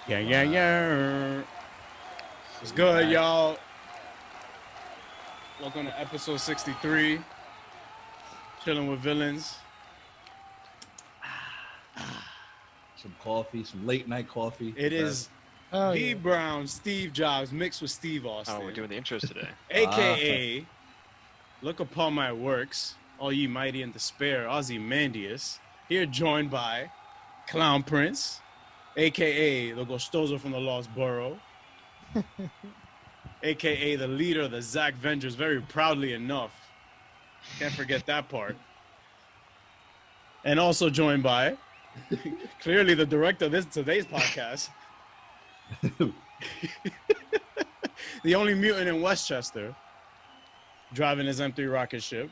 Yeah. What's good, y'all? Welcome to episode 63. Chillin with Villains. Some coffee, some late night coffee. It is V. Brown, Steve Jobs mixed with Steve Austin. Oh, we're doing the intros today. AKA, look upon my works, all ye mighty in despair, Ozymandias. Here joined by Clown Prince, AKA the Gostoso from the Lost Borough, AKA the leader of the Zach Vengers, very proudly enough. Can't forget that part. And also joined by, clearly the director of today's podcast, the only mutant in Westchester, driving his M3 rocket ship,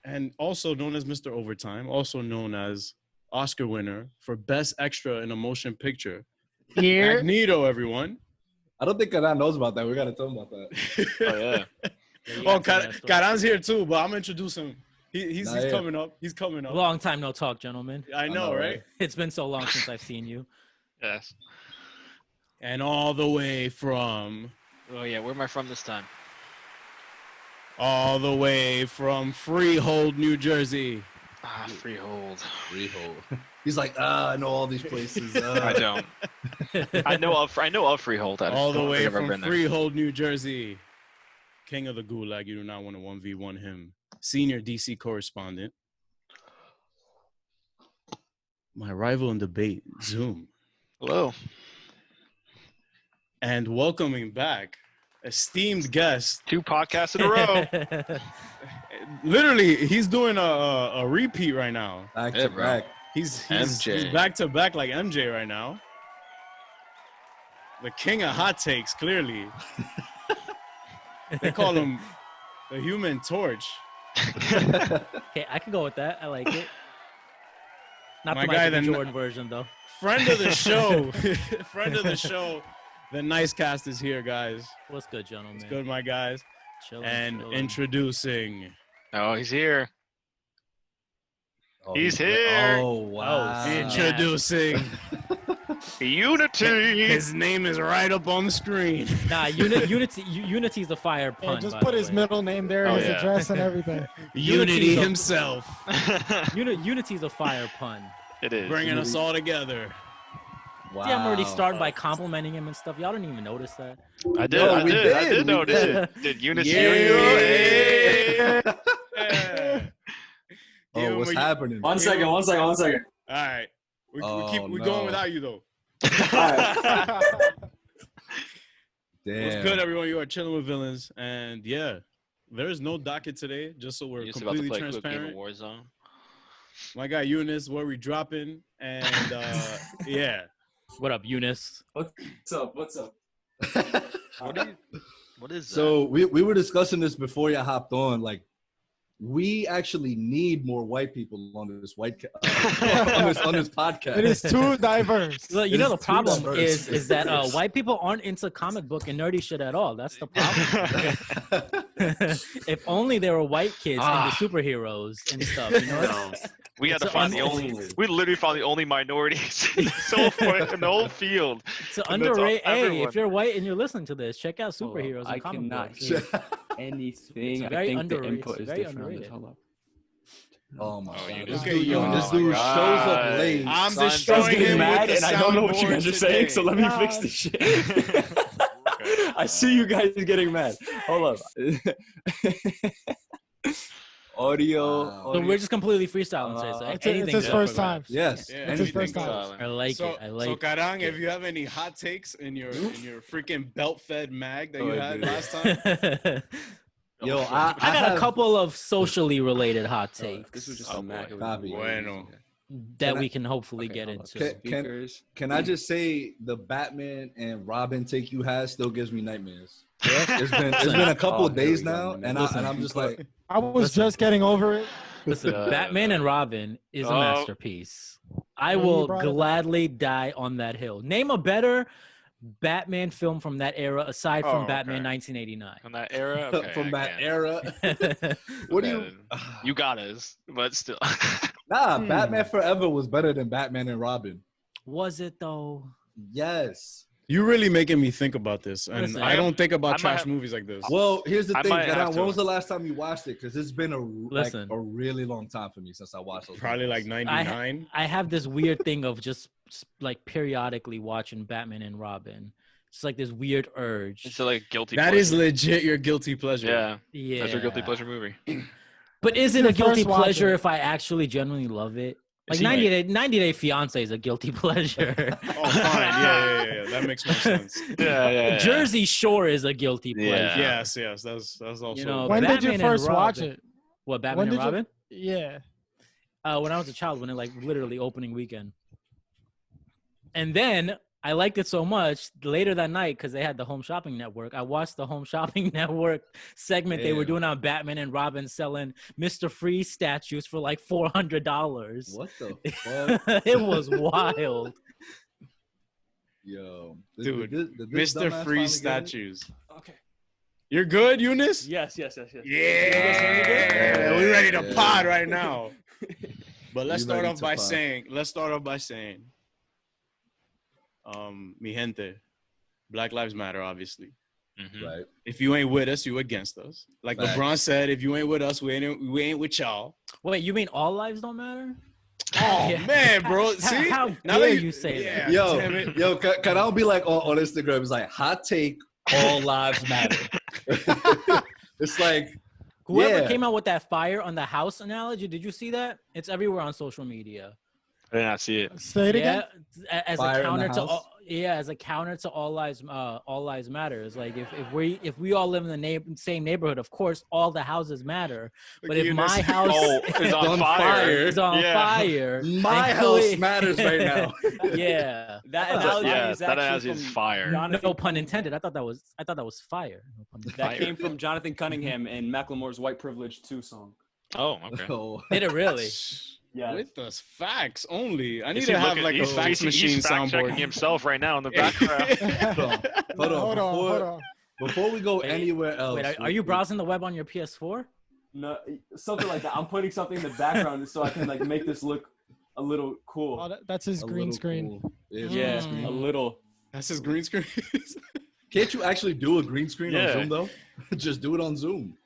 and also known as Mr. Overtime, also known as Oscar winner for Best Extra in a Motion Picture. Here. Magneto, everyone. I don't think Karan knows about that. We got to tell him about that. Oh, yeah. Oh, Karan's here too, but I'm introducing him. He's coming up. He's coming up. Long time no talk, gentlemen. I know, right? It's been so long since I've seen you. Yes. And all the way from... Oh, yeah. Where am I from this time? All the way from Freehold, New Jersey. Freehold. Freehold. He's like, I know all these places. I don't. I know of Freehold. All the way from Freehold, New Jersey. King of the Gulag. You do not want to 1v1 him. Senior DC correspondent. My rival in debate, Zoom. Hello. And welcoming back, esteemed guest. 2 podcasts in a row. Literally, he's doing a repeat right now. Back to back. He's MJ. back to back like MJ right now. The king of hot takes, clearly. They call him the Human Torch. Okay, I can go with that. I like it. Not the Michael Jordan version, though. Friend of the show. Friend of the show. The Nice Cast is here, guys. What's good, gentlemen? It's good, my guys. Chillin'. Introducing. Oh, he's here. He's here. Oh, wow. Introducing. Unity. His name is right up on the screen. Nah, Unity's the fire pun. Yeah, just put his middle name there, his address, and everything. Unity himself. Unity's a fire pun. It is. Bringing us all together. Wow. See, I'm already starting by complimenting him and stuff. Y'all didn't even notice that. I did. No, I we did notice did. it. Did Unity? Yeah. Oh, what's happening? One second. All right. We going without you, though. Damn. What's good, everyone? You are Chilling with Villains. And, yeah, there is no docket today, just so we're You're just about to completely play a quick game of transparent. Warzone. My guy, Eunice, where we dropping. And, yeah. What up, Eunice? What's up? What is that? So we were discussing this before you hopped on. Like, we actually need more white people on this on this podcast. It is too diverse. Well, you know the problem diverse. is that white people aren't into comic book and nerdy shit at all. That's the problem. If only there were white kids into superheroes and stuff. You know? We had to find we literally found the only minorities in the whole field. It's underrated. Hey, if you're white and you're listening to this, check out superheroes and I comic cannot books. hear anything. It's I very think underrated. the input It's is very different on this. underrated. Hold up. Oh my god. you This just- dude, oh this my dude shows God. up late. I'm Son, destroying I'm getting him mad with and the I don't know what you soundboard guys are saying, so let me today. fix this shit. I see you guys getting mad. Hold up. Audio. So we're just completely freestyling today. So It's anything his goes. first time. Yes. Yeah, It's his anything first time. goes. I like So, it. I like so it. Karang, if you have any hot takes in your freaking belt-fed mag that you I had do. last time, Yo, I got have a couple of socially related hot takes This was just Oh, a Mac. boy. Copy. Bueno. that Can we can hopefully get hold up. into. Speakers. Can I just say the Batman and Robin take you had still gives me nightmares. It's been a couple of here days we go, now, man. and I'm just like, I was just getting over it. Listen, Batman and Robin is a Oh. masterpiece. I Well, you will brought it up. gladly die on that hill. Name a better Batman film from that era aside from Oh, Batman okay. 1989. From that era? Okay, from I that can't. era. What do you? You got us, but still. Nah, Batman Forever was better than Batman and Robin. Was it though? Yes. You're really making me think about this, and Listen, I don't think about I might trash have- movies like this. Well, here's the I thing. might have Garan, to. when was the last time you watched it? Because it's been a Listen. a really long time for me since I watched those. Probably like movies. 99. I have this weird thing of just like periodically watching Batman and Robin. It's like this weird urge. It's like guilty. That pleasure. is legit your guilty pleasure. Yeah, Yeah. that's your guilty pleasure movie. But is it Your a guilty first watch pleasure it. if I actually genuinely love it? Like Is he 90 Day Fiance is a guilty pleasure. Oh, fine. Yeah. That makes more sense. Yeah. Jersey Shore is a guilty Yeah. pleasure. Yes. That's also. You know, When did you Batman and first watch Robin. it? What, Batman When and did you- Robin? Yeah. When I was a child, when it like literally opening weekend. And then I liked it so much later that night because they had the Home Shopping Network. I watched the Home Shopping Network segment they were Damn. doing on Batman and Robin selling Mr. Freeze statues for like $400. What the fuck? It was wild. Yo, Dude, did this Mr. dumbass Free finally get it? statues. Okay. You're good, Eunice? Yes. Yeah, good? we're ready to Yeah. pod right now. But let's We start ready off to by pod. saying, mi gente, Black Lives Matter, obviously. Mhm. Right. If you ain't with us, you against us. Like Facts. LeBron said, if you ain't with us, we ain't with y'all. Wait, you mean all lives don't matter? Oh Yeah. man, bro. See, How Now dare that you say that? Yo, damn it. yo, can I be like on Instagram? It's like hot take. All lives matter. It's like Whoever yeah. came out with that fire on the house analogy, did you see that? It's everywhere on social media. I did not see it. Say it again. Yeah, as Fire a in the counter to house? as a counter to all lives matter. It's like if we all live in the same neighborhood, of course all the houses matter. But if Eunice. my house Oh, it's on on fire. fire. is on Yeah. fire, My then house clearly- matters right now. Yeah, That That's- analogy Yeah, is that actually analogy is from fire. Jonathan- no pun intended. I thought that was fire. No pun intended. That came from Jonathan Cunningham in Macklemore's "White Privilege 2" song. Oh, okay. Oh. Did it really? Yeah. With the facts only. I need Is to he have looking- like a he's- fax he's machine fact checking soundboard. himself right now in the background. Hold on. Hold on. Before we go Wait, anywhere else. Wait, are you browsing the web on your PS4? No, something like that. I'm putting something in the background so I can like make this look a little cool. Oh, that's his A green little screen. cool. It's Yeah, green screen. a little. That's his green screen. Can't you actually do a green screen Yeah. on Zoom though? Just do it on Zoom.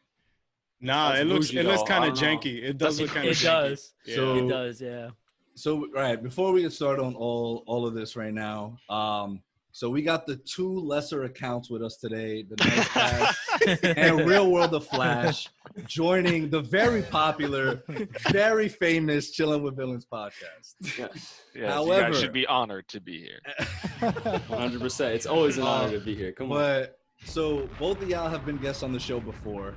Nah, That's it looks bougie, though. kind I of don't know. janky. It does look kind of It janky. does. Yeah. So- It does. Yeah. So right before we get started on all of this right now, so we got the two lesser accounts with us today, the Nice Cast and Real World of Flash, joining the very popular, very famous Chillin With Villains podcast. Yeah, Yeah, you However- guys should be honored to be here. 100%. It's always an honor to be here. Come on. But so both of y'all have been guests on the show before.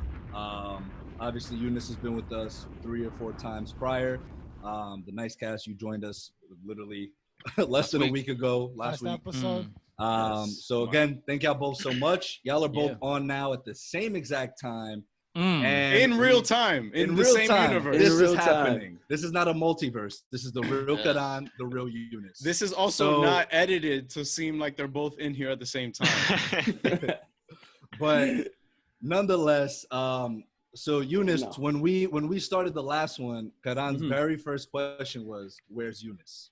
Obviously, Eunice has been with us 3 or 4 times prior. The Nice Cast, you joined us literally less than a week ago, last week. episode. Yes. So again, thank y'all both so much. Y'all are both Yeah. on now at the same exact time. Mm. And In real time, in the real same time. universe. This In real is time. happening. This is not a multiverse. This is the real Yes. Karan, the real Eunice. This is also So- not edited to seem like they're both in here at the same time. But nonetheless, so Eunice, No. when we started the last one, Karan's Mhm. very first question was, "Where's Eunice?"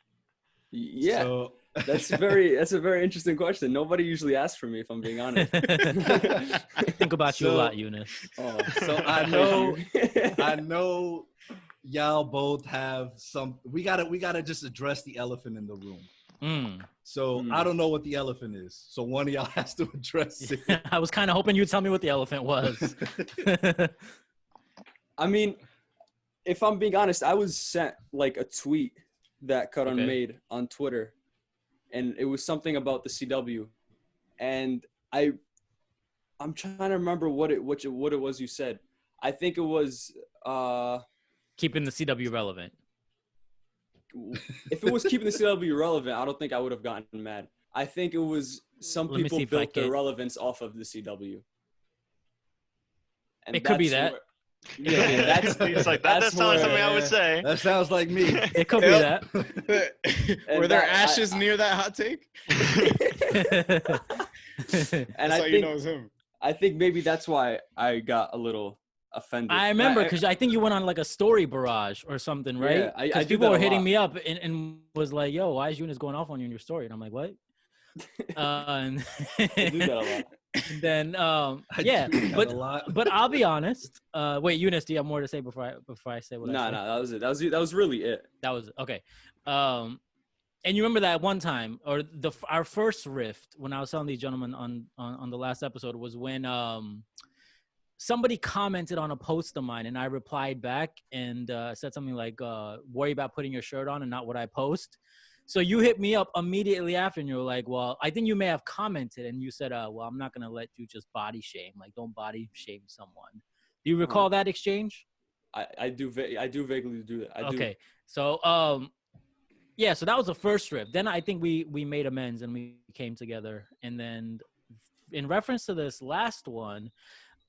Yeah, So, that's a very interesting question. Nobody usually asks for me, if I'm being honest. Think about you a So- lot, Eunice. Oh, so I know, I know, y'all both have some. We gotta just address the elephant in the room. Mm. So Mm. I don't know what the elephant is. So one of y'all has to address it. I was kind of hoping you'd tell me what the elephant was. I mean, if I'm being honest, I was sent like a tweet that Karan Okay. made on Twitter, and it was something about the CW, and I'm trying to remember what it was you said. I think it was Keeping the CW relevant. if it was keeping the CW relevant, I don't think I would have gotten mad. I think it was some Let me people see if I built their can- relevance off of the CW. And It could be that's that. Yeah, that's He's like, that that's sounds like something I where- would say. That sounds like me. It could be Yep. that. Were there that- ashes near that hot take? and That's how I you think know it's him. I think maybe that's why I got a little offended. I remember because I think you went on like a story barrage or something, right? Yeah, I Because do people that were a hitting lot. me up and was like, "Yo, why is Eunice going off on you in your story?" And I'm like, "What?" And I do that a lot. and then I yeah, do that but a lot. but I'll be honest. Wait, Eunice, do you have more to say before I say what I No, say? that was it. That was really it. That was okay. And you remember that one time, or our first rift when I was telling these gentlemen on the last episode was when somebody commented on a post of mine and I replied back and said something like, worry about putting your shirt on and not what I post. So you hit me up immediately after and you were like, well, I think you may have commented and you said, well, I'm not going to let you just body shame. Like, don't body shame someone. Do you recall that exchange? I do vaguely do that. I do. Okay. So, yeah, so that was the first rift. Then I think we made amends and we came together. And then in reference to this last one,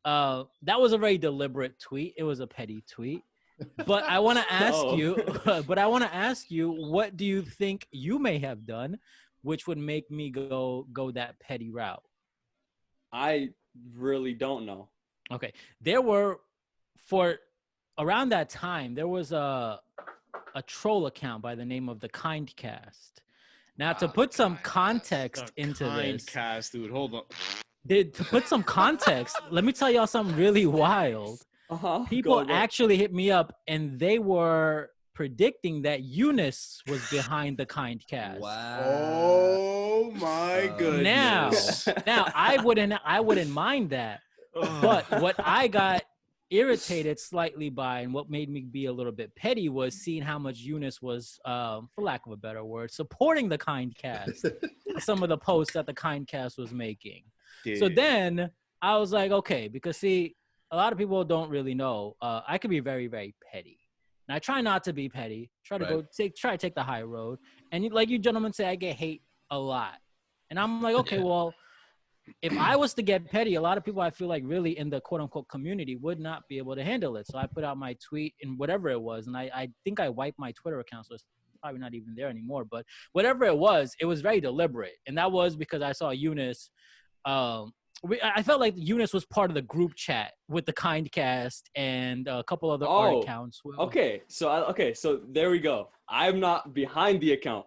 that was a very deliberate tweet. It was a petty tweet. But I want to ask you, what do you think you may have done which would make me go that petty route? I really don't know. Okay. There were, for around that time, there was a troll account by the name of the Kindcast. Now, to put some context into this, Kindcast, dude, hold on. to put some context, let me tell y'all something really wild. People actually hit me up and they were predicting that Eunice was behind the Kindcast. Wow. Oh my goodness. Now I wouldn't mind that. But what I got irritated slightly by and what made me be a little bit petty was seeing how much Eunice was, for lack of a better word, supporting the Kindcast. Some of the posts that the Kindcast was making. Yeah. So then I was like, okay, because see, a lot of people don't really know. I could be very, very petty. And I try not to be petty. Try to try to take the high road. And like you gentlemen say, I get hate a lot. And I'm like, okay, well, if I was to get petty, a lot of people I feel like really in the quote unquote community would not be able to handle it. So I put out my tweet and whatever it was. And I think I wiped my Twitter account. So it's probably not even there anymore. But whatever it was very deliberate. And that was because I saw Eunice. I felt like Eunice was part of the group chat with the Kindcast and a couple other art accounts. Okay, so there we go. I'm not behind the account,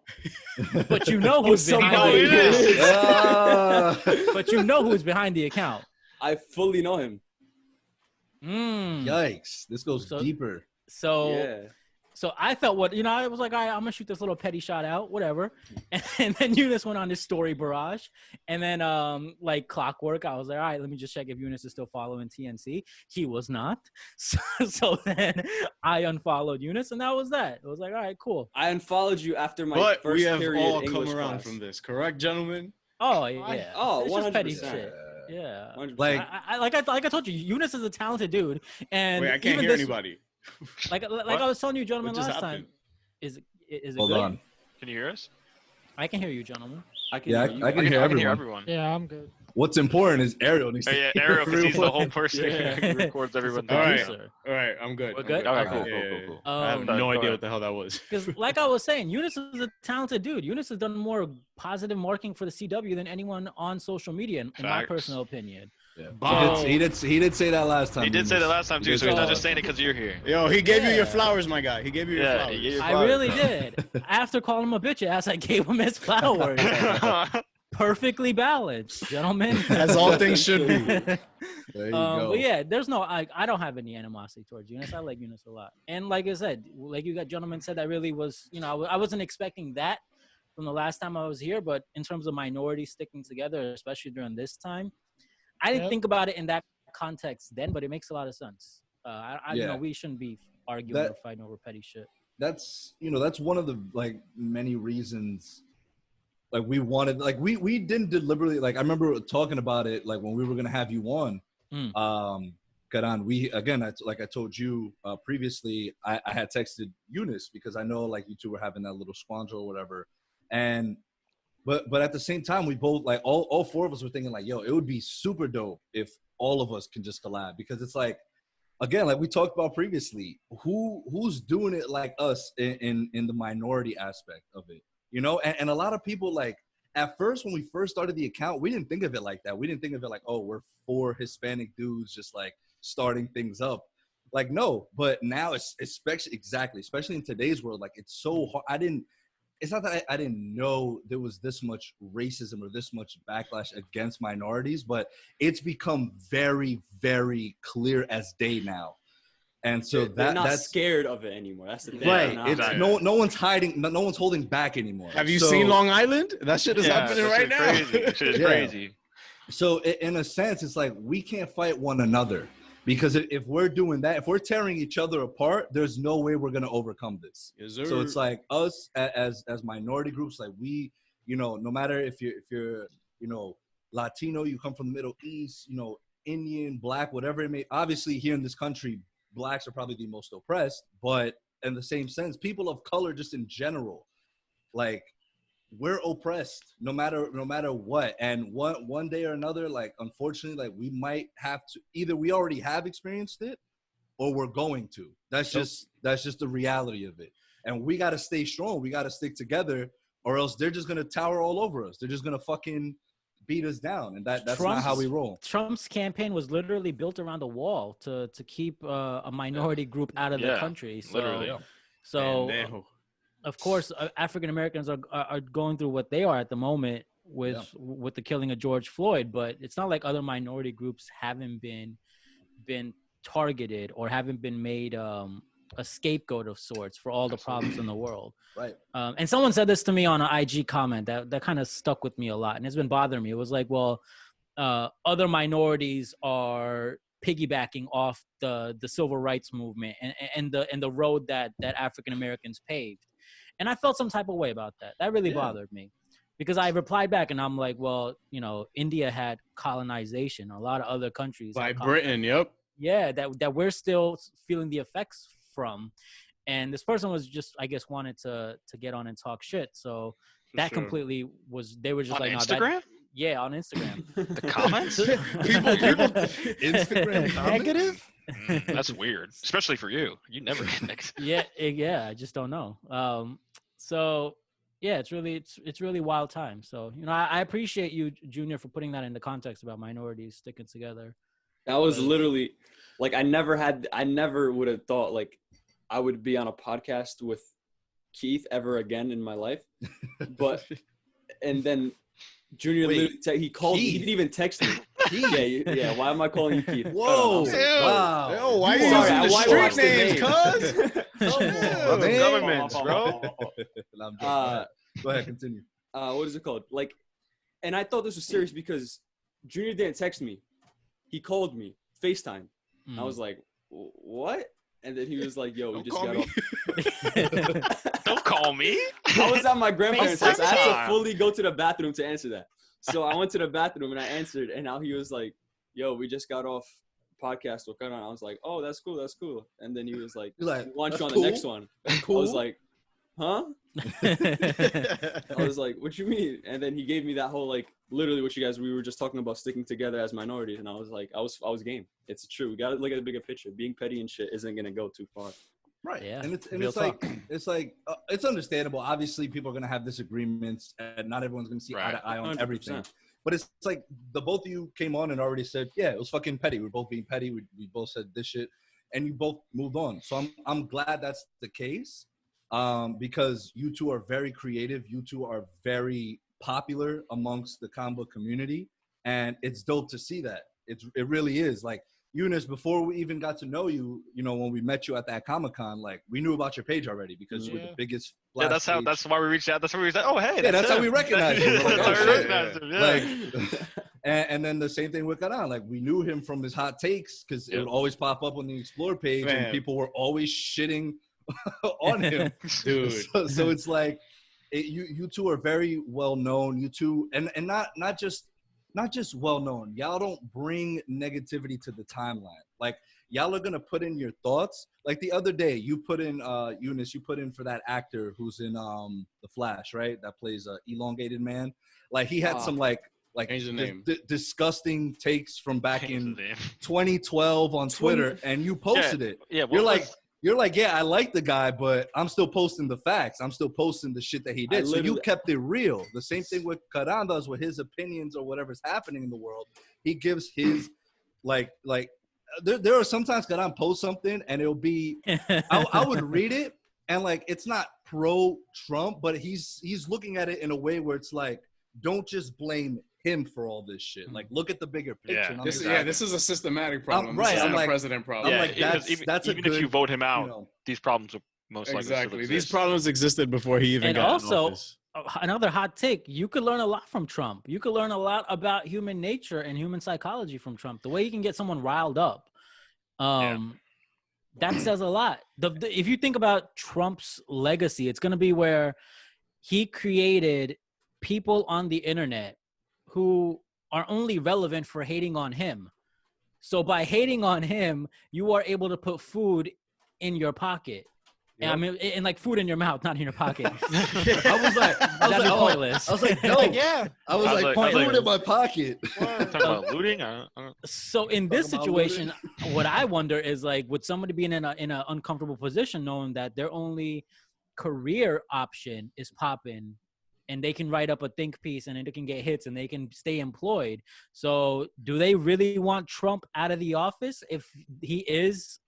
but you know who's behind the account. But you know who's behind the account. I fully know him. Yikes! This goes deeper. So. Yeah. So I felt I was like, all right, I'm going to shoot this little petty shot out, whatever. And then Eunice went on this story barrage. And then like clockwork, I was like, all right, let me just check if Eunice is still following TNC. He was not. So then I unfollowed Eunice and that was that. It was like, all right, cool. I unfollowed you after my first period we have all English come around class. from this, correct, gentlemen? Oh, yeah. Oh, it's 100%. just petty shit. Yeah. 100%. Like I told you, Eunice is a talented dude. And wait, I can't hear anybody. Like I was telling you, gentlemen, last time. Is it Hold good? on. Can you hear us? I can hear you, gentlemen. I can Yeah, hear you. I can hear I can everyone. hear everyone. Yeah, I'm good. What's important is Ariel needs to. Yeah, Ariel, because he's the whole person Yeah. who records everyone. All right, Producer. all right, I'm good. We're I'm good? All right, Okay. cool. I have Go no idea ahead. what the hell that was. Because like I was saying, Eunice is a talented dude. Eunice has done more positive marketing for the CW than anyone on social media, in my Facts. personal opinion. Yeah. Bow. He did say that last time. He did say that last time He too, did so say he's that not just last saying it because you're here. Yo, he gave you Yeah. your flowers, my guy. He gave you your Yeah, flowers. he gave you I flowers. really did. After calling him a bitch ass, I gave him his flowers. Perfectly balanced, gentlemen. As all things should be. There you go. But yeah, there's no, I don't have any animosity towards Eunice. I like Eunice a lot. And like I said, like you got gentlemen said, that really was, I wasn't expecting that from the last time I was here, but in terms of minorities sticking together, especially during this time, I didn't think about it in that context then, but it makes a lot of sense. We shouldn't be arguing or fighting over petty shit. That's one of the like many reasons like we wanted, like we didn't deliberately, like I remember talking about it like when we were gonna have you on. Karan, like I told you previously, I had texted Eunice because I know like you two were having that little squandre or whatever, and but at the same time we both like all four of us were thinking like, yo, it would be super dope if all of us can just collab, because it's like, again, like we talked about previously, who's doing it like us in the minority aspect of it, and a lot of people, like at first when we first started the account, we didn't think of it like that. We didn't think of it like, oh, we're 4 Hispanic dudes just like starting things up. Like, no, but now it's especially in today's world, like it's so hard. It's not that I didn't know there was this much racism or this much backlash against minorities, but it's become very, very clear as day now. And so they're not that's scared of it anymore. That's the thing. right. Not. It's no one's hiding, no one's holding back anymore. Have you seen Long Island? That shit is happening that right shit's now. Crazy. That shit is crazy. So in a sense, it's like we can't fight one another, because if we're doing that, if we're tearing each other apart, there's no way we're gonna overcome this. Yes, sir. So it's like us as minority groups, like we, no matter if you're Latino, you come from the Middle East, Indian, Black, whatever it may. Obviously, here in this country, Blacks are probably the most oppressed, but in the same sense, people of color, just in general, like, we're oppressed no matter what. And one day or another, like, unfortunately, like, we might have to, either we already have experienced it or we're going to. That's just the reality of it. And we got to stay strong. We got to stick together, or else they're just going to tower all over us. They're just going to fucking beat us down. And that's not how we roll. Trump's campaign was literally built around a wall to keep a minority group out of the country. So, literally. So, of course, African Americans are going through what they are at the moment with the killing of George Floyd, but it's not like other minority groups haven't been targeted or haven't been made a scapegoat of sorts for all the problems in the world. Right. And someone said this to me on an IG comment that kind of stuck with me a lot, and it's been bothering me. It was like, well, other minorities are piggybacking off the civil rights movement and the road that African Americans paved. And I felt some type of way about that. That really bothered me, because I replied back and I'm like, well, India had colonization. A lot of other countries by Britain. Yep. Yeah, that we're still feeling the effects from. And this person was just, I guess, wanted to get on and talk shit. So that completely was, they were just on like, Instagram? No, yeah, on Instagram. The comments? people Instagram negative? That's weird, especially for you. You never get negative. Yeah, I just don't know. So yeah, it's really wild time. So, I appreciate you, Junior, for putting that into context about minorities sticking together. That was literally, like, I never would have thought, like, I would be on a podcast with Keith ever again in my life. But, and then Junior literally, he called, Keith. He didn't even text me. Yeah, why am I calling you Keith? Whoa. Wow. Yo, why are you using the street names, cuz? Governments, bro. Go ahead, continue. What is it called? Like, and I thought this was serious because Junior didn't text me. He called me, FaceTime. I was like, what? And then he was like, yo, we just got off. Don't call me. I was at my grandparents' house. I had to fully go to the bathroom to answer that. So I went to the bathroom and I answered, and now he was like, yo, we just got off podcast. I was like, oh, that's cool. And then he was like, launch on the next one. Cool. I was like, huh? I was like, what you mean? And then he gave me that whole, like, literally what we were just talking about, sticking together as minorities. And I was like, I was game. It's true. We got to look at the bigger picture. Being petty and shit isn't going to go too far. Right. Yeah. And it's it's understandable. Obviously, people are going to have disagreements, and not everyone's going to see eye to eye on 100%. Everything. But it's like the both of you came on and already said, yeah, it was fucking petty. We're both being petty. We both said this shit, and you both moved on. So I'm glad that's the case, because you two are very creative. You two are very popular amongst the comic book community, and it's dope to see that. It really is. Like, Eunice, before we even got to know you, when we met you at that Comic-Con, like, we knew about your page already because you were the biggest. Yeah, that's why we reached out. That's why we said, oh, hey. Yeah, that's how we recognized you. Like, oh, like, and then the same thing with Karan. Like, we knew him from his hot takes because it would always pop up on the Explore page, and people were always shitting on him. Dude. So it's like, you two are very well known. You two, and not just well known. Y'all don't bring negativity to the timeline. Like, y'all are gonna put in your thoughts. Like the other day, you put in Eunice. You put in for that actor who's in The Flash, right? That plays elongated man. Like, he had some like disgusting takes from back in 2012 on Twitter, and you posted it. Yeah, You're like, yeah, I like the guy, but I'm still posting the facts. I'm still posting the shit that he did. So you kept it real. The same thing with Karan does with his opinions or whatever's happening in the world. He gives his like there are sometimes that I post something and it'll be I would read it and like it's not pro Trump, but he's looking at it in a way where it's like, don't just blame him for all this shit. Like, look at the bigger picture. Yeah. This is a systematic problem. Right, This I'm isn't like- a president problem. I'm like, that's even a good, if you vote him out, you know, these problems will most likely still Exactly. exist. These problems existed before he even And got in also, office. another hot take, you could learn a lot from Trump. You could learn a lot about human nature and human psychology from Trump. The way he can get someone riled up. That says a lot. If you think about Trump's legacy, it's going to be where he created people on the internet who are only relevant for hating on him. So by hating on him, you are able to put food in your pocket. Yep. I mean, and like food in your mouth, not in your pocket. I was like, That'd be pointless. I was like, no. Yeah. I was like, like- food in my pocket. Talking about looting? I don't- So in this Talking about situation, what I wonder is like, would somebody be in an uncomfortable position knowing that their only career option is popping, and they can write up a think piece and they can get hits and they can stay employed? So do they really want Trump out of the office if he is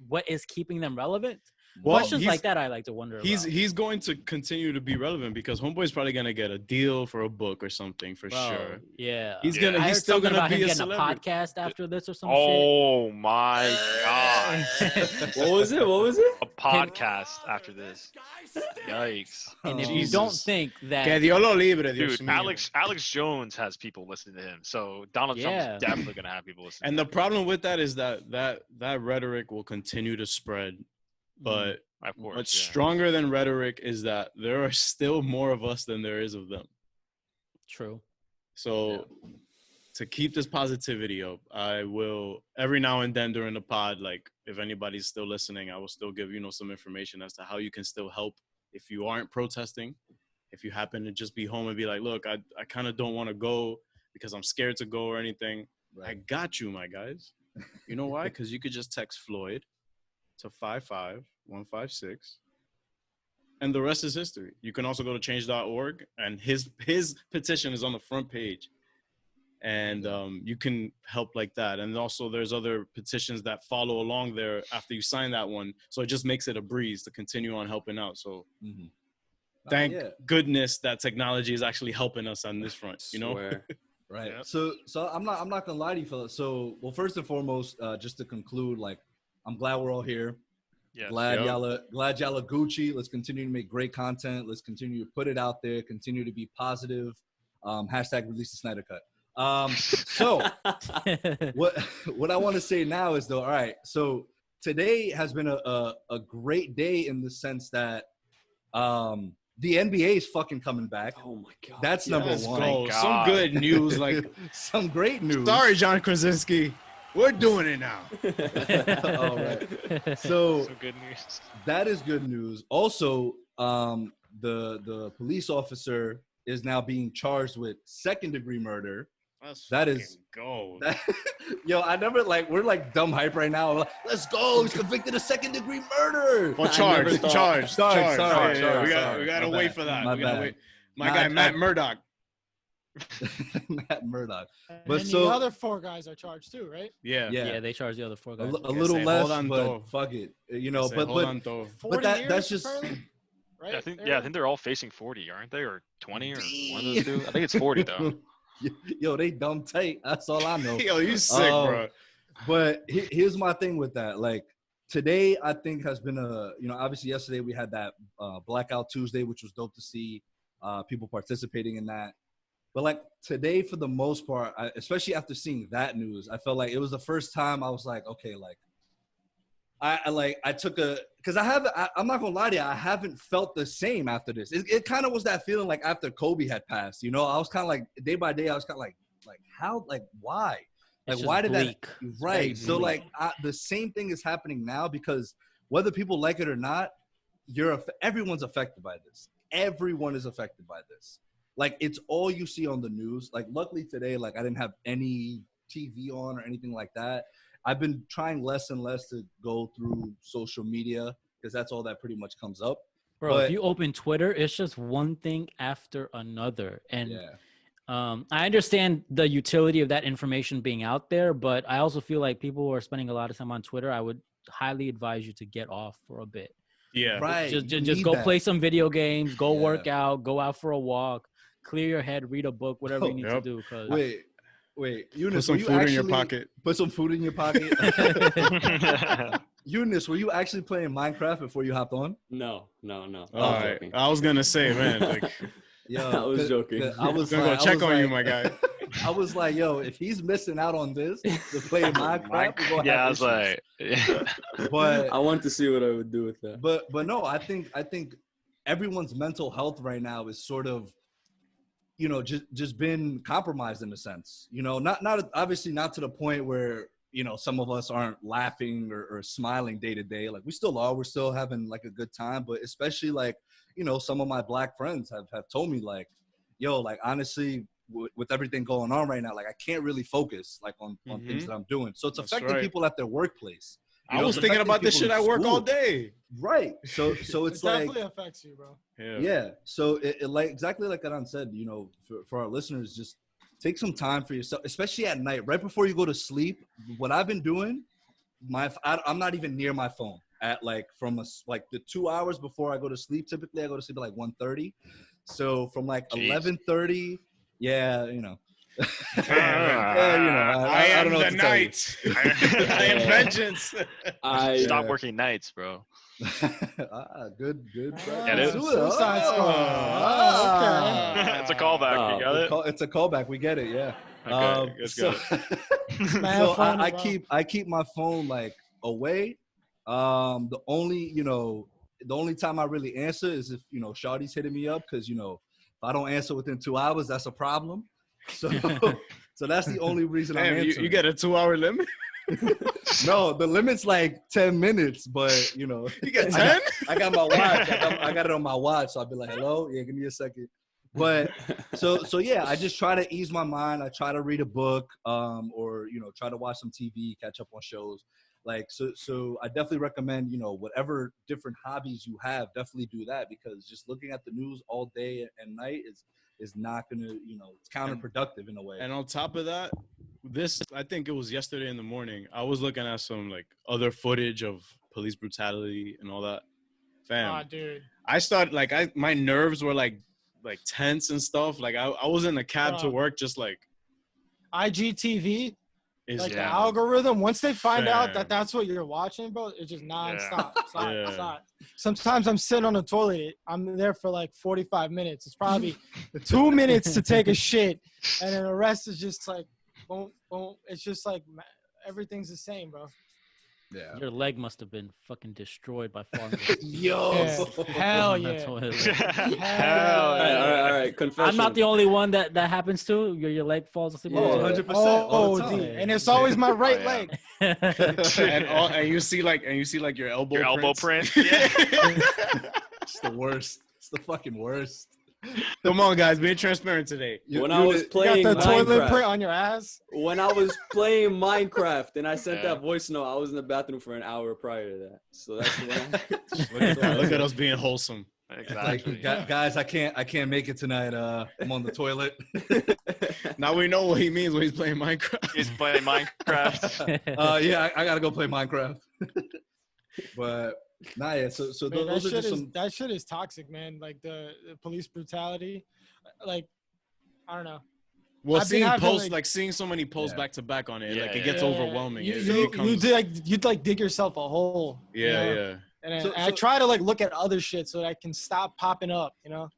what is keeping them relevant? Well, Questions he's- like that I like to wonder about. He's going to continue to be relevant because Homeboy's probably gonna get a deal for a book or something for Bro, sure. Yeah. He's Yeah. gonna. I He's heard still something gonna about him be a getting celebrity. a podcast after this or some shit. Oh my god. What was it? A podcast after this. Yikes. And if you Jesus. don't think that Que Dios lo libre, Dios Dude, mío. Alex Jones has people listening to him. So Donald Yeah. Trump's definitely gonna have people listening. And the problem with that is that rhetoric will continue to spread. But of course. what's yeah. stronger than rhetoric is that there are still more of us than there is of them. True. So to keep this positivity up, I will every now and then during the pod, like if anybody's still listening, I will still give some information as to how you can still help if you aren't protesting. If you happen to just be home and be like, look, I kind of don't want to go because I'm scared to go or anything. Right. I got you, my guys. You know why? Because you could just text Floyd to 55156. And the rest is history. You can also go to change.org, and his petition is on the front page. And you can help like that. And also there's other petitions that follow along there after you sign that one. So it just makes it a breeze to continue on helping out. So thank goodness that technology is actually helping us on this front, Swear. Right. Yep. So I'm not gonna lie to you, fellas. So first and foremost, just to conclude, like I'm glad we're all here. Yes. Glad y'all are Gucci. Let's continue to make great content. Let's continue to put it out there. Continue to be positive. Hashtag release the Snyder Cut. So what I want to say now is though, all right. So today has been a great day in the sense that the NBA is fucking coming back. Oh my god. That's number Let's one. go. God. Some good news. Like, Some great news. sorry, John Krasinski. We're doing it now. All right. So Some good news. that is good news. Also, the police officer is now being charged with second-degree murder. That is gold. Yo, I never we're like dumb hype right now. We're like, let's go. He's convicted of second-degree murder. Well, I never charged. thought- Sorry. We gotta My wait bad. for that. My We gotta bad. wait. My guy Matt Murdock. Matt Murdock. And But the so other 4 guys are charged too, right? Yeah. Yeah, they charge the other 4 a, guys. a little Say, less, hold on, but though. fuck it. Say, But hold on, though. 40 that- years, that's just- apparently? Right? I think Aaron? I think they're all facing 40, aren't they? Or 20 or one of those two? I think it's 40 though. Yo, they dumb tight. That's all I know. Yo, you sick, bro. But here's my thing with that. Like today, I think has been obviously yesterday we had that Blackout Tuesday, which was dope to see people participating in that. But like today, for the most part, especially after seeing that news, I felt like it was the first time I was like, okay, like I took because I'm not gonna lie to you, I haven't felt the same after this. It kind of was that feeling like after Kobe had passed, I was kind of like day by day, I was kind of like how, like why? Like It's why just did bleak. that? Right. It's So bleak. like the same thing is happening now because whether people like it or not, everyone's affected by this. Everyone is affected by this. Like it's all you see on the news. Like luckily today, like I didn't have any TV on or anything like that. I've been trying less and less to go through social media because that's all that pretty much comes up. Bro, But- if you open Twitter, it's just one thing after another. And Yeah. I understand the utility of that information being out there, but I also feel like people who are spending a lot of time on Twitter, I would highly advise you to get off for a bit. Yeah. Right. Just you just need go that. play some video games, go Yeah. work out, go out for a walk, clear your head, read a book, whatever you need to Yep. do. Cause Wait, Put Eunice, some were you food in your actually- pocket. Put some food in your pocket. Eunice, were you actually playing Minecraft before you hopped on? No. All I was right. joking. I was gonna say, man, like, Yo, I was joking. I was gonna go like, check on you, my guy. I was like, yo, if he's missing out on this to play Minecraft, we're gonna Yeah, I have was issues. like, yeah. But I want to see what I would do with that. but no, I think everyone's mental health right now is sort of, you know, just been compromised in a sense. You know, not obviously not to the point where, you know, some of us aren't laughing or smiling day to day. Like we still are. We're still having like a good time. But especially like, you know, some of my Black friends have told me like, yo, like honestly, with everything going on right now, like I can't really focus like on things that I'm doing. So it's That's affecting right. people at their workplace. You I know, was it's thinking affecting about this people shit in at work all school. day. Right. So it's It like, definitely affects you, bro. yeah. So it like exactly like Adan said, you know, for our listeners, just take some time for yourself, especially at night, right before you go to sleep. What I've been doing, I'm not even near my phone at like like the 2 hours before I go to sleep. Typically, I go to sleep at like 1:30. So from like Jeez. 11:30, yeah, you know. Yeah, you know, I I am don't know the what to tell you. night. I am vengeance. I Stop Yeah. working nights, bro. Good. Get it? Suicide Squad. Ah. It's a callback. You got it? It's a callback. We get it. Yeah. Okay, let's so go. My so phone I as well. keep my phone like away. The only time I really answer is if, you know, Shawty's hitting me up, because, you know, if I don't answer within 2 hours, that's a problem. So so that's the only reason I'm Damn, answering. you get a 2-hour limit? No, the limit's like 10 minutes, but you know, You get 10? I got my watch. I got it on my watch, so I'll be like, "Hello, yeah, give me a second." But so yeah, I just try to ease my mind. I try to read a book, or, you know, try to watch some TV, catch up on shows. Like so I definitely recommend, you know, whatever different hobbies you have, definitely do that, because just looking at the news all day and night is not gonna, you know, it's counterproductive in a way. And on top of that, I think it was yesterday in the morning, I was looking at some like other footage of police brutality and all that. Fam, Ah, dude. I started like my nerves were like tense and stuff. Like I was in a cab to Bruh. work, just like IGTV, is like the Yeah. algorithm, once they find out Fam. that that's what you're watching, bro, it's just nonstop. Yeah. Stop. Sometimes I'm sitting on the toilet. I'm there for like 45 minutes. It's probably 2 minutes to take a shit, and then the rest is just like, boom, boom. It's just like everything's the same, bro. Yeah. Your leg must have been fucking destroyed by falling. Yo. Yeah. Hell on that yeah. toilet. Hell all right. Confession. I'm not the only one that happens to. Your leg falls asleep. on the Oh, toilet. 100%. all Oh, the time. D. And it's always my right Oh, yeah. leg. and you see like your elbow Your elbow prints. print. Yeah. It's the worst. It's the fucking worst. Come on, guys, being transparent today. When I was You playing got the toilet Minecraft, print on your ass. when I was playing Minecraft and I sent Yeah. that voice note, I was in the bathroom for an hour prior to that. So that's when Look at that. Look at us being wholesome. Exactly. Like, guys, I can't make it tonight. I'm on the toilet. Now we know what he means when he's playing Minecraft. He's playing Minecraft. Yeah, I gotta go play Minecraft. But nah, yeah. So Man, those are just some. that shit is toxic, man. Like the police brutality. Like, I don't know. Well, I've been seeing having, posts like- seeing so many posts Yeah. back to back on it, Yeah, like it yeah. gets Yeah, overwhelming. You, It you, becomes- you'd like dig yourself a hole. you yeah, know? yeah. And, So- I try to like look at other shit so that I can stop popping up. You know.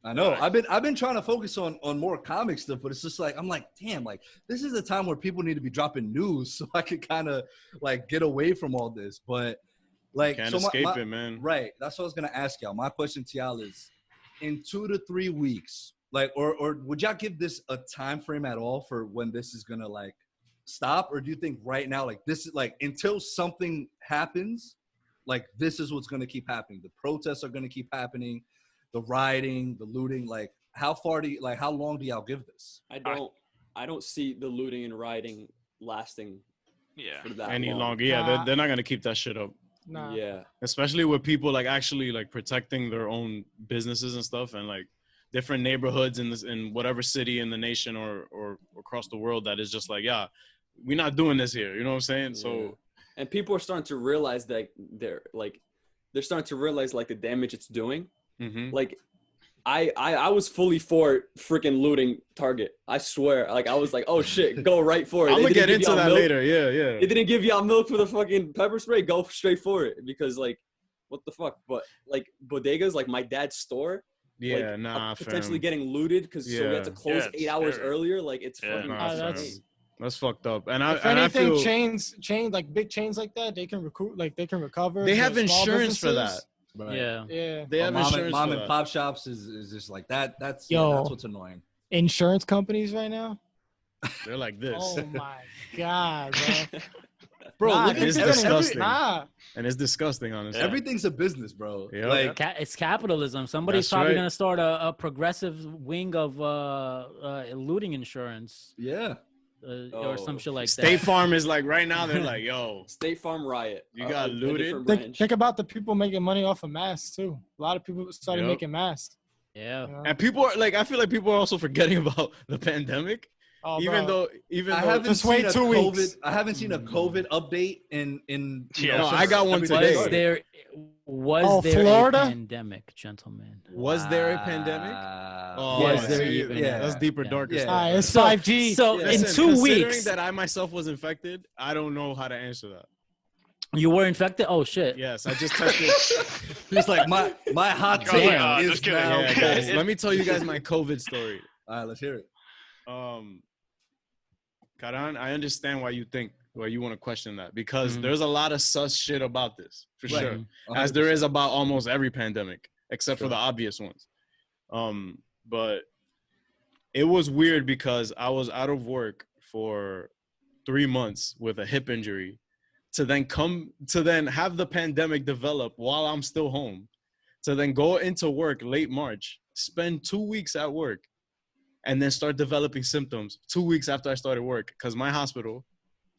I know. I've been trying to focus on more comic stuff, but it's just like I'm like, damn, like this is a time where people need to be dropping news so I can kind of like get away from all this. But like, Can't so escape it, man. Right. That's what I was gonna ask y'all. My question to y'all is, in 2 to 3 weeks, like, or would y'all give this a time frame at all for when this is gonna like stop, or do you think right now, like this is like until something happens, like this is what's gonna keep happening? The protests are gonna keep happening, the rioting, the looting. Like, how long do y'all give this? I don't see the looting and rioting lasting Yeah. for that Any long. longer. Yeah, Nah. they're not gonna keep that shit up. Nah. Yeah. Especially with people like actually like protecting their own businesses and stuff, and like different neighborhoods in whatever city in the nation or across the world that is just like, yeah, we're not doing this here. You know what I'm saying? Yeah. So, and people are starting to realize that they're starting to realize like the damage it's doing. mhm. Like I was fully for freaking looting Target. I swear. Like I was like, oh shit, go right for it. I'm They gonna didn't get give into y'all that milk. later. Yeah. They didn't give y'all milk for the fucking pepper spray. Go straight for it because like, what the fuck? But like bodegas, like my dad's store, Yeah, like, nah, potentially fam. getting looted because so we had to Yeah. close Yeah, 8 hours scary. earlier. Like it's Yeah. fucking Nah, fam. insane. That's fucked up. And If I anything, feel chains like big chains like that, they can recover. they the have small insurance for that. businesses. Right. Yeah. Yeah, They have insurance mom for and that. pop shops is just like that. That's Yo. that's what's annoying. insurance companies right now. They're like this. Oh my god, bro. Bro, Nah, look it's at they're getting- disgusting. Nah, And it's disgusting, honestly. Yeah. everything's a business, bro. Yeah. Like It's capitalism. Somebody's That's probably right. gonna start a progressive wing of looting insurance yeah. or some Oh. shit like State that. Farm is like right now. They're like, yo, State Farm riot. You got A looted? different think, branch. think about the people making money off of masks too. A lot of people started Yup. making masks. Yeah. You know? and people are like, I feel like people are also forgetting about the pandemic, Oh, even bro. though I haven't Just seen wait a 2 COVID. weeks. I haven't seen a COVID update in you Yeah. know, No, since I got one everything today. started. Was Oh, there Florida? a pandemic, gentlemen? was there a pandemic? Oh, Was there see, even a- that's deeper, yeah. darker Yeah. stuff. Nah, it's man. 5G. So Yeah. in Listen, 2 considering weeks, that I myself was infected, I don't know how to answer that. you were infected. Oh shit! Yes, I just tested. He's like my hot Oh my take God, is just kidding. now. Yeah, guys, cold. let me tell you guys my COVID story. All right, let's hear it. Karan, I understand why you want to question that because Mhm. there's a lot of sus shit about this for Right. sure, as there is about almost every pandemic except for Sure. the obvious ones. But it was weird because I was out of work for 3 months with a hip injury to then have the pandemic develop while I'm still home, to then go into work late March, spend 2 weeks at work, and then start developing symptoms 2 weeks after I started work because my hospital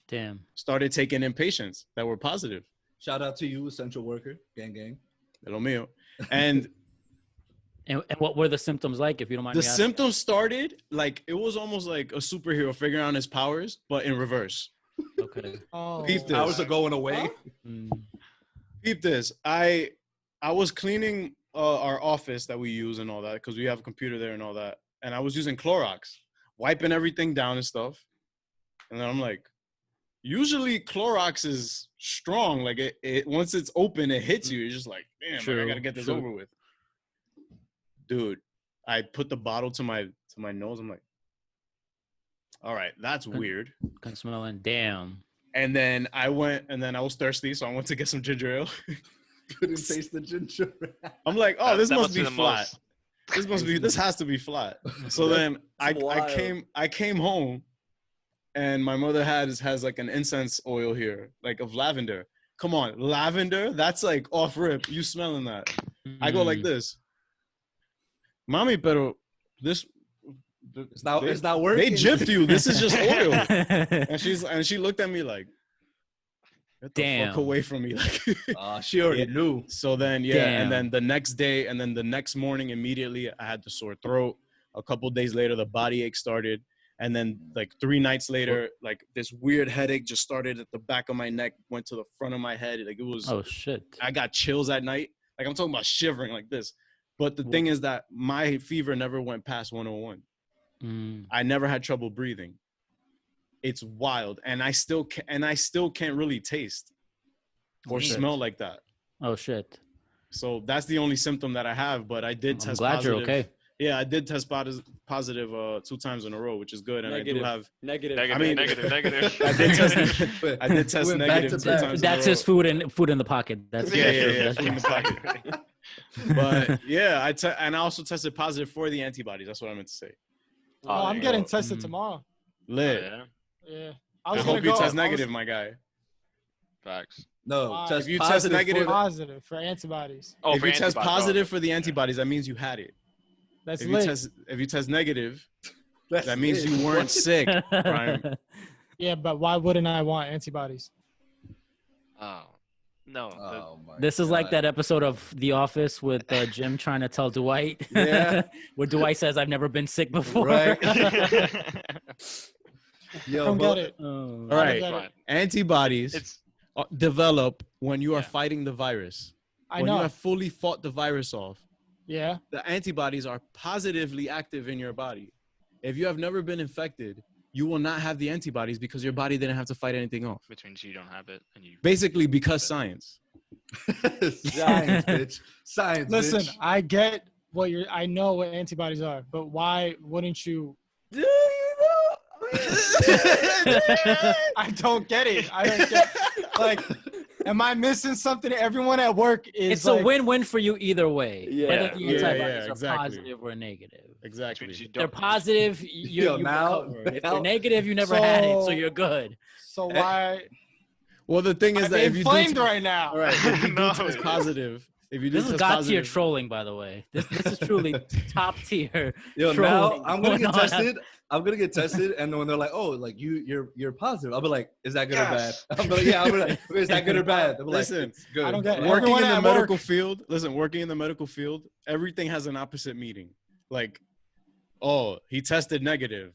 Damn. started taking in patients that were positive. Shout out to you, essential worker, gang. De lo mío. And And what were the symptoms like, if you don't mind the me asking? symptoms started like it was almost like a superhero figuring out his powers, but in reverse. Okay. Oh, Peep this. Hours are going away. Huh? Mm. Peep this. I was cleaning our office that we use and all that because we have a computer there and all that. And I was using Clorox, wiping everything down and stuff. And then I'm like, usually Clorox is strong. Like it once it's open, it hits you. You're just like, damn, like, I True, gotta get this true. over with. Dude, I put the bottle to my nose. I'm like, all right, that's weird. Can smell it. Damn. And then I was thirsty, so I went to get some ginger ale. Couldn't taste the ginger. I'm like, oh, this That must be the flat. most. This has to be flat. So then I came home, and my mother has like an incense oil here, like of lavender. Come on, lavender? That's like off rip. You smelling that? I go like Mm. this. Mami, pero this It's not they working. gypped you. This is just oil. And she looked at me like, get the Damn. fuck away from me. Like, She already Yeah. knew. so then, yeah. Damn. And then the next day, and then the next morning, immediately, I had the sore throat. A couple days later, the body ache started. And then like 3 nights later, like this weird headache just started at the back of my neck, went to the front of my head. Like it was, Oh shit. I got chills at night. Like I'm talking about shivering like this. But the thing is that my fever never went past 101. Mm. I never had trouble breathing. It's wild, and I still can't really taste or Shit. smell like that. Oh shit. So that's the only symptom that I have. But I did I'm test glad positive. you're okay. Yeah, I did test positive 2 times in a row, which is good. And Negative. I do have. Negative. I mean- Negative. I did test. I did test Went back negative to 2 back. times. That's in a his food in the pocket. That's Yeah, that's true. yeah, That's food in true. the pocket. But yeah, and I also tested positive for the antibodies. That's what I meant to say. Oh, I'm getting tested Mm. tomorrow. Lit. Yeah, Yeah, I was hope gonna you go- test I was negative, my guy. facts. No, Why? test If you test positive negative- for- positive for antibodies. Oh, If for you test antibodies. positive for the antibodies, that means you had it. That's If lit. you test negative, That's that means it. you weren't sick, Brian. Yeah, but why wouldn't I want antibodies? Oh. No. Oh my This is like God. that episode of The Office with Jim trying to tell Dwight. Yeah. Where Dwight says, "I've never been sick before." Right. I Yo, don't but get it. Oh. All right. get it. Fine. Antibodies It's develop when you are Yeah. fighting the virus. I When know. you have fully fought the virus off, Yeah. the antibodies are positively active in your body. If you have never been infected, you will not have the antibodies because your body didn't have to fight anything off. which means you don't have it, and you. Basically, because science. science, bitch. Science, Listen, bitch. I get what you're. I know what antibodies are, but why wouldn't you? Do you know? I don't get it. I don't get. Like, am I missing something? Everyone at work is. It's like, a win-win for you either way. Yeah. Whether the Yeah, antibodies yeah, are exactly. positive or negative. Which Exactly. means you If they're don't. positive, Yo, you now- recovered. If now- they're negative, you never had it, so So- you're good. So why? Well, the thing is I'm that if you do inflamed test- right now. all right, if you No. do test positive, if you do This is test god tier positive, trolling, by the way. This is truly top tier. Yo, now trolling I'm gonna going get on. tested. I'm gonna get tested, and then when they're like, "Oh, like you're positive," I'll be like, "Is that good Yes. or bad?" I'm like, "Yeah, I'm like, is that good or bad?" They'll be like, Listen, "It's good." I don't get it. working Everyone in the at medical work- field, listen, working in the medical field, everything has an opposite meaning. Like, oh, he tested negative.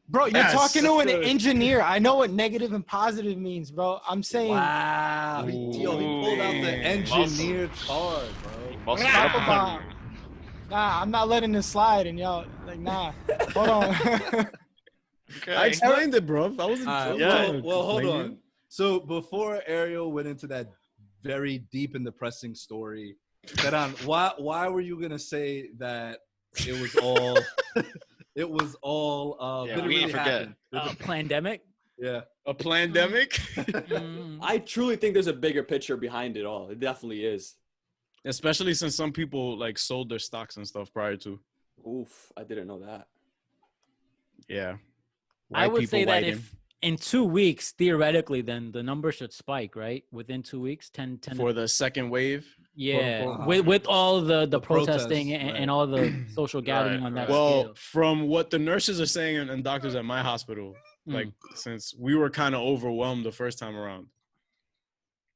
Bro, you're Yes. talking to an That's good. engineer. I know what negative and positive means, bro. I'm saying. Wow, yo, he pulled out the Ooh. engineered card, bro. Must Nah, have nah. Nah, I'm not letting this slide, and y'all like, nah. Hold on. Okay. I explained it, bro. I wasn't. I wasn't yeah. trying to Well, hold complain on. you. So before Ariel went into that very deep and depressing story, why were you gonna say that it was all it was all Yeah, didn't we really ain't forget. happen? Pandemic. Yeah. A pandemic, Mm. I truly think there's a bigger picture behind it all. It definitely is. especially since some people like sold their stocks and stuff prior to. Oof, I didn't know that. Yeah. I White would people say that whiting. if in 2 weeks, theoretically, then the number should spike, right? Within 2 weeks, 10. For the second wave. Yeah, unquote. with all the protesting protests, and right. all the social gathering Right, on that right. Well, scale. from what the nurses are saying and doctors at my hospital, like since we were kind of overwhelmed the first time around,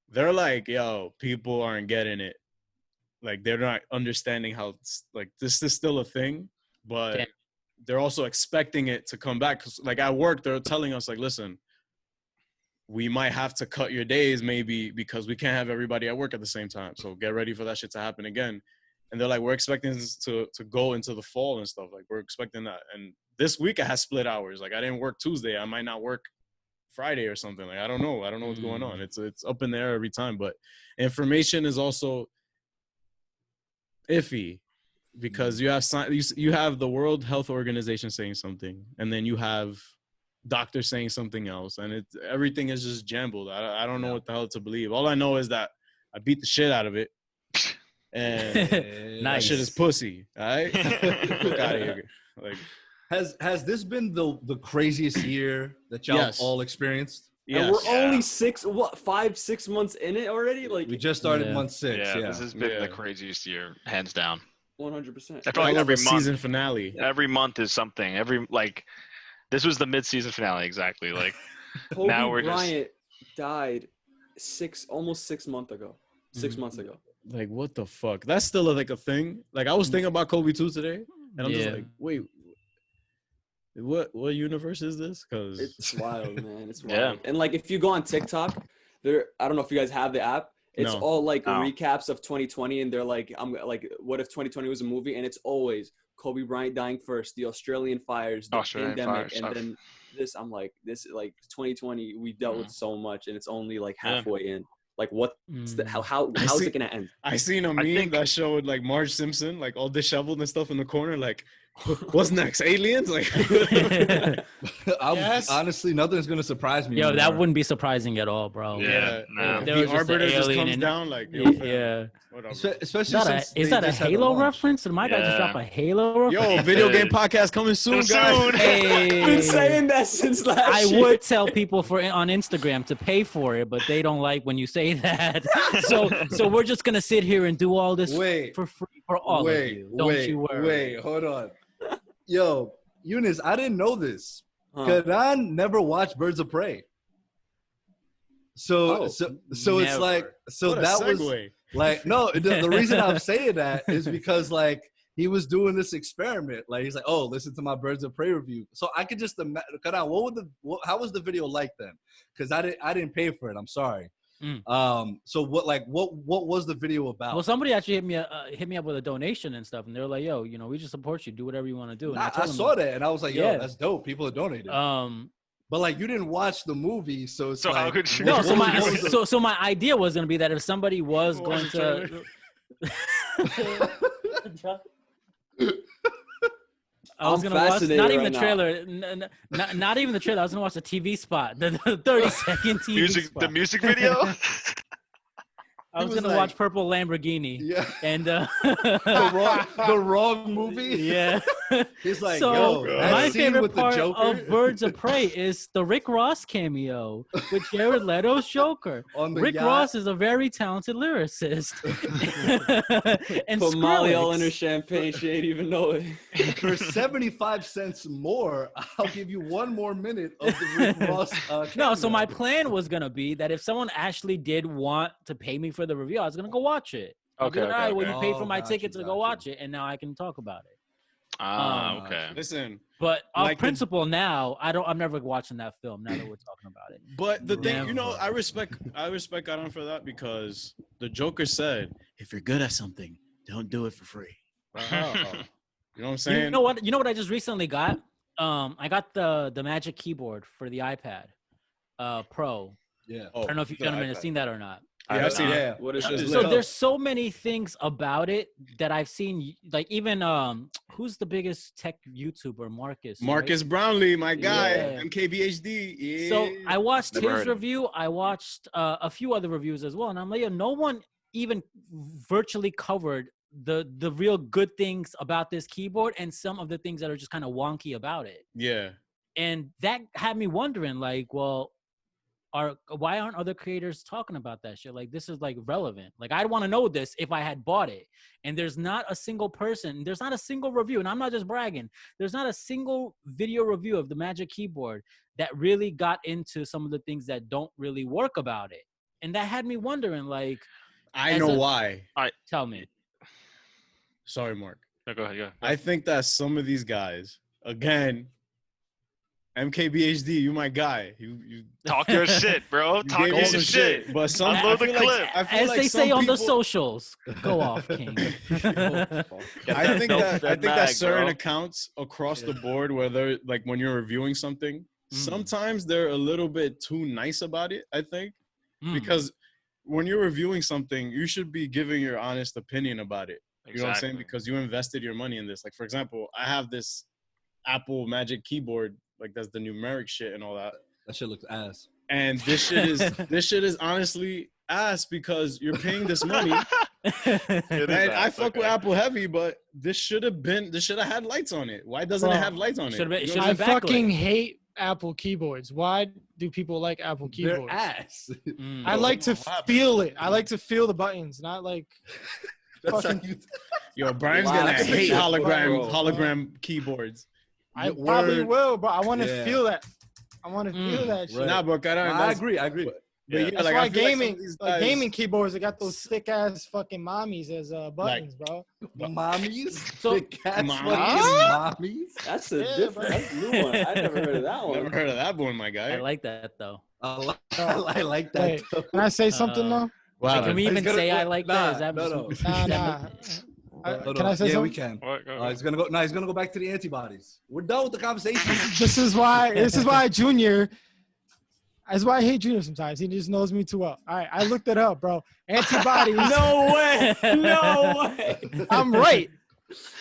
they're like, "Yo, people aren't getting it. Like they're not understanding how like this is still a thing, but Yeah. they're also expecting it to come back. 'Cause, like at work, they're telling us like, listen, we might have to cut your days maybe because we can't have everybody at work at the same time. So get ready for that shit to happen again." And they're like, we're expecting this to go into the fall and stuff. Like we're expecting that. And this week I had split hours. Like I didn't work Tuesday. I might not work Friday or something. Like I don't know. I don't know what's going on. It's up in the air every time. But information is also iffy because you have the World Health Organization saying something, and then you have doctors saying something else, and everything is just jumbled. I don't know what the hell to believe. All I know is that I beat the shit out of it, and that Nice. shit is pussy. All right, fuck out of here. Like, Has this been the craziest year that y'all Yes. all experienced? And yes, we're only 5-6 months in it already. Like We just started Yeah. month 6. Yeah, Yeah. this has been Yeah. the craziest year, hands down. 100%. I feel like Hell of every a season month, finale. every month is something. This was the mid-season finale exactly. Like Kobe now we're just- Bryant died almost 6 months ago. 6 months ago. Like, what the fuck? That's still like a thing. Like, I was thinking about Kobe too today, and I'm just Yeah. like, wait, what universe is this? Because It's wild, man. It's wild. Yeah. And like if you go on TikTok, I don't know if you guys have the app. It's No. all like No. recaps of 2020, and they're like, I'm like, what if 2020 was a movie? And it's always Kobe Bryant dying first, the Australian fires, the Australian pandemic, fires, and stuff. then this. I'm like, this like 2020, we dealt with so much, and it's only like Yeah. halfway in. Like what's the, Mm. how's see- it gonna end? I seen a meme think- that showed like Marge Simpson, like all disheveled and stuff in the corner. Like, what's next? Aliens? Like, Yes. Honestly, nothing's gonna surprise me. Yo, that anymore. wouldn't be surprising at all, bro. Yeah, no. if There the was just an arbiter just alien comes and- down. Like, yo, fam, Yeah. whatever. Especially since Is they that a just had the Halo launch. reference? Did my guy just Yeah. drop a Halo reference? Yo, video game podcast coming soon, Soon. guys. Hey. I've been saying that since last I year. would tell people on Instagram to pay for it, but they don't like when you say that. So we're just gonna sit here and do all this Wait, for free for all wait, of you. Don't you worry. Wait, hold on. Yo, Eunice, I didn't know this. Huh. Karan never watched Birds of Prey. So Oh, so it's never. like so What a that was segue. like no. The reason I'm saying that is because like he was doing this experiment. Like he's like, oh, listen to my Birds of Prey review. So I could just imagine. How was the video like then? Because I didn't pay for it. I'm sorry. So what was the video about? Well, somebody actually hit me up with a donation and stuff, and they were like, "Yo, we just support you. Do whatever you want to do." And I told them, saw that and I was like, yo, Yeah. that's dope. People are donating. But like you didn't watch the movie, so it's So like how could you? No, what so was- my what was the- so my idea was gonna be that if somebody was Watch going the to, I was I'm gonna watch fascinated not even right the now. trailer, not even the trailer. I was gonna watch the TV spot, the 30-second TV Music, spot. the music video. I was was gonna like- watch Purple Lamborghini, yeah, and the wrong movie. yeah. He's like, So yo, that my scene favorite with the part Joker of Birds of Prey is the Rick Ross cameo with Jared Leto's Joker. on the Rick yacht. Ross is a very talented lyricist. And Put Molly all in her Skrillex. champagne. She ain't even know it. For 75 cents more, I'll give you one more minute of the Rick Ross. No, so cameo. my plan was gonna be that if someone actually did want to pay me for the review, I was gonna go watch it. I'll be Okay, like, all right, well, you okay. paid for Oh, my got ticket you, to got go you. watch it, and now I can talk about it. Okay. Listen, But on Like the- principle, now I'm never watching that film. Now that we're talking about it. but the thing, Never. I respect Adam for that because the Joker said, if you're good at something, don't do it for free. Oh. You know what I'm saying? You know what? You know what I just recently got? I got the Magic Keyboard for the iPad Pro. Yeah. Oh, I don't know if you the gentlemen have iPad. seen that or not. Yeah, I've seen it. Yeah. What is That this? is So lit. there's so many things about it that I've seen. Like even who's the biggest tech YouTuber? Marcus. right? Marcus Brownlee, my guy, Yeah. MKBHD. Yeah. So I watched Never his heard of him. review. I watched a few other reviews as well, and I'm like, yo, no one even virtually covered the real good things about this keyboard and some of the things that are just kind of wonky about it. yeah. And that had me wondering, like, well, why aren't other creators talking about that shit? Like, this is like relevant. Like, I'd want to know this if I had bought it. And there's not a single person, there's not a single review, and I'm not just bragging. There's not a single video review of the Magic Keyboard that really got into some of the things that don't really work about it. And that had me wondering, like, I As know a- why. tell me. Sorry, Mark. No, go ahead. Yeah. I think that some of these guys, again, MKBHD, you my guy. You Talk your shit, bro. you Talk gave your me some shit. But some Upload I the feel like, clip. I feel As like they some say on the people- socials, go off, King. Get I think that mag, certain bro. accounts across the board, where they're like when you're reviewing something, Mm. sometimes they're a little bit too nice about it. I think Mm. because when you're reviewing something, you should be giving your honest opinion about it. You know what I'm saying? Because you invested your money in this. Like for example, I have this Apple Magic keyboard, like that's the numeric shit and all that. That shit looks ass. And this shit is honestly ass because you're paying this money. It is And I ass, fuck with okay. Apple heavy, but this should have had lights on it. Why doesn't it Bro, have lights on it? should've been- You it know I what should've been backlit. fucking hate Apple keyboards. Why do people like Apple keyboards? They're ass. Mm. I like to What happened? feel it. I like to feel the buttons, not like That's how Fucking- you. Yo, Brian's gonna Relax. hate Bro. hologram keyboards. I Word. probably will, but I want to Yeah. feel that. I want to feel Mm. that shit. Right. Nah, but I agree. I agree. But Yeah. yeah, That's like, why I feel like some of gaming, these like guys- gaming keyboards, they got those thick ass fucking mommies as buttons, bro. Mommies. So- The cats Mommies? fucking mommies. That's a Yeah, different. bro. That's a new one. I never heard of that one. Never heard of that one, my I guy. like that though. I like that. Wait, can I say something Uh, though? Wow. Can we He's even gonna- say I like that? Is that no. Nah. Hold Can I on. say Yeah, we something? can. What? Go, He's gonna go. No, he's gonna go back to the antibodies. We're done with the conversation. This is why Junior. That's why I hate Junior sometimes. He just knows me too well. All right, I looked it up, bro. Antibodies. No way. No way. I'm right.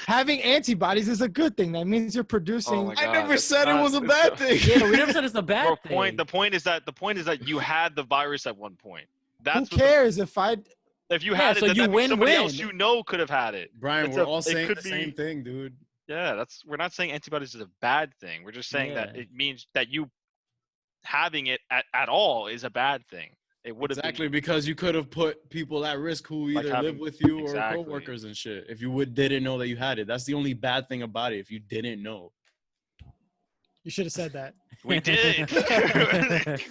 Having antibodies is a good thing. That means you're producing. Oh my I God, never that's said it not- was a bad thing. Yeah, we never said it's a bad Bro, thing. the point is that you had the virus at one point. That's Who what cares if I? if you Yeah, had it, so then you that means somebody else win-win. you know could have had it. Brian, It's we're a- all it saying could the same be- thing, dude. Yeah, we're not saying antibodies is a bad thing. We're just saying that Yeah. it means that you having it at all is a bad thing. It would have Exactly, because you could have put people at risk who Like either having- live with you exactly. or coworkers and shit. If you didn't know that you had it, that's the only bad thing about it. If you didn't know, You should have said that. been. We did.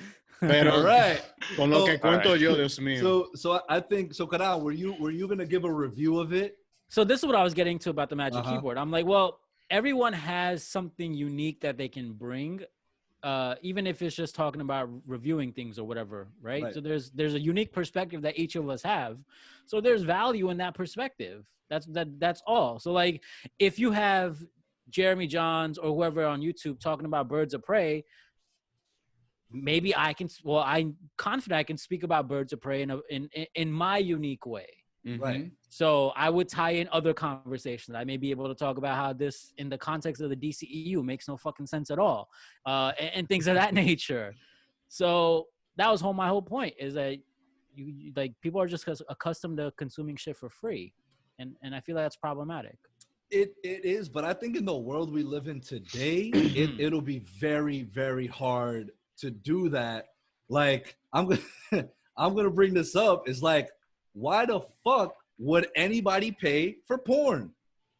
Pero All right. con lo que cuento Alright. yo, Dios mío. So I think so. Karan, were you gonna give a review of it? So this is what I was getting to about the Magic Uh-huh. Keyboard. I'm like, well, everyone has something unique that they can bring, even if it's just talking about reviewing things or whatever, right? Right. So there's a unique perspective that each of us have. So there's value in that perspective. That's all. So like, if you have Jeremy Johns or whoever on YouTube talking about Birds of Prey, maybe I'm confident I can speak about Birds of Prey in my unique way. Mhm. Right. So I would tie in other conversations. I may be able to talk about how this, in the context of the DCEU, makes no fucking sense at all, and things of that nature. So that was my whole point, is that you like, people are just accustomed to consuming shit for free, and I feel like that's problematic. It is, but I think in the world we live in today, it'll be very, very hard to do that. Like, I'm gonna bring this up. Is like, why the fuck would anybody pay for porn?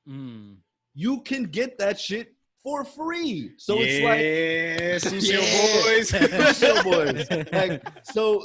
Mm. You can get that shit for free. So it's like, Sucio boys. like,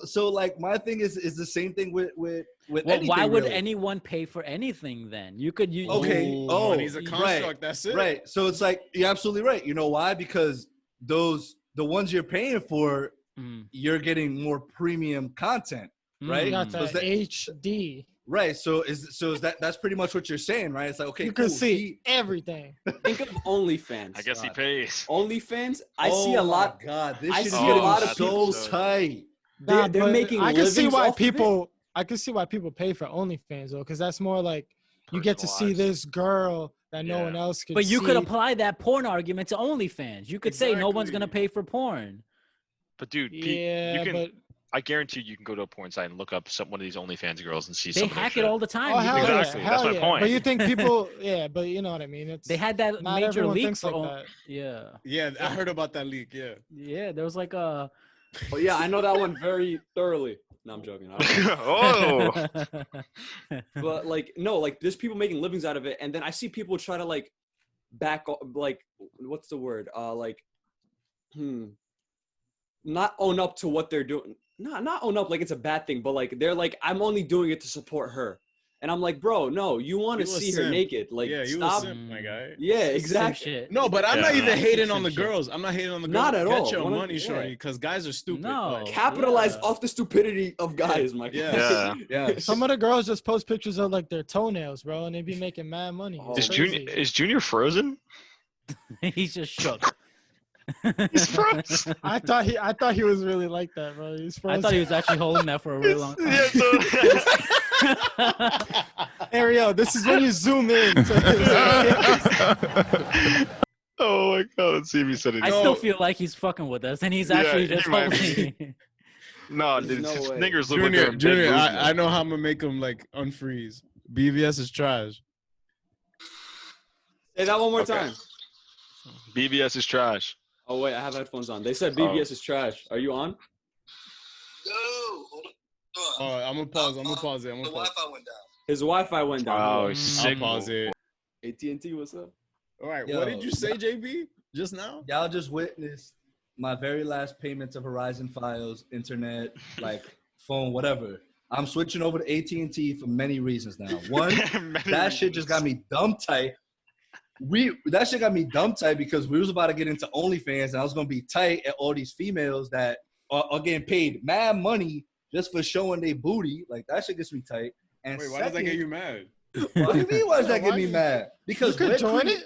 so like, my thing is the same thing with Well, anything, why would really. anyone pay for anything then? You could use. Okay. Ooh, Oh, money's a right. construct. That's it. Right. So it's like, you're absolutely right. You know why? Because the ones you're paying for, Mm. you're getting more premium content, right? You got Mm. So the is that- HD. Right. So is that's pretty much what you're saying, right? It's like, okay, You cool. can see everything. Think of OnlyFans. I guess he God. pays. OnlyFans. I Oh see a my lot. God, this I shit is see a getting lot of so people- tight. They're but making. I can see livings why off of it. people. I can see why people pay for OnlyFans though, because that's more like you get to see Personalized. this girl that no Yeah. one else could. But you could see. apply that porn argument to OnlyFans. You could say no one's Exactly. gonna pay for porn. But dude, Pete, Yeah, you can. but I guarantee you can go to a porn site and look up one of these OnlyFans girls and see They some of their hack shit. it all the time. oh You hell could- yeah, Exactly, hell that's my yeah. point. But you think people? Yeah, but you know what I mean. It's They had that not major everyone leak thinks for. like that. Yeah, Yeah, I heard about that leak. Yeah. yeah. There was like a. Oh yeah, I know that one very thoroughly. No, I'm joking. I don't know. Oh, But like, no, like there's people making livings out of it, and then I see people try to like like, what's the word? Not own up to what they're doing. Not own up like it's a bad thing, but like they're like, I'm only doing it to support her, and I'm like, bro, no, you want to You a see her simp. naked, like Yeah, you stop. a simp, my guy. Yeah, Some exactly. shit. No, but I'm not Yeah. even hating on Some the shit. girls. I'm not hating on the girls. Not at Get all. your One of- money, yeah. shorty, because guys are stupid. No. Like, Capitalize Yeah. off the stupidity of guys, my Yeah. guy. yeah. Some of the girls just post pictures of like their toenails, bro, and they be making mad money. Oh. It's Is crazy. Junior frozen? He's just shook. He's frozen. I thought he was really like that, bro. He's I frozen. thought he was actually holding that for a really long time. Yeah, so- Ariel, this is when you zoom in. oh my god, let's see if he said it. I still feel like he's fucking with us, and he's Yeah, actually he just might be. holding. No, There's dude, no way. niggers look like they're Junior, in bed losing I it. know how I'm gonna make him like unfreeze. BVS is trash. Say that one more Okay. time. BBS is trash. Oh wait, I have headphones on. They said BBS is trash. Are you on? No, hold on. Oh, I'm gonna pause. I'm gonna pause it. I'm The gonna pause. Wi-Fi went down. His Wi-Fi went down. Oh, Mm. he's I'll sick. pause it. AT&T, what's up? All right. Yo. What did you say, JB? Just now? Y'all just witnessed my very last payment of Verizon files, internet, like phone, whatever. I'm switching over to AT&T for many reasons now. One, that shit just got me dumb tight. That shit got me dumb tight because we was about to get into OnlyFans and I was gonna be tight at all these females that are getting paid mad money just for showing their booty. Like that shit gets me tight. And Wait, why does that second- get you mad? What do you mean? Why does that Why get me you- mad? You Because could we're join cre- it.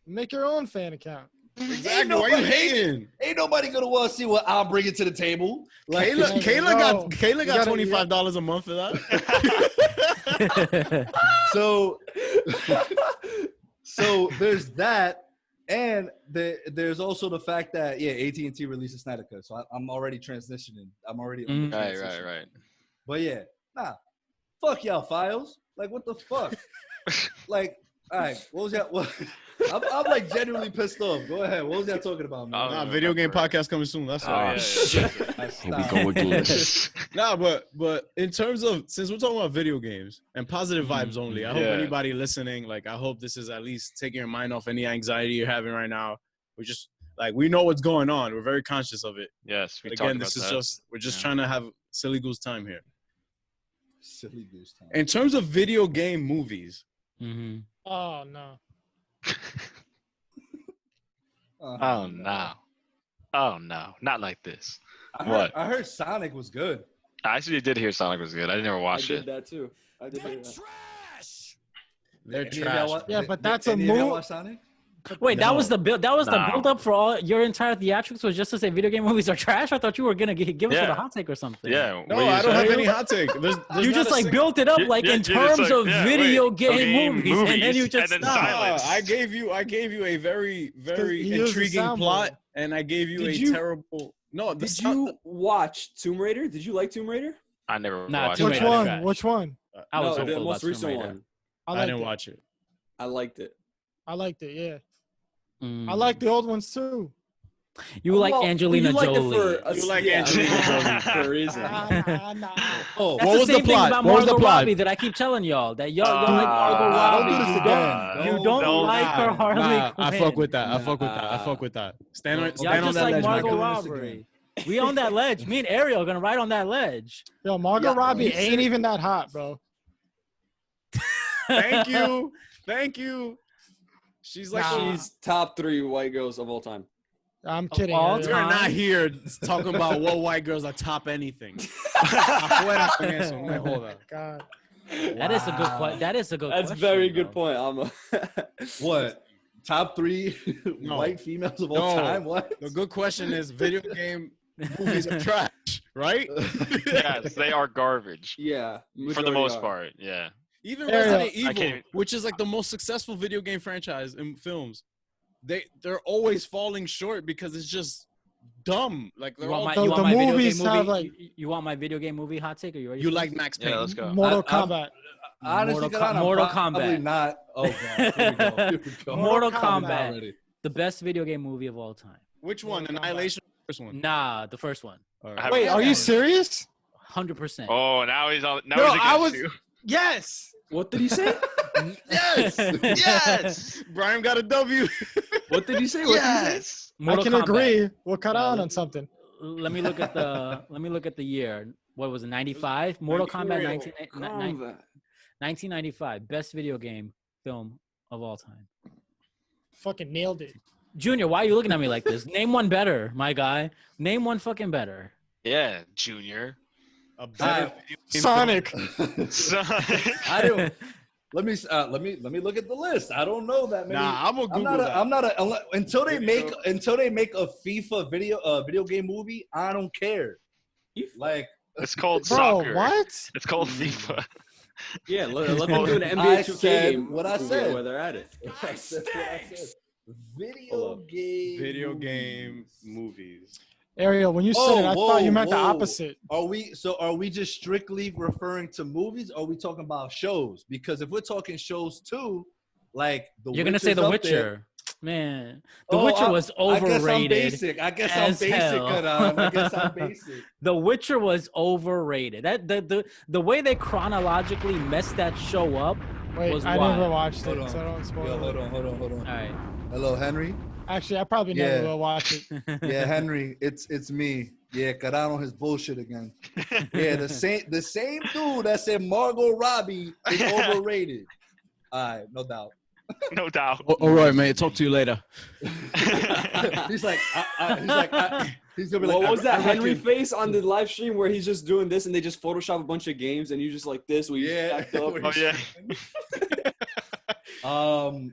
Make your own fan account. Exactly. Why you nobody- hating? Ain't nobody gonna want to see what I'm bringing to the table. Like, Kayla, Like, Kayla no. got Kayla You got gotta- $25 a month for that. so so there's that, and there's also the fact that AT&T released a Snyder Cut, so I'm already transitioning. I'm already on the Right, transition. right. But yeah, fuck y'all files. Like what the fuck? Like, all right, what was that? What? I'm like genuinely pissed off. Go ahead. What was y'all talking about, man? Nah, video game podcast coming soon. That's all. Oh, yeah, Here we go again. Nah, but in terms of, since we're talking about video games and positive vibes only, I hope Yeah. anybody listening, like, I hope this is at least taking your mind off any anxiety you're having right now. We're just Like we know what's going on. We're very conscious of it. Yes, we But talked again, about this is that. just we're just trying to have silly goose time here. Silly goose time. In terms of video game movies, Mm-hmm. Oh no. Oh no. Oh no, not like this. I heard Sonic was good. I actually did hear Sonic was good. I never I watched did it. that too. I did hear that. they're Any of y'all trash. wa- Yeah, but that's a any of y'all move. watch Sonic? Wait, that was No. the build. That was the No. build up for all your entire theatrics was just to say video game movies are trash. I thought you were gonna give us Yeah. with a hot take or something. Yeah. No, what you I don't said? have any hot take. There's You not just a like single- built it up Yeah, like yeah, in you're just terms like, of yeah, video wait, game okay, movies, and then movies, you just and then stopped. silence. I gave you a very he used the intriguing soundboard. plot, and I gave you Did a you- terrible. No, the Did sound- you watch Tomb Raider? Did you like Tomb Raider? I never Nah, watched Tomb Which it. Raider. one? trash. Which one? I was no, hopeful the about most Tomb recent Raider. one. I I liked didn't it. watch it. I liked it. I liked it. Yeah. Mm. I like the old ones too. You like Well, Angelina you liked Jolie. it for You like yeah, Angelina Jolie. for a reason. Nah. Oh, That's What the was the same thing plot? about What was the Margot plot? Robbie that I keep telling y'all that y'all like Margot nah, don't Robbie. do this You again. You don't Don't- like her Nah, Harley nah, Quinn. I fuck with that. I fuck with that. I Nah. fuck with that. Stand on Y'all stand on just that like ledge, Margot Michael. Robbie. We on that ledge. Me and Ariel are gonna ride on that ledge. Yo, Margot Yeah, Robbie you ain't said- even that hot, bro. Thank you. Thank you. She's like Nah. She's top 3 white girls of all time. I'm kidding. all Ariel. We're not time. here talking about what white girls are top anything. Afuera con eso, no me joda. God. That is a good question. That is a good. That's a question, very good though. point. I'm What? Top 3 No. white females of all No. time? What? The good question is video game movies are trash, right? Yes, they are garbage yeah. for the majority most are. part. Yeah. Even Ariel. Resident I Evil, can't- which is like the most successful video game franchise in films, they're always falling short because it's just dumb. Like they're You want all my, The- you want the my video game movies movie? have, like- You want my video game movie hot take? Are you ready? you for like this? Max Payne. Yeah, let's go. Mortal I- Kombat. Honestly, Mortal probably Kombat. not. Oh, God. Here we go. Here we go. Mortal Kombat. Kombat, Already. the best video game movie of all time. Which one? Mortal Kombat. Annihilation. First one. Nah, the first one. All I right. haven't Wait, are watched you it. serious? 100%. Oh, now he's on. Now No, he's I against was- you. Yes. What did he say? Yes. Yes. Brian got a W. What did he say? What did he say? Yes. I Mortal can Kombat. agree. We'll cut Yeah, on let- on something. Let me look at the year. What was it? 95. Mortal Kombat 1995. Best video game film of all time. Fucking nailed it. Junior, why are you looking at me like this? Name one better, my guy. Name one fucking better. Yeah, Junior. A better Sonic. Sonic. I don't. Let me look at the list. I don't know that many. Nah, I'm gonna I'm Google not. that. I'm not. Until they Maybe make a FIFA video game movie. I don't care. Like It's called Bro, soccer. what? It's called FIFA. Yeah, let them do an I NBA 2K said game. what I movie said. Where they're at it. That's what I said. Hold Video Video game. game movies. Ariel, when you said it, I thought you meant the opposite. Are we just strictly referring to movies? Or are we talking about shows? Because if we're talking shows too, like You're gonna say Witcher's The up Witcher. there. Man, The Oh, Witcher was overrated. I guess I'm as basic. hell. Karan. I guess I'm basic. The Witcher was overrated. That the way they chronologically messed that show up. Wait, was I wild. never watched Hold it, on. so don't spoil Yo, it. hold on. All right. Hello, Henry. Actually, I probably Yeah. never will watch it. Yeah, Henry. It's me. Yeah, Karan on his bullshit again. Yeah, the same dude that said Margot Robbie is overrated. All right, no doubt. No doubt. All right, mate. Talk to you later. He's like, he's gonna be like, What was that I Henry reckon- face on the live stream where he's just doing this and they just Photoshop a bunch of games and you just like this where you Yeah. stacked up. Oh yeah.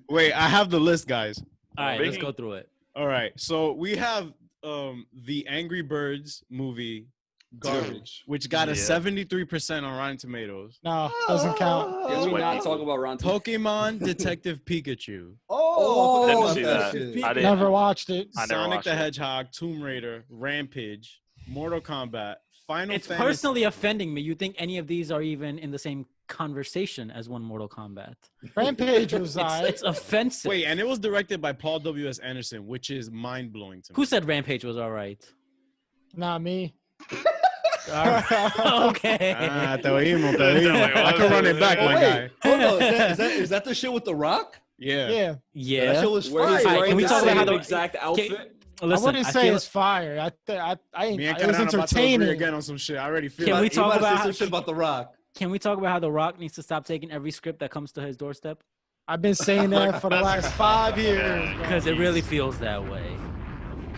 Wait, I have the list, guys. All right, let's Biggie. go through it. All right, so we have the Angry Birds movie, Garbage, which got a Yeah. 73% on Rotten Tomatoes. No, doesn't count. Can we Wait. not talk about Ron? Pokemon Detective Pikachu, Oh, Didn't I see love that. shit. I didn't. Never watched it. I never Sonic watched the it. Hedgehog, Tomb Raider, Rampage, Mortal Kombat, Final It's Fantasy. personally offending me. You think any of these are even in the same conversation as one Mortal Kombat? Rampage was It's offensive. Wait, and it was directed by Paul W.S. Anderson, which is mind blowing to me. Who said Rampage was all right? not me. Okay. Te oímos. I can run it back, Oh, my wait, guy. hold on. Is that the shit with The Rock? Yeah. Yeah. That Yeah. shit was Where he's fire. Alright, wearing can we the talk about same how the- exact outfit? Listen, I wouldn't say feel it's fire. I Me and it was Karan about to agree entertaining. again on some shit. I already feel Can it. we You talk about to say about some shit about The Rock? Can we talk about how The Rock needs to stop taking every script that comes to his doorstep? I've been saying that for the last 5 years. Yeah, bro. Because it really feels that way.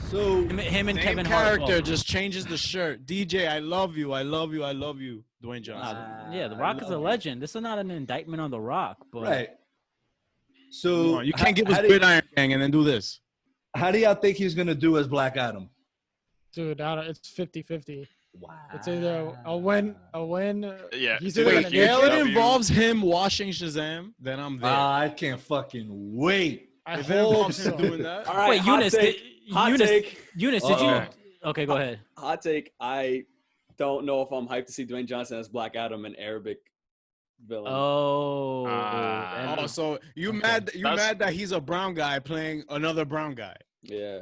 So Him and Same Kevin Hart. character both. just changes the shirt. DJ, I love you, I love you, I love you. Dwayne Johnson. Yeah, The Rock is a legend. This is not an indictment on The Rock, but right. Come So on, you can't give us how do- Gridiron Gang and then do this. How do y'all think he's gonna do as Black Adam? Dude, it's 50-50. Wow. It's either a win. Yeah. He's Dude, either Wait, gonna if nail it it. involves him washing Shazam, then I'm there. I can't fucking wait. I if it hope involves so. him doing that, All right, wait, hot Eunice, take. Hot take. Eunice, did you? Uh-oh. Okay, go ahead. Hot take. I don't know if I'm hyped to see Dwayne Johnson as Black Adam, an Arabic villain. Oh, oh, so you Okay. mad that he's a brown guy playing another brown guy? Yeah.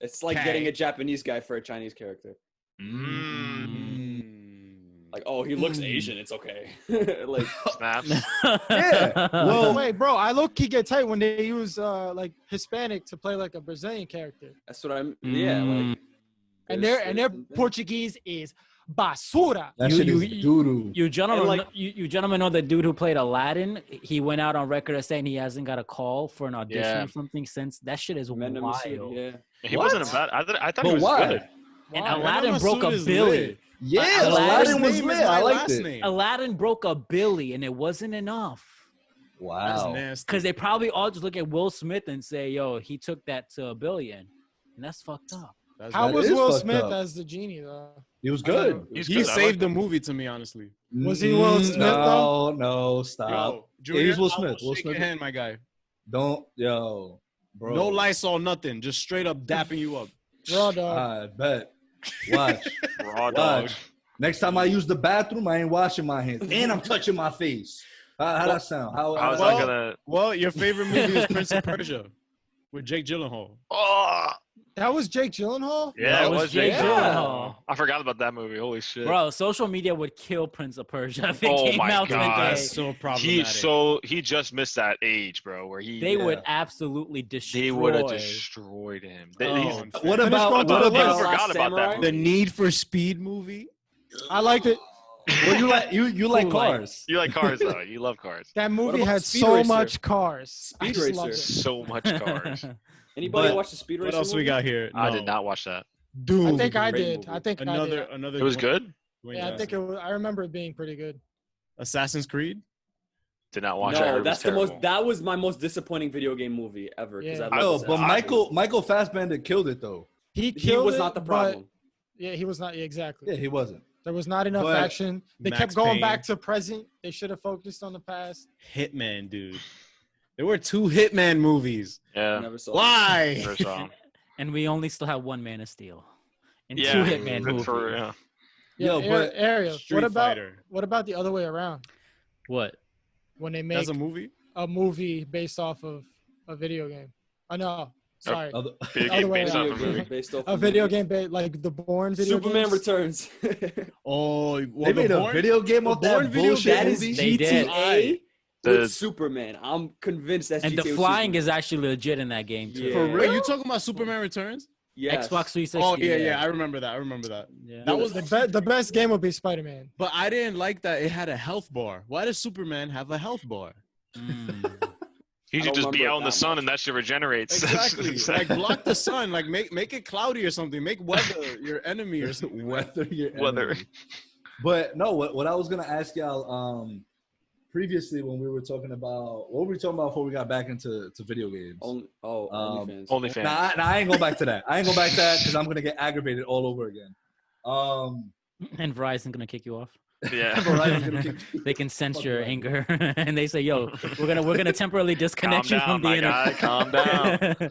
It's like Okay. getting a Japanese guy for a Chinese character. Like, oh, he looks Asian. It's okay. Like, Snaps. Yeah. Well, Wait, bro, I low-key get tight when they use like Hispanic to play like a Brazilian character, that's what I'm. Yeah. Like, and their Portuguese is basura. that You- shit is you- doo-doo. You gentlemen, And, like- you gentlemen know the dude who played Aladdin. He went out on record as saying he hasn't got a call for an audition Yeah. or something since. That shit is Menda wild. Masudi, yeah. He wasn't a bad. I thought But he was why? good. And Wow. Aladdin Menda broke a Masud is billy. lit. Yeah, Aladdin's Aladdin was name is lit. my I liked last it. name. Aladdin broke a billy, and it wasn't enough. That's Wow. nasty. Because they probably all just look at Will Smith and say, "Yo, he took that to $1 billion," and that's fucked up. That's How That was is Will fucked Smith up. as the genie though? He was good. He's he good. I saved like the movie to me, honestly. Was he Will Smith, though? No, stop. Yo, Yeah, he's Will I will Smith. Will shake Smith. your hand, my guy. Don't, yo, bro. No Lysol, nothing. Just straight up dapping you up. Raw dog. I bet. Watch. Raw dog. Watch. Next time I use the bathroom, I ain't washing my hands, and I'm touching my face. How that sound? How's Well- that gonna? Well, your favorite movie is Prince of Persia with Jake Gyllenhaal. Oh, That was Jake Gyllenhaal. yeah, That it was was Jake Jake Gyllenhaal. I forgot about that movie. Holy shit. Bro, social media would kill Prince of Persia if it Oh came my out God. today. That's so problematic. He just missed that age, bro, where he They would Yeah. absolutely destroy. they would have destroyed him. Oh. He's- What Finish about going what through the I list. about? forgot about that the movie. Need for Speed movie. I liked it. Well, you like you like Who like- cars. You like cars though. You love cars. That movie about had Speed so Racer? much cars. I Speed just Racer. loved it. So much cars. Anybody But watch the Speed Racer? What else we movie? got here? I No. did not watch that. Dude, I think I Great did. movie. I think I another did. another. It was Dwayne- good. Dwayne Yeah, I think Johnson. I remember it being pretty good. Assassin's Creed. Did not watch it. I heard No, it was that's the most. terrible. That was my most disappointing video game movie ever. Because Yeah. I No, love but Assassin's Michael Fassbender killed it though. He Creed. He killed was it, not the but- problem. Yeah, he was not. Yeah, exactly. Yeah, he wasn't. There was not enough But action. They Max kept going Payne. back to present. They should have focused on the past. Hitman, dude. There were 2 Hitman movies. I Yeah. never saw. Why? Never saw him. And we only still have one Man of Steel. And Yeah. 2 Hitman good movies. for- yeah. Yo, but Ariel, Street what about Fighter. the other way around? What? When they make That's a movie. a movie based off of a video game. Oh no, sorry, Other- Video Other game way based around. off a movie. Based off a video game like the Bourne video Superman games. Returns. Oh, they well, made the a Bourne- video game off the that Bourne video bullshit that is movie. They did. GTA The- with Superman. I'm convinced that's And GTA the with flying Superman. is actually legit in that game too. Yeah. For Wait, real? you talking about Superman Returns? Yes. Xbox 360. Oh yeah, I remember that. Yeah. That was The best game would be Spider-Man. But I didn't like that it had a health bar. Why does Superman have a health bar? Mm. He I should don't just be remember out in the that sun much. and that shit regenerates. Exactly. Like block the sun. Like make it cloudy or something. Make weather your enemy or something. Weather your Weather. enemy. But no, what I was gonna ask y'all previously when we were talking about what were we talking about before we got back into video games? OnlyFans. OnlyFans. Nah, I ain't going back to that. I ain't going back to that because I'm gonna get aggravated all over again. And Verizon gonna kick you off. Yeah. Verizon's gonna kick- They can sense Fuck your Verizon. anger, and they say, "Yo, we're gonna temporarily disconnect Calm you from down, the my internet." guy. Calm down.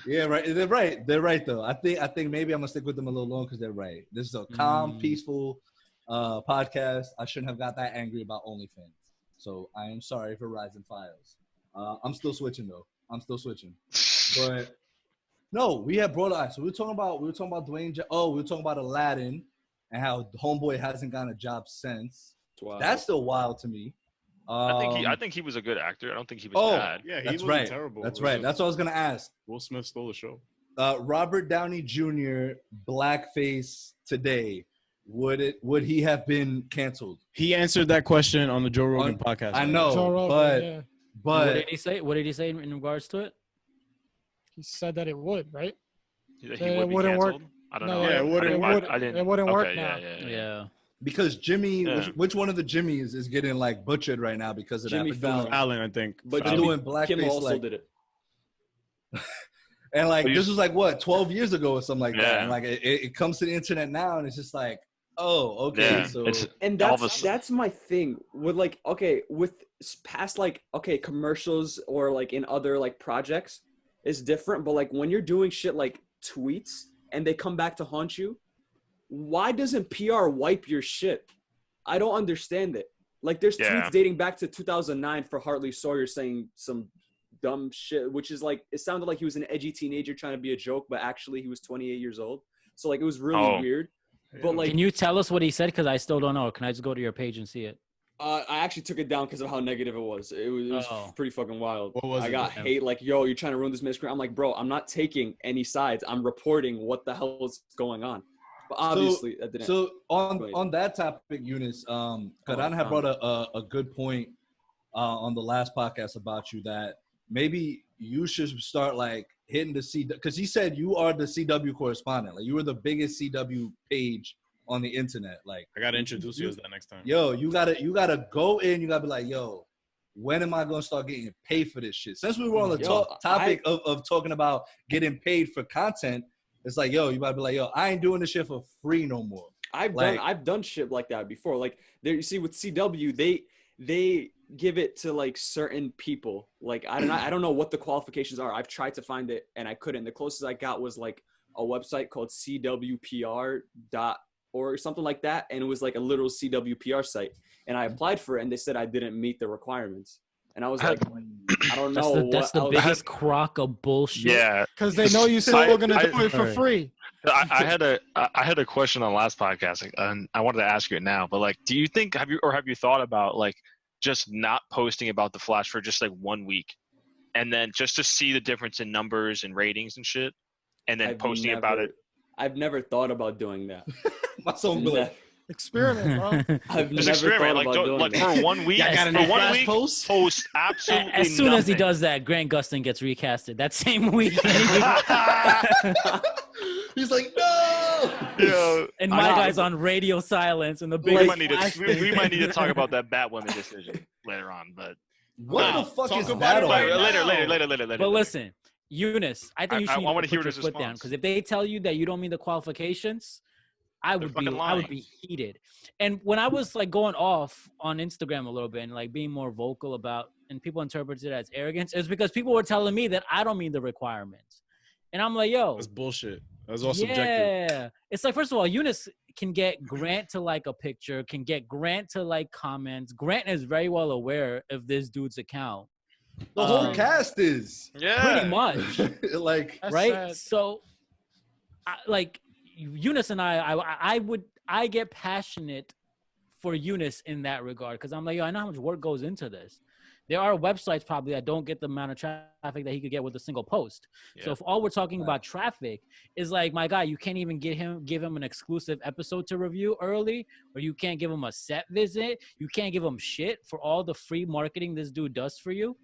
Yeah, right. They're right. They're right though. I think maybe I'm gonna stick with them a little longer because they're right. This is a calm, peaceful podcast. I shouldn't have got that angry about OnlyFans. So I am sorry, Verizon Files. I'm still switching though. I'm still switching. But no, we had brought up. So we were talking about Dwayne. We were talking about Aladdin and how Homeboy hasn't gotten a job since. Wow. That's still wild to me. I think he was a good actor. I don't think he was Oh, bad. Yeah, he That's wasn't right. terrible. That's It was right. just That's what I was gonna ask. Will Smith stole the show. Robert Downey Jr. blackface today, would he have been canceled? He answered that question on the Joe Rogan podcast. I know, Joe Rogan, but yeah. What but did he say? What did he say in regards to it? He said that it would, right? He It would be wouldn't work. canceled. I don't No, know. yeah, it wouldn't work. I didn't. It wouldn't work okay, now. Yeah. because Jimmy, Yeah. which one of the Jimmys is getting like butchered right now because of Jimmy that? Fallon. Fallon, I think. But They're Jimmy, doing blackface, Kim also like- did it. And like But you- this was like what 12 years ago or something like that. Yeah. And like it comes to the internet now, and it's just like, oh, okay, Yeah, so it's And all of a that's sudden- that's my thing with like, okay, with past like, okay, commercials or like in other like projects is different, but like when you're doing shit like tweets and they come back to haunt you, why doesn't PR wipe your shit? I don't understand it. Like there's Yeah. tweets dating back to 2009 for Hartley Sawyer saying some dumb shit, which is like, it sounded like he was an edgy teenager trying to be a joke, but actually he was 28 years old. So like it was really Oh. weird. But like, Can you tell us what he said? Because I still don't know. Can I just go to your page and see it? I actually took it down because of how negative it was. It was Oh. pretty fucking wild. What was I it? got Yeah. hate like, yo, you're trying to ruin this man's career. I'm like, bro, I'm not taking any sides. I'm reporting what the hell is going on. But obviously, that didn't. So Go ahead. on that topic, Eunice, Karan had on. brought a good point on the last podcast about you that maybe you should start like hitting the CW, because he said you are the CW correspondent. Like you were the biggest CW page on the internet. Like, I gotta introduce you as that next time. yo, you gotta go in. You gotta be like, yo, when am I gonna start getting paid for this shit? Since we were on the Yo, topic of talking about getting paid for content, it's like, yo, you gotta be like, yo, I ain't doing this shit for free no more. I've done shit like that before. Like there, you see with CW, they give it to like certain people. Like I don't know what the qualifications are. I've tried to find it and I couldn't. The closest I got was like a website called cwpr.org or something like that, and it was like a literal CWPR site. And I applied for it, and they said I didn't meet the requirements. And I was like, I don't know. That's the what biggest else. crock of bullshit. Yeah, Because they know you still going to do it for Alright. free. I had a question on last podcast, and I wanted to ask you it now. But like, do you think have you thought about like just not posting about the Flash for just like 1 week, and then just to see the difference in numbers and ratings and shit, and then posting about it? I've never thought about doing that. My son be like, Experiment, bro. I've Just never experiment, thought like, about don't, doing like that. for 1 week. Y'all got For any 1 flash week, posts? post absolutely As soon as he nothing. does that, Grant Gustin gets recasted that same week. he's like, no. Yo, And I my know. guy's on radio silence and the big we Like, might need to we might need to talk about that Batwoman decision later on, but What Wow. the fuck Talk is about that it all right about? now. later. But listen, Eunice, I think you I should wanna put hear your his foot down, response. because if they tell you that you don't meet the qualifications, I They're would fucking lying. be heated. And when I was like going off on Instagram a little bit and like being more vocal about, and people interpreted it as arrogance, it's because people were telling me that I don't meet the requirements. And I'm like, yo, That's bullshit. That's all subjective. yeah. It's like, first of all, Eunice can get Grant to like a picture, can get Grant to like comments. Grant is very well aware of this dude's account. The whole Um, cast is yeah, Pretty much. like, That's Right? sad. So, like Eunice and I get passionate for Eunice in that regard, because I'm like, yo, I know how much work goes into this. There are websites probably that don't get the amount of traffic that he could get with a single post. So Yeah. if all we're talking about traffic is like, my guy, you can't even give him an exclusive episode to review early, or you can't give him a set visit. You can't give him shit for all the free marketing this dude does for you.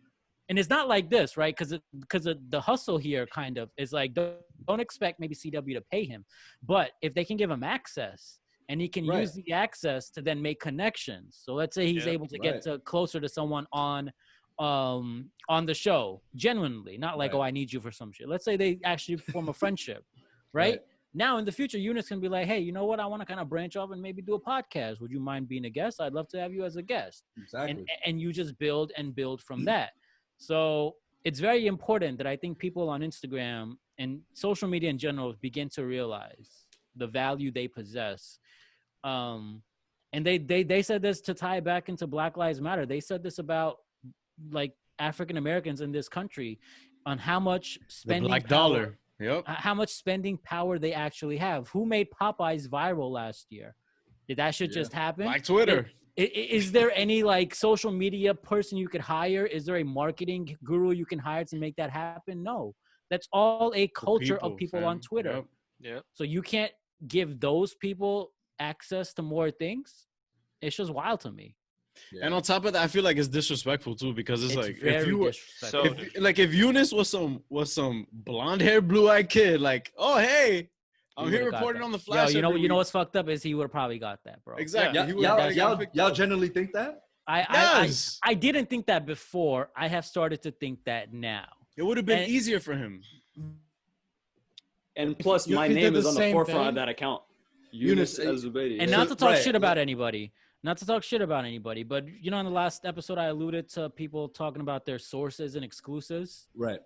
And it's not like this, right? Because the hustle here kind of is like, don't expect maybe CW to pay him. But if they can give him access, and he can Right. use the access to then make connections. So let's say he's Yeah, able to right. get to closer to someone on the show, genuinely, not like, Right. oh, I need you for some shit. Let's say they actually form a friendship, right? Right. Now in the future, Eunice can be like, hey, you know what? I want to kind of branch off and maybe do a podcast. Would you mind being a guest? I'd love to have you as a guest. exactly. And you just build and build from that. So it's very important that I think people on Instagram and social media in general begin to realize the value they possess. And they said this to tie it back into Black Lives Matter. They said this about like African Americans in this country on how much The spending black power- dollar. Yep. how much spending power they actually have. Who made Popeyes viral last year? Did that shit Yeah. just happen? Like Twitter. Is there any like social media person you could hire? Is there a marketing guru you can hire to make that happen? No. That's all a culture people, of people fam. on Twitter. Yep. Yeah. So you can't give those people access to more things. It's just wild to me. Yeah. And on top of that, I feel like it's disrespectful too, because it's like very if you were, disrespectful. if Eunice was some blonde haired, blue eyed kid, like, oh hey, I'm here reporting on the Flash. Yo, every you know week. what's fucked up is he would have probably got that, bro. Exactly. Yeah. He would've probably got picked Y'all up. generally think that? Yes. I didn't think that before. I have started to think that now. It would have been And- easier for him. And plus, You my did name the is on the same forefront thing. of that account. Eunice, Eunice Azubaidi. And So- not to talk right, shit about anybody. Not to talk shit about anybody, but you know, in the last episode, I alluded to people talking about their sources and exclusives. Right.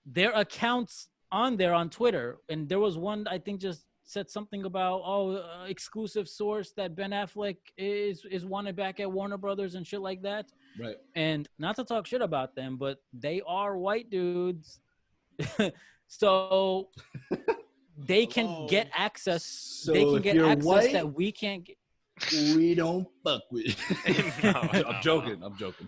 Their accounts on there on Twitter, and there was one I think just said something about exclusive source that Ben Affleck is wanted back at Warner Brothers and shit like that. Right. And not to talk shit about them, but they are white dudes, so they can get access. So they can if get you're access white, that we can't get. we don't fuck with. No, I'm joking. I'm joking.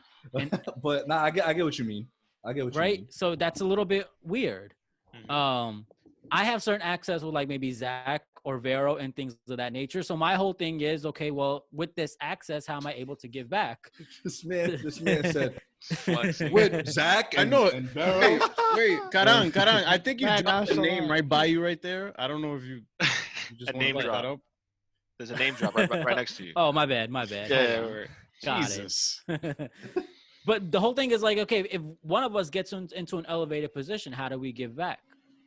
But nah, I get what you mean. I get what you Right? mean. So that's a little bit weird. Mhm. I have certain access with like maybe Zach or Vero and things of that nature. So my whole thing is, okay, well, with this access, how am I able to give back? This man said Flexing. with Zach. I know it. And Vero. Wait, Karan, I think you Mad dropped the name nonchalant. right by you right there. I don't know if you just A want to name look drop. that up. There's a name drop right next to you. Oh, my bad. Yeah, right. Got Jesus. it. But the whole thing is like, okay, if one of us gets into an elevated position, how do we give back?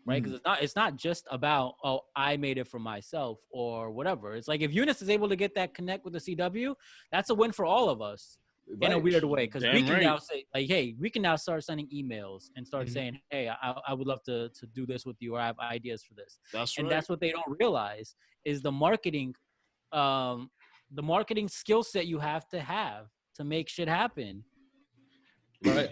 Right? Because it's not just about, oh, I made it for myself or whatever. It's like if Eunice is able to get that connect with the CW, that's a win for all of us in a Right. weird way. Because we Damn can right. now say, like, hey, we can now start sending emails and start Mhm. saying, hey, I would love to do this with you, or I have ideas for this. That's And right. that's what they don't realize is the marketing skill set you have to make shit happen. Right.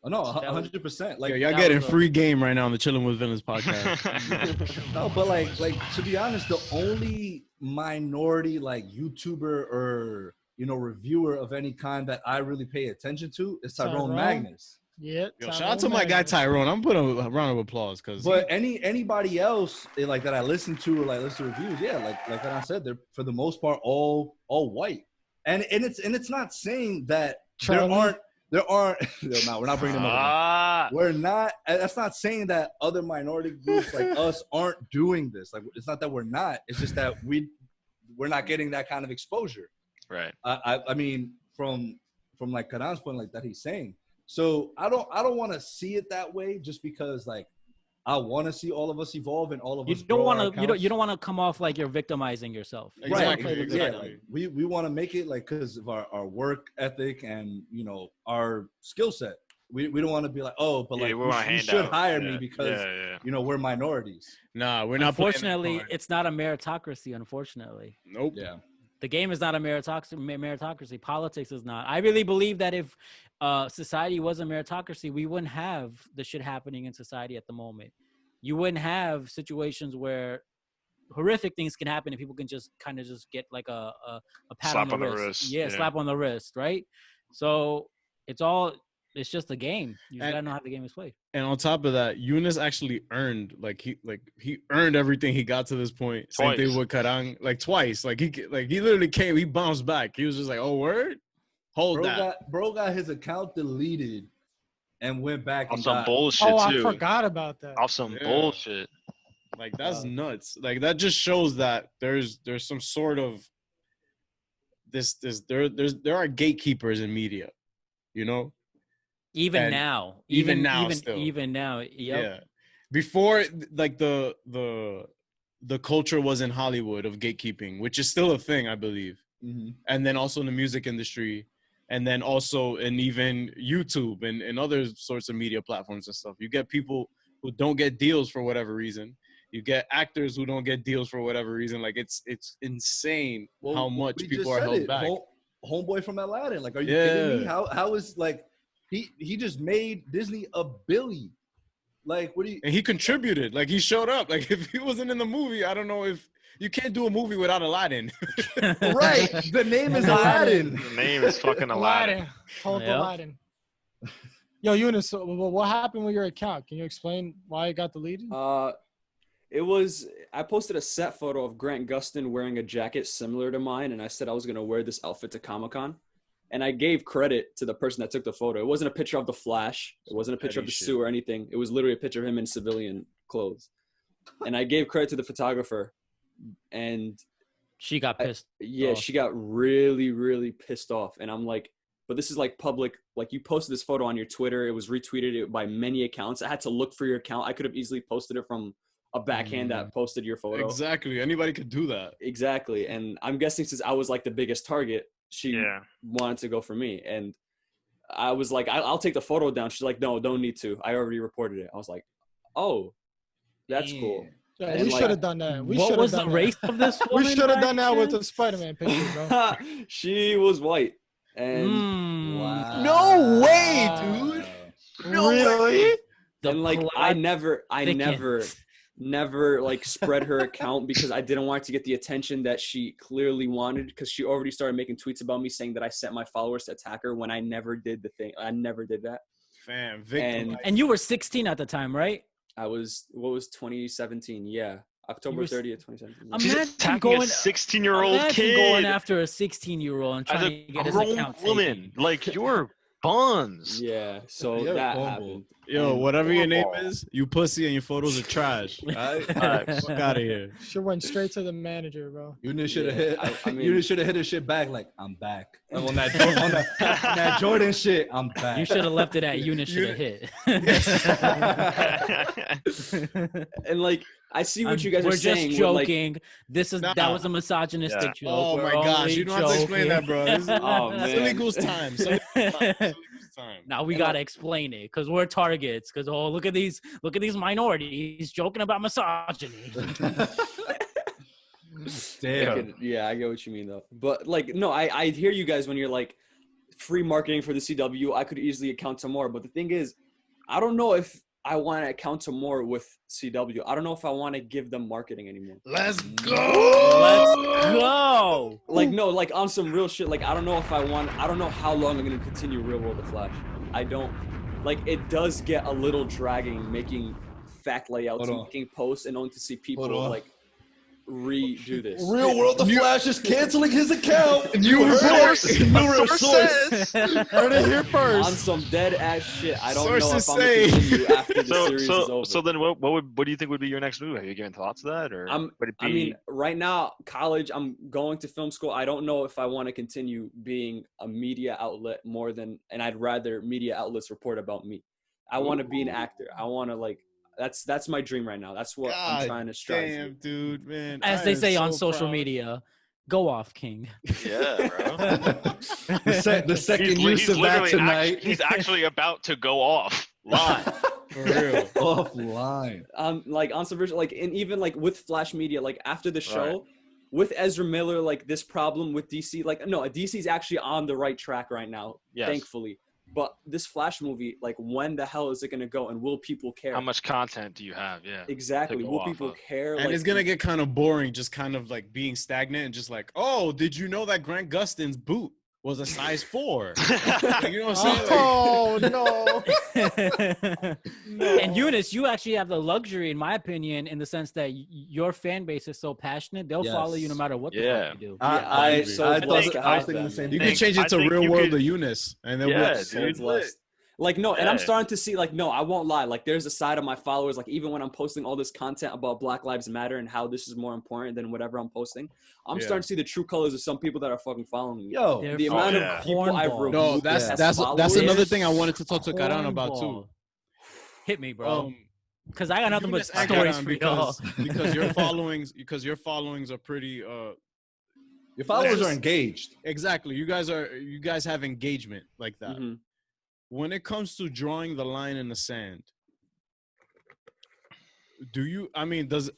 Oh, no, That was- 100%. Like, Yo, y'all that getting was a- free game right now on the Chillin' With Villains podcast. no, but like to be honest, the only minority like YouTuber or reviewer of any kind that I really pay attention to is Tyrone Tyrone? Magnus. Yeah. Yo, shout out to my guy Tyrone. I'm putting a round of applause because But anybody else like that I listen to or like listen to reviews, yeah, like I said, they're for the most part all white, and it's not saying that Charlie? there aren't. No, we're not bringing them up. Ah, We're not. That's not saying that other minority groups like us aren't doing this. Like it's not that we're not. It's just that we're not getting that kind of exposure. right. I mean, from like Karan's point, like that he's saying. So I don't want to see it that way, just because like I want to see all of us evolve and all of You us. don't grow our want to. accounts. You don't want to come off like you're victimizing yourself. You wanna Exactly, play the Yeah, victim. like, we want to make it like because of our work ethic and our skill set. We don't want to be like, oh, but like Yeah, we you, wanna you hand should out. hire Yeah. me because Yeah. we're minorities. nah, we're not. playing that Unfortunately, card. it's not a meritocracy. Unfortunately, Nope. Yeah. the game is not a meritocracy. Politics is not. I really believe that if society was a meritocracy, we wouldn't have the shit happening in society at the moment. You wouldn't have situations where horrific things can happen and people can just kind of just get like a pat Slap on the wrist. Yeah, yeah. slap on the wrist, right? So it's just a game. You just And- gotta know how the game is played. And on top of that, Eunice actually earned he earned everything he got to this point. Same thing Twice. with Karang, like twice. Like he literally came, he bounced back. He was just like, "Oh, word, hold that." Bro got his account deleted and went back On and some got bullshit Oh, I too. forgot about that. Off some Yeah. bullshit. Like that's nuts. Like that just shows that there's some sort of there are gatekeepers in media, you know. Even And now, even now still. even now, yep. Yeah. Before, like the culture was in Hollywood of gatekeeping, which is still a thing, I believe. Mhm. And then also in the music industry, and then also in even YouTube and other sorts of media platforms and stuff. You get people who don't get deals for whatever reason. You get actors who don't get deals for whatever reason. Like it's insane Well, how much we people just are said held it. back. Homeboy from Aladdin. Like, are you kidding me? Yeah. How is like he just made Disney $1 billion. Like, what do you? And he contributed. Like he showed up. Like if he wasn't in the movie, I don't know if you can't do a movie without Aladdin. Right. The name is Aladdin. The name is fucking Aladdin. Hold Yep. Aladdin. Yo, Eunice, so what happened with your account? Can you explain why it got deleted? I posted a set photo of Grant Gustin wearing a jacket similar to mine, and I said I was gonna wear this outfit to Comic-Con. And I gave credit to the person that took the photo. It wasn't a picture of the Flash. It wasn't a picture of the suit or anything. It was literally a picture of him in civilian clothes. And I gave credit to the photographer, and She got pissed. she got really, really pissed off. And I'm like, but this is like public. Like, you posted this photo on your Twitter. It was retweeted by many accounts. I had to look for your account. I could have easily posted it from a backhand that posted your photo. Exactly. Anybody could do that. Exactly. And I'm guessing since I was like the biggest target, she wanted to go for me. And I was like, I'll take the photo down. She's like, no, don't need to. I already reported it. I was like, oh, that's cool. Yeah, we should have done that. What was the race of this woman? We should have done that with the Spider-Man picture, bro. She was white. And Wow. No way, dude. No Really? And like, I never like spread her account because I didn't want to get the attention that she clearly wanted, because she already started making tweets about me saying that I sent my followers to attack her when I never did the thing. I never did that. Fam, victim. And you were 16 at the time, right? I was, what was 2017? Yeah. October 30th, 2017. She's attacking a 16-year-old kid. Going after a 16-year-old and trying to get his account woman. taken. Like, you're buns. Yeah, so You're that humble. happened. Yo, whatever your name is, you pussy and your photos are trash. Alright? Fuck out of here. Should went straight to the manager, bro. Eunice should have hit. I mean- Eunice should have hit her shit back like, I'm back. Like, on that Jordan shit, I'm back. You should have left it at Eunice should have hit. And like, I see what you guys We're are saying. just with, like, joking. That was a misogynistic joke. Oh We're my gosh, only you don't have to explain that, bro. This is Oh, man. Silly Goose time. Silly Goose time. Now we gotta explain it because we're targets. Because look at these minorities joking about misogyny. Damn. Yeah, I get what you mean though. But like, no, I hear you guys when you're like, free marketing for the CW. I could easily account to more. But the thing is, I don't know if I want to account to more with CW. I don't know if I want to give them marketing anymore. Let's go. Let's go. Like, no, like on some real shit. Like, I don't know how long I'm going to continue Real World of Flash. I don't, like, it does get a little dragging making fact layouts and making posts and only to see people like redo this. Real World of Flash is canceling his account. New source. Heard it here On first. some dead ass shit. I don't Sources know if I'm going to continue after the series is over. So then what do you think would be your next move? Have you given thoughts to that, or would it be? I mean, right now, college, I'm going to film school. I don't know if I want to continue being a media outlet more than, and I'd rather media outlets report about me. I want to be an actor. I want to like, that's my dream right now. That's what I'm trying to strive to. Damn, dude, man. As they say on social media, go off, King. Yeah, bro. The second use of that tonight. He's actually about to go off live. For real. Offline. Like on some version, like, and even like with Flash Media, like after the show, with Ezra Miller, like this problem with DC, like no, DC's actually on the right track right now, thankfully. But this Flash movie, like, when the hell is it going to go? And will people care? How much content do you have? Yeah. Exactly. Will people care? And like, it's going to get kind of boring, just kind of like being stagnant and just like, oh, did you know that Grant Gustin's boot was a size 4? Like, you know what I'm saying? Oh, no. And Eunice, you actually have the luxury, in my opinion, in the sense that your fan base is so passionate, they'll follow you no matter what the fuck you do. I was thinking the same You thing. can change it to Real World of Eunice, and then we'll like, no, and I'm starting to see, like, no, I won't lie. Like, there's a side of my followers, like, even when I'm posting all this content about Black Lives Matter and how this is more important than whatever I'm posting, I'm starting to see the true colors of some people that are fucking following me. Yo, the amount of people I've removed. No, that's another thing I wanted to talk to Karan about too. Hit me, bro. Because I got nothing but stories for y'all. Because your followings are pretty. Your followers are engaged. Exactly. You guys have engagement like that. Mm-hmm. When it comes to drawing the line in the sand,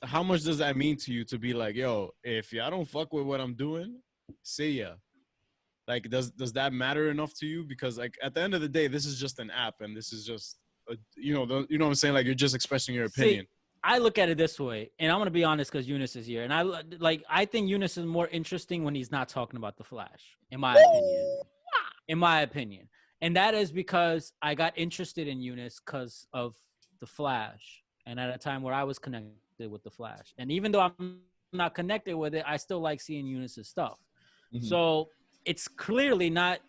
how much does that mean to you to be like, yo, if y'all don't fuck with what I'm doing, see ya? Like, does that matter enough to you? Because like at the end of the day, this is just an app, and this is just, you know what I'm saying? Like, you're just expressing your opinion. See, I look at it this way, and I'm gonna be honest because Eunice is here, and I think Eunice is more interesting when he's not talking about the Flash, in my opinion. In my opinion. And that is because I got interested in Eunice because of the Flash, and at a time where I was connected with the Flash. And even though I'm not connected with it, I still like seeing Eunice's stuff. Mhm. So it's clearly not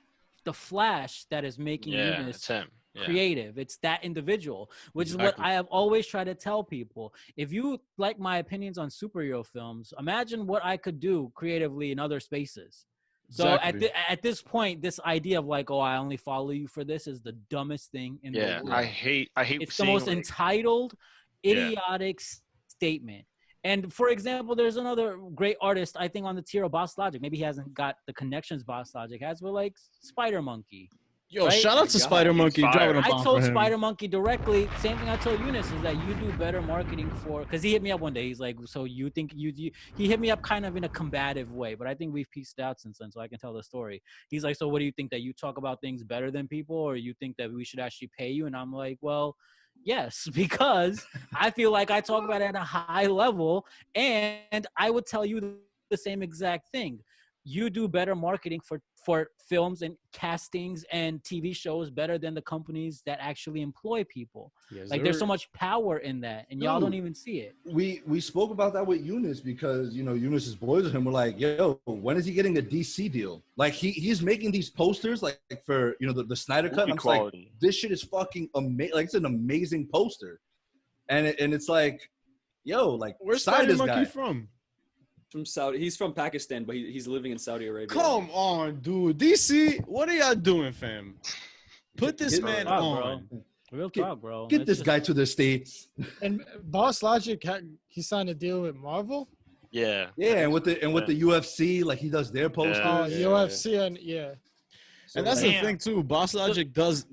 the Flash that is making Yeah, Eunice it's him. Yeah. creative. It's that individual, which is Exactly. what I have always tried to tell people. If you like my opinions on superhero films, imagine what I could do creatively in other spaces. So Exactly. at this point, this idea of like, oh, I only follow you for this is the dumbest thing in the Yeah, world. I hate It's the seeing most like, entitled, Yeah. idiotic statement. And for example, there's another great artist, I think, on the tier of Boss Logic. Maybe he hasn't got the connections Boss Logic has, but like Spider Monkey. Yo, right? shout My out to God. Spider Monkey Fire. dropping a I bomb told for him. Spider Monkey directly, same thing I told Eunice, is that you do better marketing for, because he hit me up one day. He's like, so you think he hit me up kind of in a combative way, but I think we've pieced out since then, so I can tell the story. He's like, so what do you think, that you talk about things better than people, or you think that we should actually pay you? And I'm like, well, yes, because I feel like I talk about it at a high level, and I would tell you the same exact thing. You do better marketing for films and castings and TV shows better than the companies that actually employ people. Yes, Like there's so sir. much power in that, and y'all don't Dude. even see it. We spoke about that with Eunice because Eunice's boys with him were like, yo, when is he getting a DC deal? Like he's making these posters like for the Snyder Cut. And I'm just like, quality. this shit is fucking amazing. Like it's an amazing poster, and it's like, yo, like Where's sign Spider this Monkey guy. from? From Saudi. He's from Pakistan, but he's living in Saudi Arabia. Come on, dude. DC, what are y'all doing, fam? Put this Get- man Talk, bro. on. Real Get- talk, bro. Get It's this just- guy to the States. And Boss Logic, he signed a deal with Marvel. Yeah. Yeah, and with the UFC, like he does their posters. Oh, Yeah. UFC, and yeah. And that's Damn. the thing too. Boss Logic does.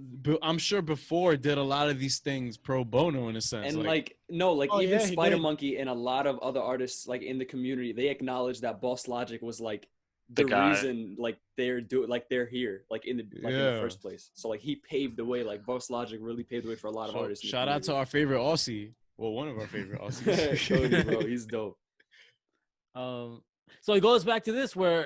I'm sure before did a lot of these things pro bono in a sense. And Oh, even yeah, he Spider did. Monkey and a lot of other artists like in the community, they acknowledge that Boss Logic was like the guy. reason like they're here like in the Yeah. first place. So like he paved the way. Like Boss Logic really paved the way for a lot of So, artists. in the shout out to community. our favorite Aussie. Well, one of our favorite Aussies. Cody, bro, he's dope. So it goes back to this where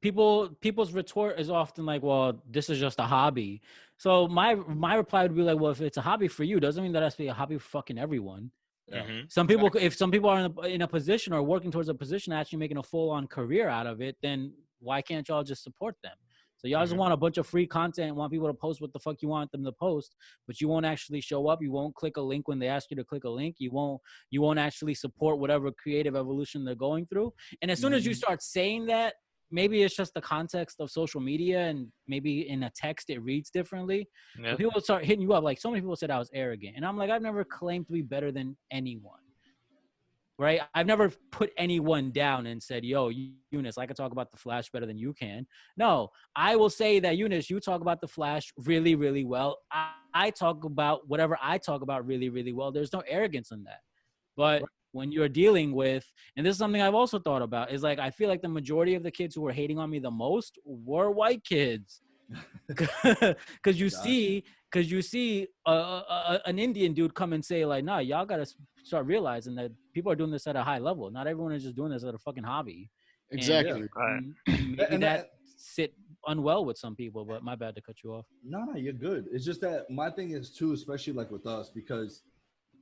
people's retort is often like, well, this is just a hobby. So my reply would be like, well, if it's a hobby for you, doesn't mean that it has to be a hobby for fucking everyone. Mhm. Some people, if some people are in a position or working towards a position, actually making a full-on career out of it, then why can't y'all just support them? So y'all just want a bunch of free content and want people to post what the fuck you want them to post, but you won't actually show up. You won't click a link when they ask you to click a link. You won't actually support whatever creative evolution they're going through. And as soon as you start saying that, maybe it's just the context of social media, and maybe in a text it reads differently. Yeah. But people start hitting you up. Like so many people said I was arrogant, and I'm like, I've never claimed to be better than anyone. Right? I've never put anyone down and said, yo, Eunice, I can talk about the Flash better than you can. No, I will say that, Eunice, you talk about the Flash really, really well. I talk about whatever I talk about really, really well. There's no arrogance in that. But when you're dealing with, and this is something I've also thought about, is like, I feel like the majority of the kids who were hating on me the most were white kids. Because you see an Indian dude come and say like, nah, y'all gotta start realizing that people are doing this at a high level. Not everyone is just doing this at a fucking hobby. Exactly. Right. Maybe And that sit unwell with some people, but my bad to cut you off. No, you're good. It's just that my thing is too, especially like with us, because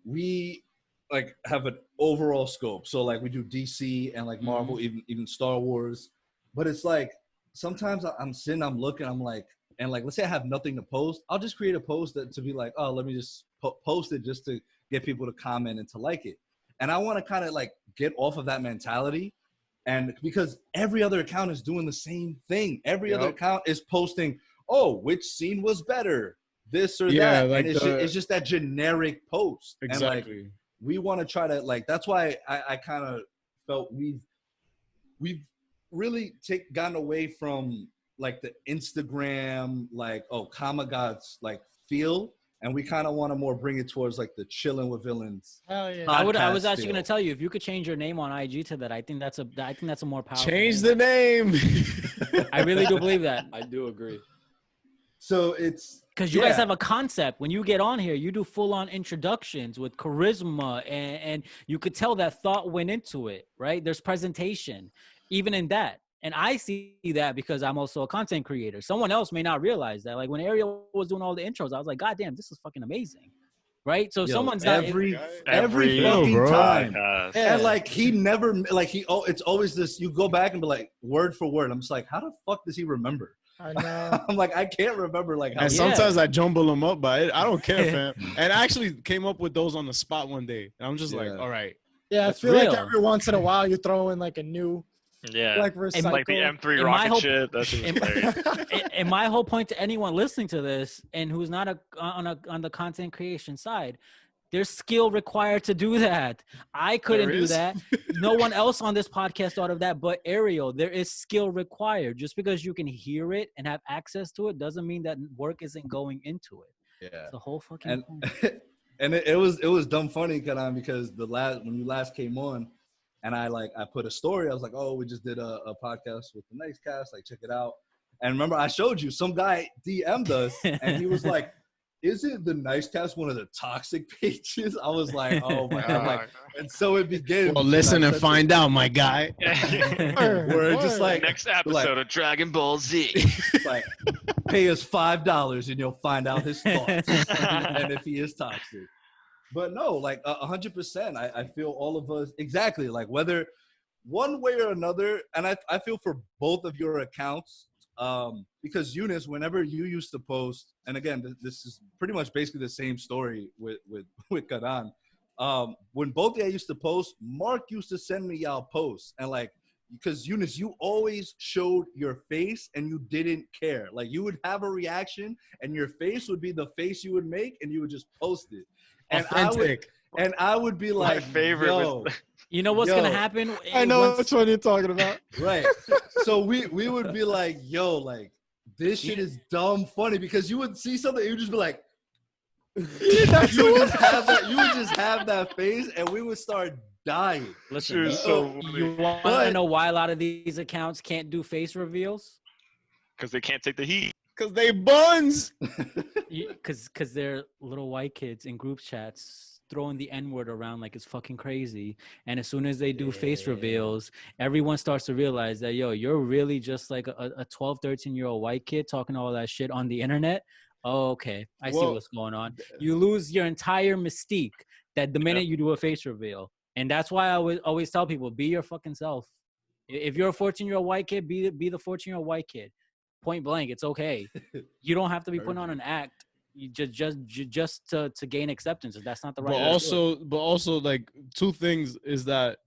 we like have an overall scope. So like we do DC and like Marvel, even Star Wars. But it's like sometimes I'm sitting, I'm looking, I'm like, and like let's say I have nothing to post, I'll just create a post to be like, oh, let me just post it just to get people to comment and to like it. And I want to kind of like get off of that mentality. And because every other account is doing the same thing. Every other account is posting, oh, which scene was better? This or that. like and it's just that generic post. Exactly. And like, we want to try to like, that's why I kind of felt we've really gotten away from like the Instagram, like, oh, Kama God's like feel. And we kind of want to more bring it towards like the Chillin' With Villains. Hell yeah. I was podcast actually feel. gonna tell you, if you could change your name on IG to that, I think that's a more powerful. Change name. the name. I really do believe that. I do agree. So it's Because you guys have a concept. When you get on here, you do full-on introductions with charisma, and you could tell that thought went into it, right? There's presentation, even in that. And I see that because I'm also a content creator. Someone else may not realize that. Like when Ariel was doing all the intros, I was like, God damn, this is fucking amazing. Right? So if Yo, someone's not every Yo, fucking bro. time. podcast. Yeah. And like he never like it's always this, you go back and be like word for word. I'm just like, how the fuck does he remember? I know. I'm like, I can't remember like how And Yeah. sometimes I jumble them up, but I don't care, fam. And I actually came up with those on the spot one day. And I'm just like, Yeah. all right. Yeah, I That's feel real. like every once in a while you throw in like a new Yeah. like recycle. Like the M3 And my rocket whole- shit. That shit was hilarious. And my whole point to anyone listening to this and who's not on the content creation side, there's skill required to do that. I couldn't There do is? that. No one else on this podcast thought of that but Ariel. There is skill required. Just because you can hear it and have access to it doesn't mean that work isn't going into it. Yeah. It's the whole fucking And point. and it was dumb funny, Karan, because when you last came on, and I put a story. I was like, oh, we just did a podcast with the Nice Cast. Like, check it out. And remember, I showed you some guy DM'd us, and he was like, "Isn't the Nice Cast one of the toxic pages?" I was like, "Oh my god!" Like, and so it began. Well, listen and find out, my guy. We're just like Next episode of Dragon Ball Z. it's like, pay us $5 and you'll find out his thoughts and if he is toxic. But no, like 100%. I feel all of us exactly like whether one way or another, and I feel for both of your accounts. Because Eunice, whenever you used to post, and again, this is pretty much basically the same story with Karan. When both of you used to post, Mark used to send me y'all posts, and like, because Eunice, you always showed your face and you didn't care. Like you would have a reaction, and your face would be the face you would make, and you would just post it. And Authentic. I would be like, My favorite yo, was You know what's Yo. gonna happen? I know Once- which one you're talking about. right. So we would be like, yo, like this shit is dumb funny, because you would see something, you would just be like, you would just have that face, and we would start dying. Listen, Dude, so you want to But- know why a lot of these accounts can't do face reveals? because they can't take the heat. Because they buns. Because they're little white kids in group chats throwing the N-word around like it's fucking crazy. And as soon as they do face reveals, everyone starts to realize that, yo, you're really just like a 12, 13-year-old white kid talking all that shit on the internet. Oh, okay. I see Well, what's going on. You lose your entire mystique that the minute you do a face reveal. And that's why I would always tell people, be your fucking self. If you're a 14-year-old white kid, be the 14-year-old white kid. Point blank, it's okay. You don't have to be putting on an act. You just to gain acceptance. If that's not the right. But way to do it. also, like, two things is that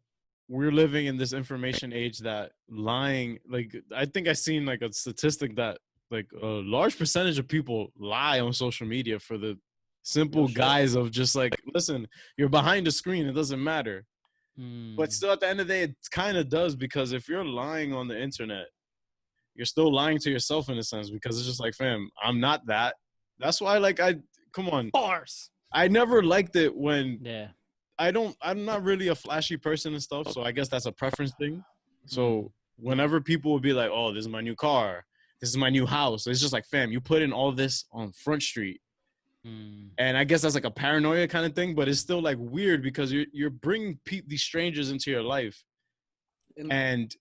we're living in this information age that lying, like, I think I seen like a statistic that like a large percentage of people lie on social media for the simple guise of just like, listen, you're behind the screen, it doesn't matter. But still, at the end of the day, it kind of does, because if you're lying on the internet, you're still lying to yourself in a sense, because it's just like, fam, I'm not that. That's why, like, come on. Bars. I never liked it when Yeah. I'm not really a flashy person and stuff, so I guess that's a preference thing. So whenever people would be like, oh, this is my new car, this is my new house, it's just like, fam, you put in all this on Front Street. And I guess that's like a paranoia kind of thing, but it's still like weird because you're bringing these strangers into your life, and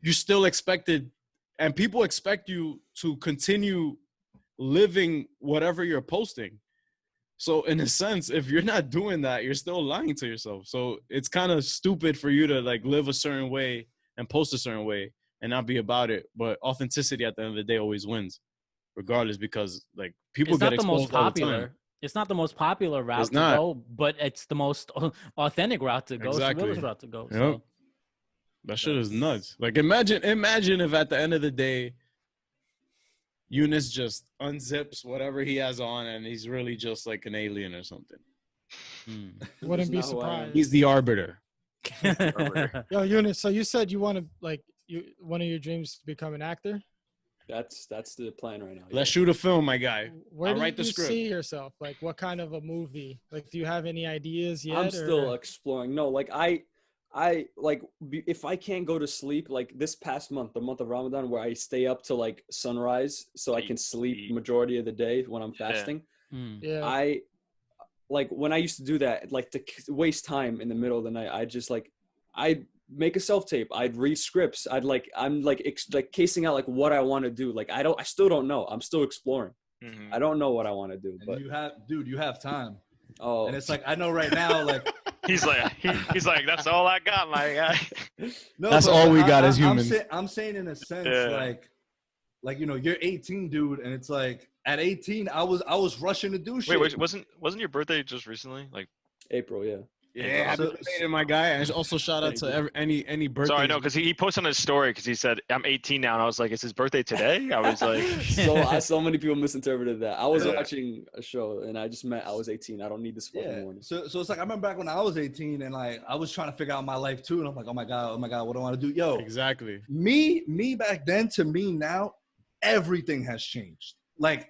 you're still expected, and people expect you to continue living whatever you're posting. So in a sense, if you're not doing that, you're still lying to yourself. So it's kind of stupid for you to like live a certain way and post a certain way and not be about it. But authenticity at the end of the day always wins, regardless, because like people It's get not the most exposed all the time. popular. It's not the most popular route It's to not. go, but it's the most authentic route to go. It's the Exactly. realest route to go. Yep. So. That shit is nuts. Like imagine if at the end of the day, Eunice just unzips whatever he has on and he's really just like an alien or something. Wouldn't be That's not who I am. surprised. He's the arbiter. Yo, Eunice, so you said you want to one of your dreams is to become an actor. That's the plan right now. Let's shoot a film, my guy. Where I'll do write the you script. see yourself? Like, what kind of a movie? Like, do you have any ideas yet? I'm still or- exploring. No, like I like if I can't go to sleep, like this past month, the month of Ramadan, where I stay up till like sunrise so I can sleep majority of the day when I'm Yeah. fasting. Yeah. I like when I used to do that, like to waste time in the middle of the night. I just like I'd make a self tape. I'd read scripts. I'm casing out like what I want to do. Like I still don't know. I'm still exploring. Mhm. I don't know what I want to do. But you have time. oh, And it's like, I know right now, like, He's like, that's all I got, my guy. no, That's but all we got as humans. I'm saying in a sense, Yeah. like, you know, you're 18, dude. And it's like, at 18, I was rushing to do shit. Wait, wasn't your birthday just recently? Like, April, yeah. Yeah, happy So- birthday, my guy. And also shout out to any birthday. sorry, no, because he posted on his story because he said, I'm 18 now. And I was like, is his birthday today? I was like, So many people misinterpreted that. I was Yeah. watching a show and I just meant I was 18. I don't need this fucking Yeah. warning. So it's like, I remember back when I was 18 and like, I was trying to figure out my life too. And I'm like, oh my God, what do I want to do? Yo, Exactly. me back then to me now, everything has changed. Like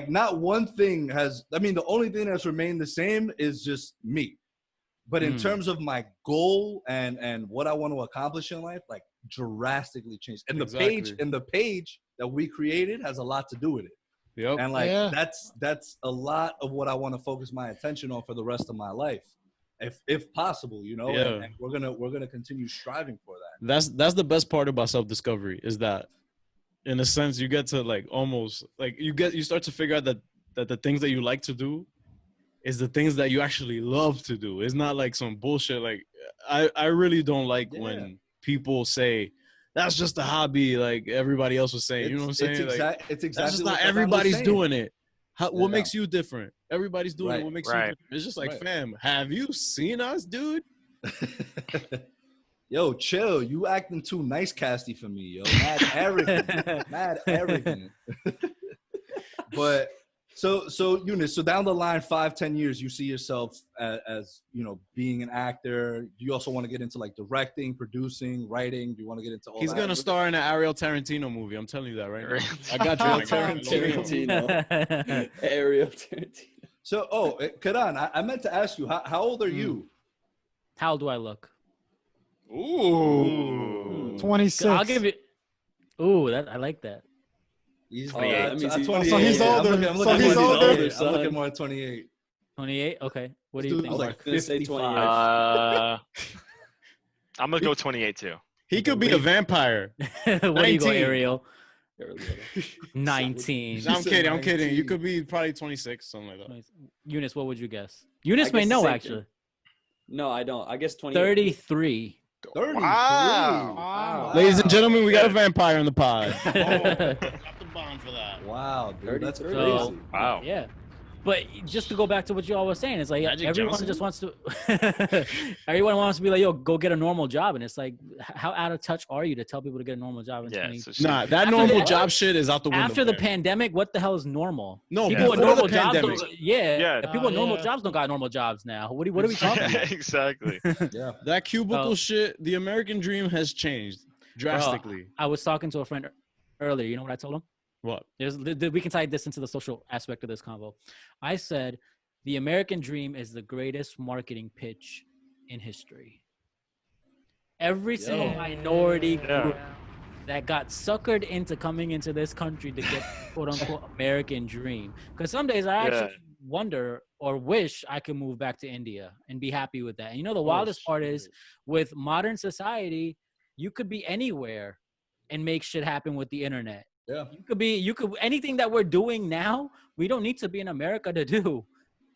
not one thing the only thing that's remained the same is just me. But in terms of my goal and what I want to accomplish in life, like drastically changed. And the page that we created has a lot to do with it. Yep. And like Yeah. that's a lot of what I want to focus my attention on for the rest of my life. If possible, you know, Yeah. and we're gonna continue striving for that. That's the best part about self-discovery is that in a sense you get to like almost like you start to figure out that the things that you like to do is the things that you actually love to do. It's not like some bullshit. Like I really don't like when people say that's just a hobby, like everybody else was saying. You know what I'm saying? It's exactly that's just what not Stefan was everybody's saying. doing it. What Yeah. makes you different? Everybody's doing Right. it. What makes you Right. different? It's just like, Right. fam, have you seen us, dude? Yo, chill. You acting too nice casty for me, yo. Mad everything. Mad everything. But so Eunice, so down the line, 5-10 years, you see yourself as you know, being an actor. Do you also want to get into like directing, producing, writing? Do you want to get into all He's that? gonna star in an Ariel Tarantino movie. I'm telling you that right now. I got Ariel you. on Tarantino. Ariel Tarantino. So, Karan, I meant to ask you, how old are you? How do I look? ooh. 26. I'll give you. Ooh, I like that. He's Oh, that means he's- 28. So he's older. I'm So looking he's more at older, 28. I'm son. looking more at 28. 28. Okay. What do This you dude think? was Mark? like gonna say 55. I'm gonna go 28 too. He could be a vampire. What do you go, 19. Ariel? Ariel. 19. He I'm said kidding. I'm kidding. You 19. could be probably 26, something like that. Eunice, what would you guess? Eunice I may guess the know same actually. No, I don't. I guess 28. 33. 33. Wow. Wow. Ladies and gentlemen, we got a vampire in the pod. Oh. Drop the bomb for that. Wow, dude, that's 33. crazy. So, Wow. yeah. But just to go back to what you all were saying, it's like Magic everyone Johnson? just wants to. Everyone wants to be like, "Yo, go get a normal job," and it's like, how out of touch are you to tell people to get a normal job in Yeah. 20? So Nah, that After normal the- job shit is out the window. After the there. pandemic, what the hell is normal? No, People with before normal the jobs pandemic. don't. Yeah, Yeah. people with normal Yeah. jobs don't got normal jobs now. What are we talking about? exactly. Yeah. That cubicle Oh. shit, the American dream has changed drastically. I was talking to a friend earlier. You know what I told him? What? We can tie this into the social aspect of this convo. I said, the American dream is the greatest marketing pitch in history. Every single minority group that got suckered into coming into this country to get quote unquote American dream. Because some days I actually wonder or wish I could move back to India and be happy with that. And you know, the wildest part is with modern society, you could be anywhere and make shit happen with the internet. Yeah. You could anything that we're doing now, we don't need to be in America to do.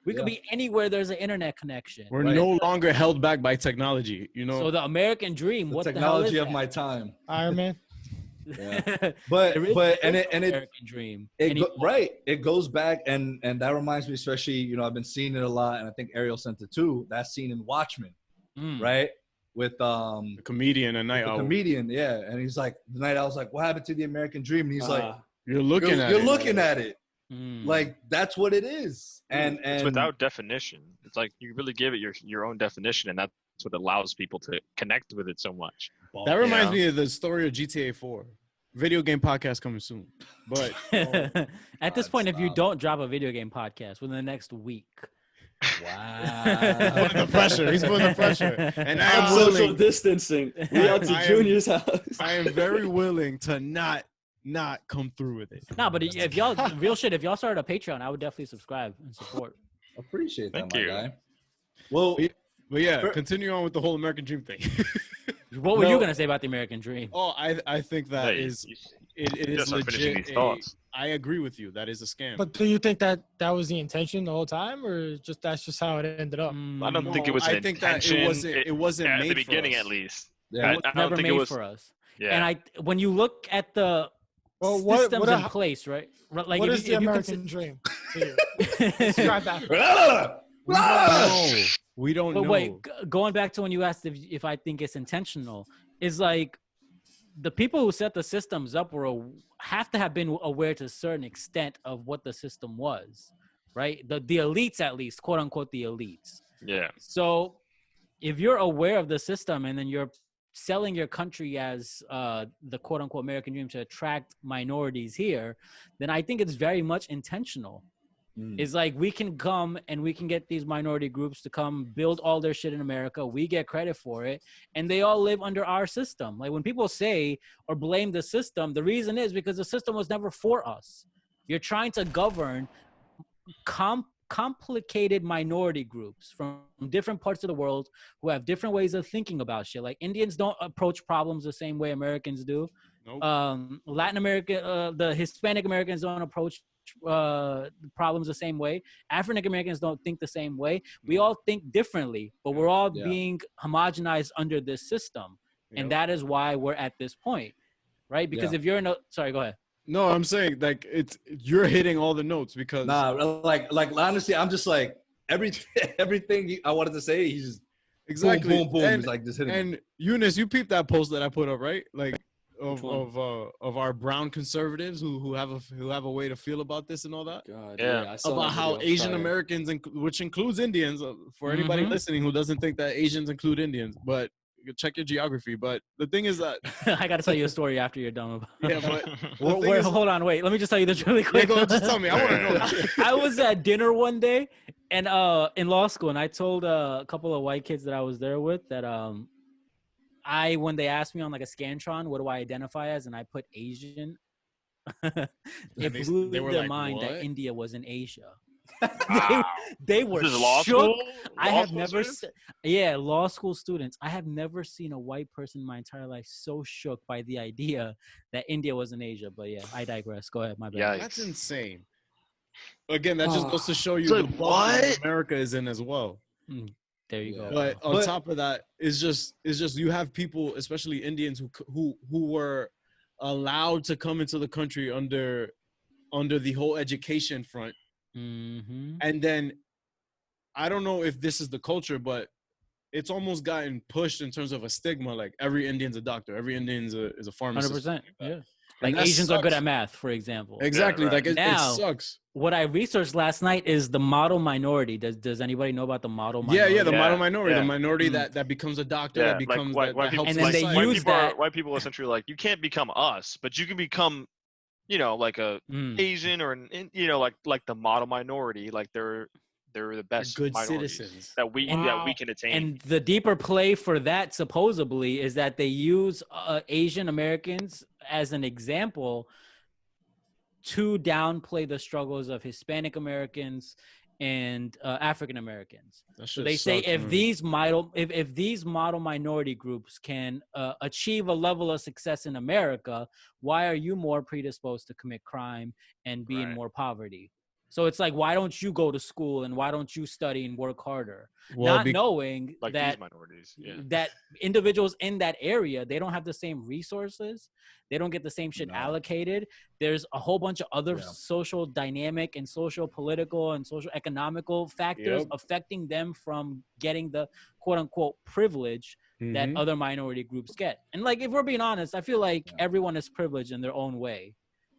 We could be anywhere there's an internet connection. We're Right. no longer held back by technology, you know? So the American dream, The what technology the hell of is my time. Iron Man. Yeah. But There is it American dream. right. It goes back and that reminds me, especially, you know, I've been seeing it a lot, and I think Ariel sent it too. That scene in Watchmen, Mm. right? With the comedian and night the owl. comedian, yeah. And he's like, the night I was like, what happened to the American dream? And he's like, You're looking at you're it. looking at it. Mm. Like that's what it is. And It's without definition. It's like you really give it your own definition, and that's what allows people to connect with it so much. That reminds Yeah. me of the story of GTA 4. Video game podcast coming soon. But At this God, point, if you stop. don't drop a video game podcast within the next week, wow. putting the pressure. He's putting the pressure. And I am Social willing. distancing. We out to I am- Junior's house. I am very willing to not come through with it. nah. But if y'all real shit, if y'all started a Patreon, I would definitely subscribe and support. Appreciate that, Thank my you. guy. Well, But yeah, Sure. continue on with the whole American dream thing. What were No. you gonna say about the American dream? Oh, I think that Hey, is you it is just start finishing legit. these thoughts. I agree with you. That is a scam. But do you think that was the intention the whole time, or just that's just how it ended up? I don't think it No, was an I think that intention. it wasn't at made the beginning, for us. at least. Yeah. I It was don't never think made it was for us. Yeah. And when you look at the Well, what systems in a- place, right? Like what if is you, the if you American dream to you? consider- Describe that. We don't know. We don't But know. wait, going back to when you asked if I think it's intentional, is like the people who set the systems up have to have been aware to a certain extent of what the system was, right? The elites, at least, quote unquote, the elites. Yeah. So if you're aware of the system and then you're selling your country as the quote unquote American dream to attract minorities here, then I think it's very much intentional. It's like we can come and we can get these minority groups to come build all their shit in America. We get credit for it, and they all live under our system. Like when people say or blame the system, the reason is because the system was never for us. You're trying to govern complicated minority groups from different parts of the world who have different ways of thinking about shit. Like Indians don't approach problems the same way Americans do. Nope. Latin America, the Hispanic Americans don't approach problems the same way. African Americans don't think the same way. We all think differently, but we're all being homogenized under this system. And that is why we're at this point, right? Because if you're sorry, go ahead. No, I'm saying like you're hitting all the notes because like honestly, I'm just like everything I wanted to say. He's just exactly boom, boom, boom. And, He's like just hitting. and Eunice, you peeped that post that I put up, right? Like Which one? of our brown conservatives who have a way to feel about this and all that. God, Yeah. I saw About that how video. Asian Fire. Americans, which includes Indians, for anybody Mhm. listening who doesn't think that Asians include Indians, but check your geography. But the thing is that I got to tell you a story after you're done. About yeah, but the thing Wait, is- hold on, wait. Let me just tell you this really yeah, quick. go just tell me. I want to know. I was at dinner one day and in law school, and I told a couple of white kids that I was there with that when they asked me on like a Scantron, what do I identify as, and I put Asian, it blew they were their like, mind "What?" that India was in Asia. Wow. They were This is law shook. school? I Law have school never, students? law school students. I have never seen a white person in my entire life so shook by the idea that India was in Asia. But yeah, I digress. Go ahead, my bad. Yikes. That's insane. Again, that just goes to show you It's like, the bubble that what? America is in as well. There you go. But on But- top of that, it's just you have people, especially Indians, who were allowed to come into the country under the whole education front, Mm-hmm. and then I don't know if this is the culture, but it's almost gotten pushed in terms of a stigma. Like every Indian's a doctor, every Indian's is a pharmacist. 100%. Yeah. Like that Asians are good sucks. at math, for example. Exactly. right. Like it Now- sucks. What I researched last night is the model minority. Does anybody know about the model minority? Yeah, the Yeah, model minority, yeah. the minority Mm. that becomes a doctor, Yeah, that like becomes white that helps And then they society. use that- White people essentially like, you can't become us, but you can become, like a Mm. Asian or like the model minority. Like they're the best good minorities citizens. that we can attain. And the deeper play for that supposedly is that they use Asian Americans as an example to downplay the struggles of Hispanic Americans and African Americans. That So shit they say sucks, if man. these model minority groups can achieve a level of success in America, why are you more predisposed to commit crime and be in Right. more poverty? So it's like, why don't you go to school and why don't you study and work harder? Well, Not knowing like that these minorities. Yeah. that individuals in that area, they don't have the same resources, they don't get the same shit No. allocated. There's a whole bunch of other Yeah. social dynamic and social political and social economical factors Yep. affecting them from getting the quote unquote privilege that Mhm. other minority groups get. And like, if we're being honest, I feel like Yeah. everyone is privileged in their own way.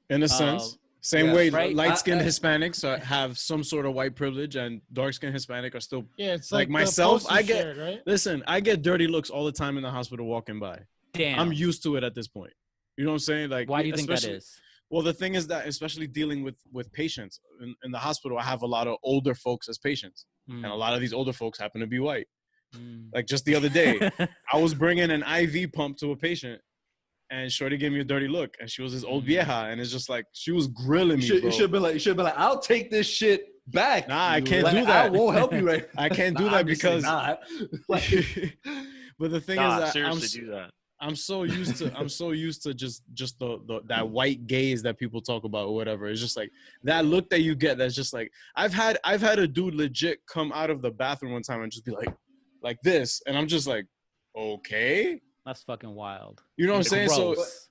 in a sense. Same yeah. way, Right? light-skinned I- Hispanics have some sort of white privilege, and dark-skinned Hispanic are still. Yeah, it's Like like, myself, the post I you get- shared, right? Listen, I get dirty looks all the time in the hospital walking by. Damn. I'm used to it at this point. You know what I'm saying? Like, Why do you think that especially- is? Well, the thing is that, especially dealing with patients in the hospital, I have a lot of older folks as patients, and a lot of these older folks happen to be white. Like just the other day, I was bringing an IV pump to a patient, and Shorty gave me a dirty look, and she was this old vieja, and it's just like she was grilling me, You bro. should be like, I'll take this shit back. Nah, I You can't like, do that. I won't help you right. I can't do Nah, that obviously because not. Like, But the thing Nah, is that seriously, do that. I'm so used to just the that white gaze that people talk about or whatever. It's just like that look that you get. That's just like I've had a dude legit come out of the bathroom one time and just be like this, and I'm just like, okay, That's fucking wild. you know what I'm saying? So Gross.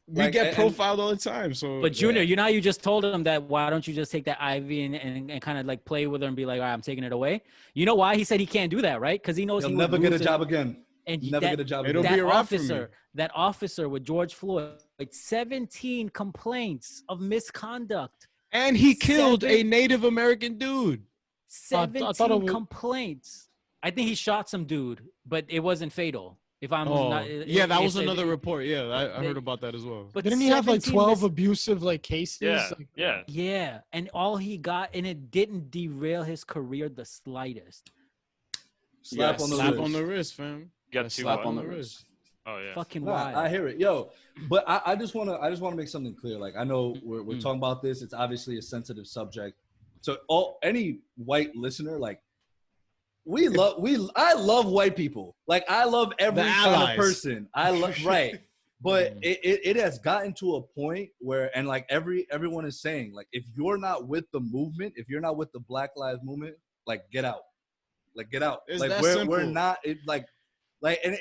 we get profiled all the time. So, But Junior, you know how you just told him that why don't you just take that IV and kind of like play with her and be like, all right, I'm taking it away. You know why he said he can't do that, right? Because he knows He'll he never would get a lose it. job again. And Never get a job It'll again. be a wrap for me. That officer with George Floyd, 17 complaints of misconduct. and he killed a Seven- Native American dude. 17 I thought it was- complaints. I think he shot some dude, but it wasn't fatal. If I'm not, Yeah, that was it's- another report. Yeah, I heard about that as well. But Didn't he have like 17 12 abusive like cases? Yeah, Like, yeah. Yeah, and all he got, and it didn't derail his career the slightest. Slap on the slap wrist. on the wrist, fam. Got That two slap what? on the wrist. Oh yeah. Fucking Nah, wild. I hear it, yo. But I just wanna make something clear. Like I know we're talking about this. It's obviously a sensitive subject. So any white listener, like I love white people. Like I love every The kind of allies. person. I love right. But it has gotten to a point where, and like everyone is saying, like if you're not with the movement, if you're not with the Black Lives Movement, like get out, like get out. It's like that we're simple. not and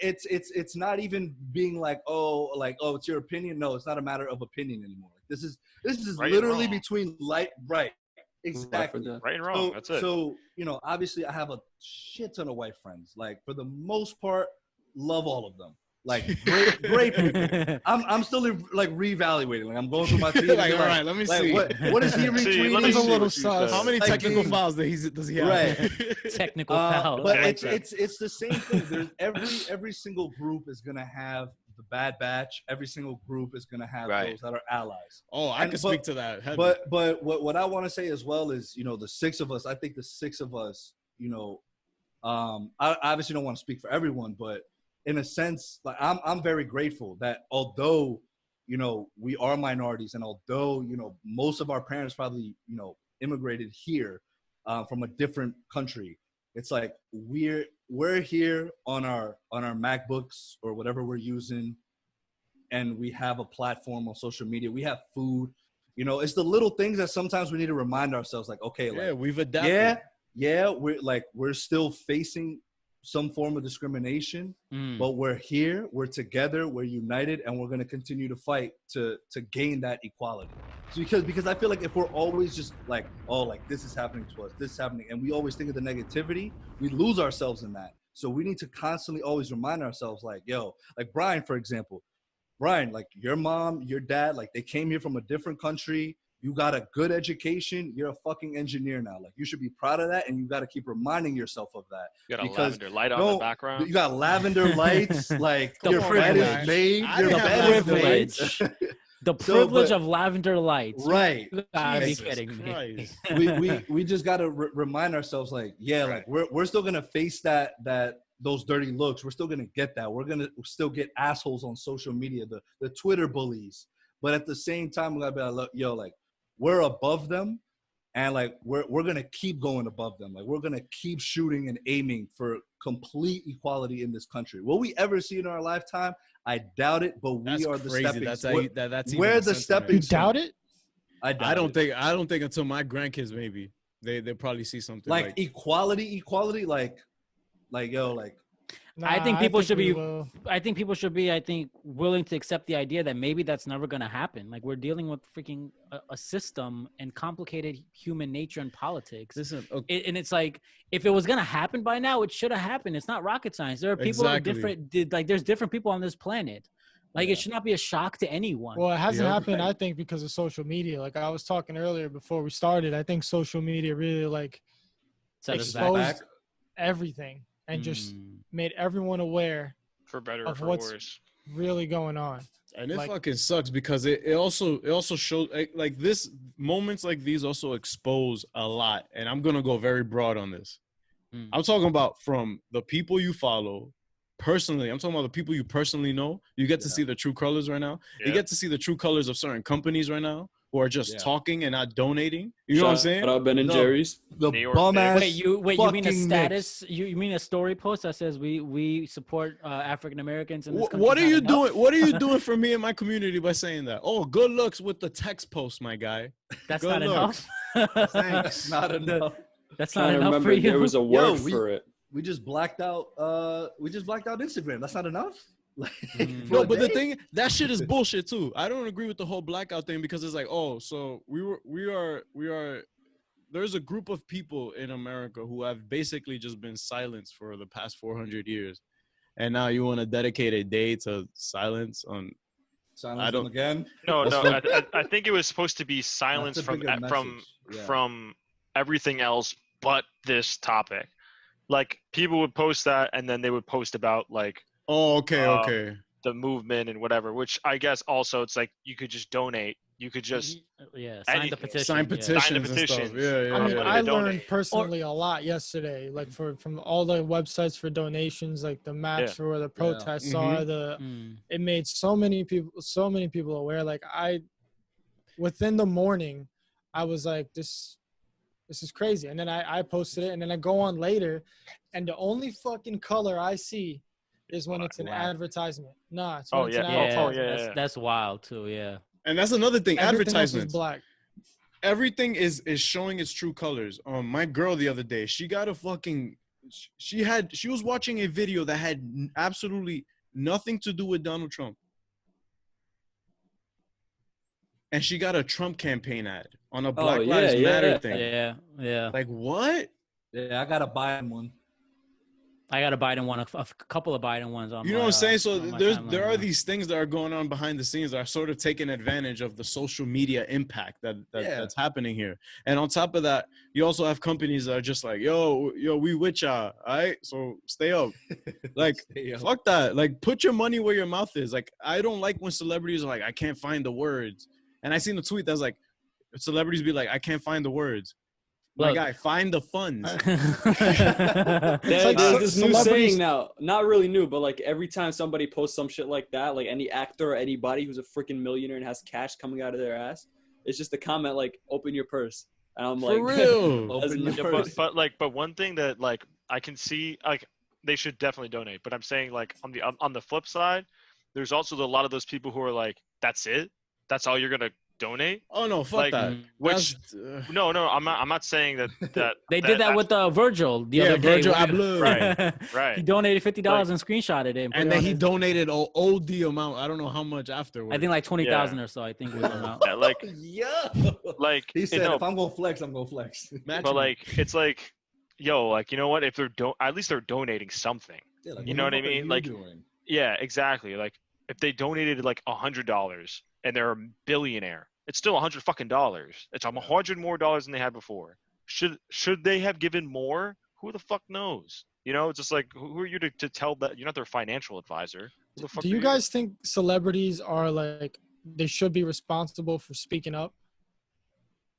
it's not even being like oh it's your opinion. No, it's not a matter of opinion anymore. This is Right and literally wrong. between right. Exactly. Right and wrong. That's it. So, obviously I have a shit ton of white friends. Like for the most part, love all of them. Like great people. I'm still like reevaluating. Like I'm going through my feed. Like, all right, let me see. What is he See, retweeting? let me It's a see little what you sus. said. How many Like, technical dude. files does he have? Right. Technical foul. But I like it's the same thing. There's every single group is gonna have the Bad Batch. Every single group is gonna have Right. those that are allies. Oh, I And- can but- speak to that. Heavy. But what I want to say as well is, the six of us, I think the six of us, I obviously don't want to speak for everyone, but in a sense, like I'm very grateful that although, we are minorities and although, most of our parents probably, immigrated here from a different country, it's like we're here on our MacBooks or whatever we're using, and we have a platform on social media. We have food. It's the little things that sometimes we need to remind ourselves, like, okay, yeah, like, we've adapted. yeah, we're still facing some form of discrimination, but we're here, we're together, we're united, and we're going to continue to fight to gain that equality. Because I feel like if we're always just like, oh, like this is happening to us, this is happening, and we always think of the negativity, we lose ourselves in that. So we need to constantly always remind ourselves, like, yo, like Brian, for example. Brian, like your mom, your dad, like they came here from a different country. You got a good education. You're a fucking engineer now. Like you should be proud of that, and you got to keep reminding yourself of that. You got a because lavender light on the background. You got lavender lights. Like The your bed is privilege. made. I Your didn't have bed is made. privilege. The privilege of lavender lights. Right. You gotta be Jesus kidding me. Christ. we just got to remind ourselves, like, yeah, like we're still gonna face that those dirty looks. We're still gonna get that. We're gonna still get assholes on social media, the Twitter bullies. But at the same time, we gotta be like, look, yo, like we're above them, and like we're gonna keep going above them. Like we're gonna keep shooting and aiming for complete equality in this country. Will we ever see it in our lifetime? I doubt it. But That's we are the crazy. stepping. That's how that's we're even a the sentiment. stepping. You doubt it? I doubt I don't it. think until my grandkids maybe they'll probably see something like equality, like yo, like. I think people should we be- will. I think people should be, willing to accept the idea that maybe that's never going to happen. Like we're dealing with freaking a system and complicated human nature and politics. Listen, okay. And it's like, if it was going to happen by now, it should have happened. It's not rocket science. There are people that are Exactly. different. Like there's different people on this planet. Like Yeah. it should not be a shock to anyone. Well, it hasn't Yeah. happened, I think, because of social media. Like I was talking earlier before we started, I think social media really like Set us back. exposed everything and just Mm. made everyone aware For better or of for what's- worse. really going on. And it Like- fucking sucks because it also shows like this moments like these also expose a lot. And I'm gonna go very broad on this. Mm. I'm talking about from the people you follow personally. I'm talking about the people you personally know. You get to Yeah. see the true colors right now. You Yeah. get to see the true colors of certain companies right now. who are just Yeah. talking and not donating. You know what I'm saying? Shout out Ben and No. Jerry's. The New York bum ass. Knicks. You mean a fucking status? You mean a story post that says we support African Americans in this country? What are not you enough? doing? What are you doing for me and my community by saying that? Oh, good looks with the text post, my guy. That's Good not looks. enough. Thanks. Not enough. That's Trying not to enough remember for you. there was a word Yo, for it. We just blacked out. We just blacked out Instagram. That's not enough. Like, Mm. for No, a but the day? thing, that shit is bullshit too. I don't agree with the whole blackout thing because it's like, oh, so we are. There's a group of people in America who have basically just been silenced for the past 400 years, and now you want to dedicate a day to silence on. Silence I them don't- again. No, That's no. what- I think it was supposed to be silence That's a from bigger from message. Yeah. from everything else but this topic. Like people would post that, and then they would post about like Oh, okay, Um, okay. the movement and whatever. Which I guess also it's like you could just donate. You could just yeah, sign the anything. petition. Sign yeah. petitions and stuff. petitions. Yeah, yeah, I mean, Everybody I to learned donate. personally a lot yesterday, like from all the websites for donations, like the maps Yeah. for where the protests Mhm. are. Mm. It made so many people aware. Like within the morning, I was like, this is crazy. And then I posted it, and then I go on later, and the only fucking color I see is when it's an Black. advertisement. Nah, it's when Oh, it's yeah. an Oh, advertisement. yeah. That's wild too. Yeah. And that's another thing. Everything else is Advertisements. black. Everything is showing its true colors. My girl the other day, she got a fucking. She was watching a video that had absolutely nothing to do with Donald Trump. And she got a Trump campaign ad on a Black yeah, Lives yeah, Matter yeah. thing. Yeah. Like what? Yeah, I gotta buy one. I got a Biden one, a couple of Biden ones on. You know my, what I'm saying? So on my there timeline are now. these things that are going on behind the scenes that are sort of taking advantage of the social media impact that's happening here. And on top of that, you also have companies that are just like, yo, we with y'all, all right? So stay up. Like, Stay up. fuck that. Like, put your money where your mouth is. Like, I don't like when celebrities are like, I can't find the words. And I seen a tweet that's like, celebrities be like, I can't find the words. My Look. guy, find the funds. It's like There's this new celebrities- saying now, not really new, but like every time somebody posts some shit like that, like any actor or anybody who's a freaking millionaire and has cash coming out of their ass, it's just a comment like, open your purse. And I'm like, For real. That's Open your Yeah, nuts. purse. but one thing that like I can see, like they should definitely donate. But I'm saying like on the flip side, there's also a lot of those people who are like, that's it, that's all you're gonna donate. Oh, no, fuck Like, that. Which That's, no, I'm not saying that They did that with Virgil the other day. Virgil when- Abloh. Right. right. He donated $50 and screenshotted it. And, put And it then on he his- donated an OD amount. I don't know how much afterwards. I think like 20,000 or so. I think was the amount. Yeah, like Yeah. like He said, no, if I'm gonna flex, I'm gonna flex. Match but me. like it's like, yo, like you know what? If they're at least they're donating something. Yeah, like, You know what I the fuck are mean? you Like- doing? Yeah, exactly. Like if they donated like $100 and they're a billionaire, it's still $100 It's $100 more than they had before. Should they have given more? Who the fuck knows? You know, it's just like who are you to tell that you're not their financial advisor? Who the fuck Do are you guys think celebrities are like they should be responsible for speaking up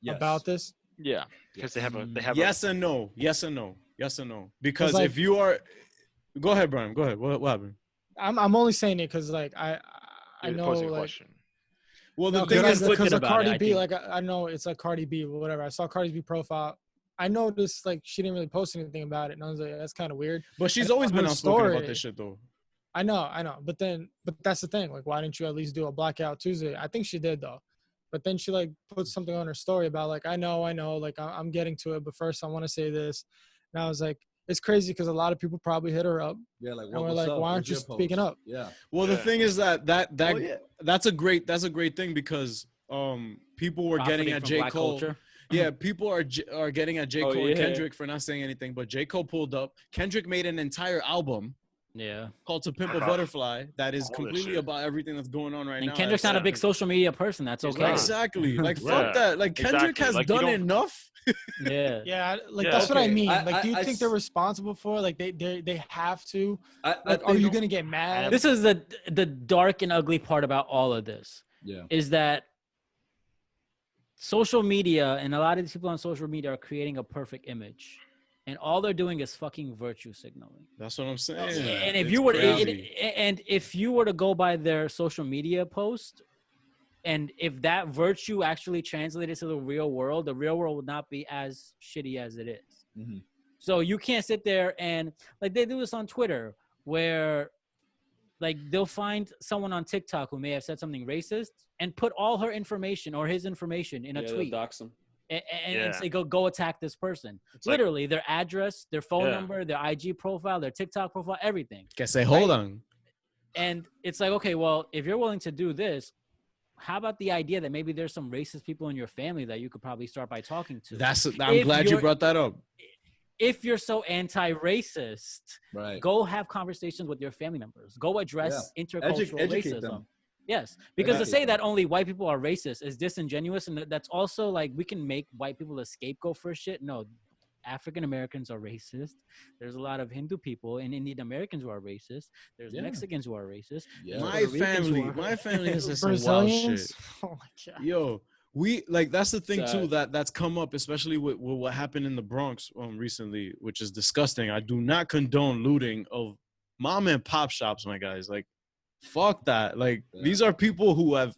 Yes. about this? Yeah, because they have Yes and no. Yes and no. Yes and no. Because like- if you are, go ahead, Brian. Go ahead. What happened? I'm only saying it because like I You're know posing a like question. Well, the no, thing is, conflicted because of about Cardi it, I B, think. like I know it's like Cardi B or whatever. I saw Cardi B profile. I noticed like she didn't really post anything about it, and I was like, that's kind of weird. but she's And always on been her outspoken about story- this shit, though. I know, but that's the thing. Like, why didn't you at least do a Blackout Tuesday? I think she did though. But then she like put something on her story about like, I know, like I'm getting to it, but first I want to say this. And I was like, it's crazy because a lot of people probably hit her up. Yeah, like, And we're what's like, up? why aren't What's you your speaking post? up? Yeah. Well, the Yeah. thing is that Oh, yeah. that's a great thing because people were getting Profiting at from J. Black Cole. culture. Yeah, people are getting at J. Oh, Cole and yeah. Kendrick for not saying anything, but J. Cole pulled up. Kendrick made an entire album Yeah. called To Pimp a Uh-huh. Butterfly that is All this completely shit. about everything that's going on right And now. Kendrick's not a big social media person. That's He's okay. not. Exactly. Like, Yeah. fuck that. Like, Kendrick Exactly. has Like, you done don't- enough. Yeah. Yeah, like Yeah. that's what I Okay, mean. I- Like, do you I think s- they're responsible for it? Like, they have to. I Like, are you think- gonna get mad? This is the dark and ugly part about all of this Yeah. is that social media and a lot of these people on social media are creating a perfect image. And all they're doing is fucking virtue signaling. That's what I'm saying. And if It's you were crazy. and if you were to go by their social media post, And if that virtue actually translated to the real world would not be as shitty as it is. Mhm. So you can't sit there and like they do this on Twitter where like they'll find someone on TikTok who may have said something racist and put all her information or his information in a they'll tweet dox them. and say, go attack this person. It's like- Literally their address, their phone Yeah. number, their IG profile, their TikTok profile, everything. Que se jodan. And it's like, okay, well, if you're willing to do this, how about the idea that maybe there's some racist people in your family that you could probably start by talking to? I'm If glad you you're- brought that up. If you're so anti-racist, Right. go have conversations with your family members. Go address intercultural educate racism. them. Yes, because to Educate say them. that only white people are racist is disingenuous, and that's also like we can make white people a scapegoat for shit. No, African Americans are racist. There's a lot of Hindu people and Indian Americans who are racist. There's Yeah. Mexicans who are racist. Yeah. My Puerto Ricans who family are- is some wild shit. Brazilians. Oh my god. Yo, we like that's the thing too Sad. that's come up, especially with what happened in the Bronx recently, which is disgusting. I do not condone looting of mom and pop shops, my guys. Like, fuck that. Like, Yeah. these are people who have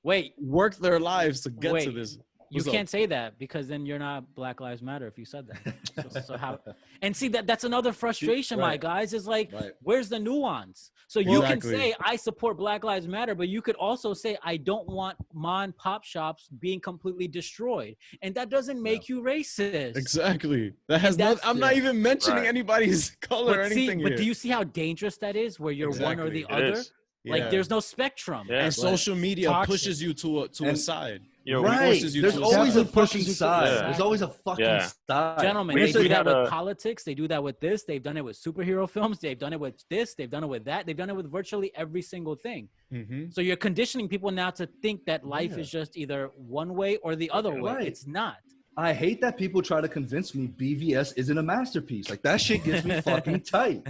Wait, worked their lives to get to Wait. this. you What's up? can't say that because then you're not Black Lives Matter if you said that. So how? And see that's another frustration, my Right. guys. Is like, Right. where's the nuance? So you can Exactly. say I support Black Lives Matter, but you could also say I don't want mom and pop shops being completely destroyed, and that doesn't make you racist. Exactly. That has that's- not. I'm not even mentioning Right. anybody's color or But see, anything but here. do you see how dangerous that is? Where you're one or the Exactly. It other. is. Like Yeah. there's no spectrum. Yeah. And social media Toxic. pushes you to a And- side. You know, Right. forces you There's to always a Definitely fucking pushes you to side. the There's side. always a fucking Yeah. side. Gentlemen, We they actually do that had with a- politics. They do that with this. They've done it with superhero films. They've done it with this. They've done it with that. They've done it with virtually every single thing. Mm-hmm. So you're conditioning people now to think that life Yeah. is just either one way or the other way. Right. It's not. I hate that people try to convince me BVS isn't a masterpiece. Like, that shit gets me fucking tight.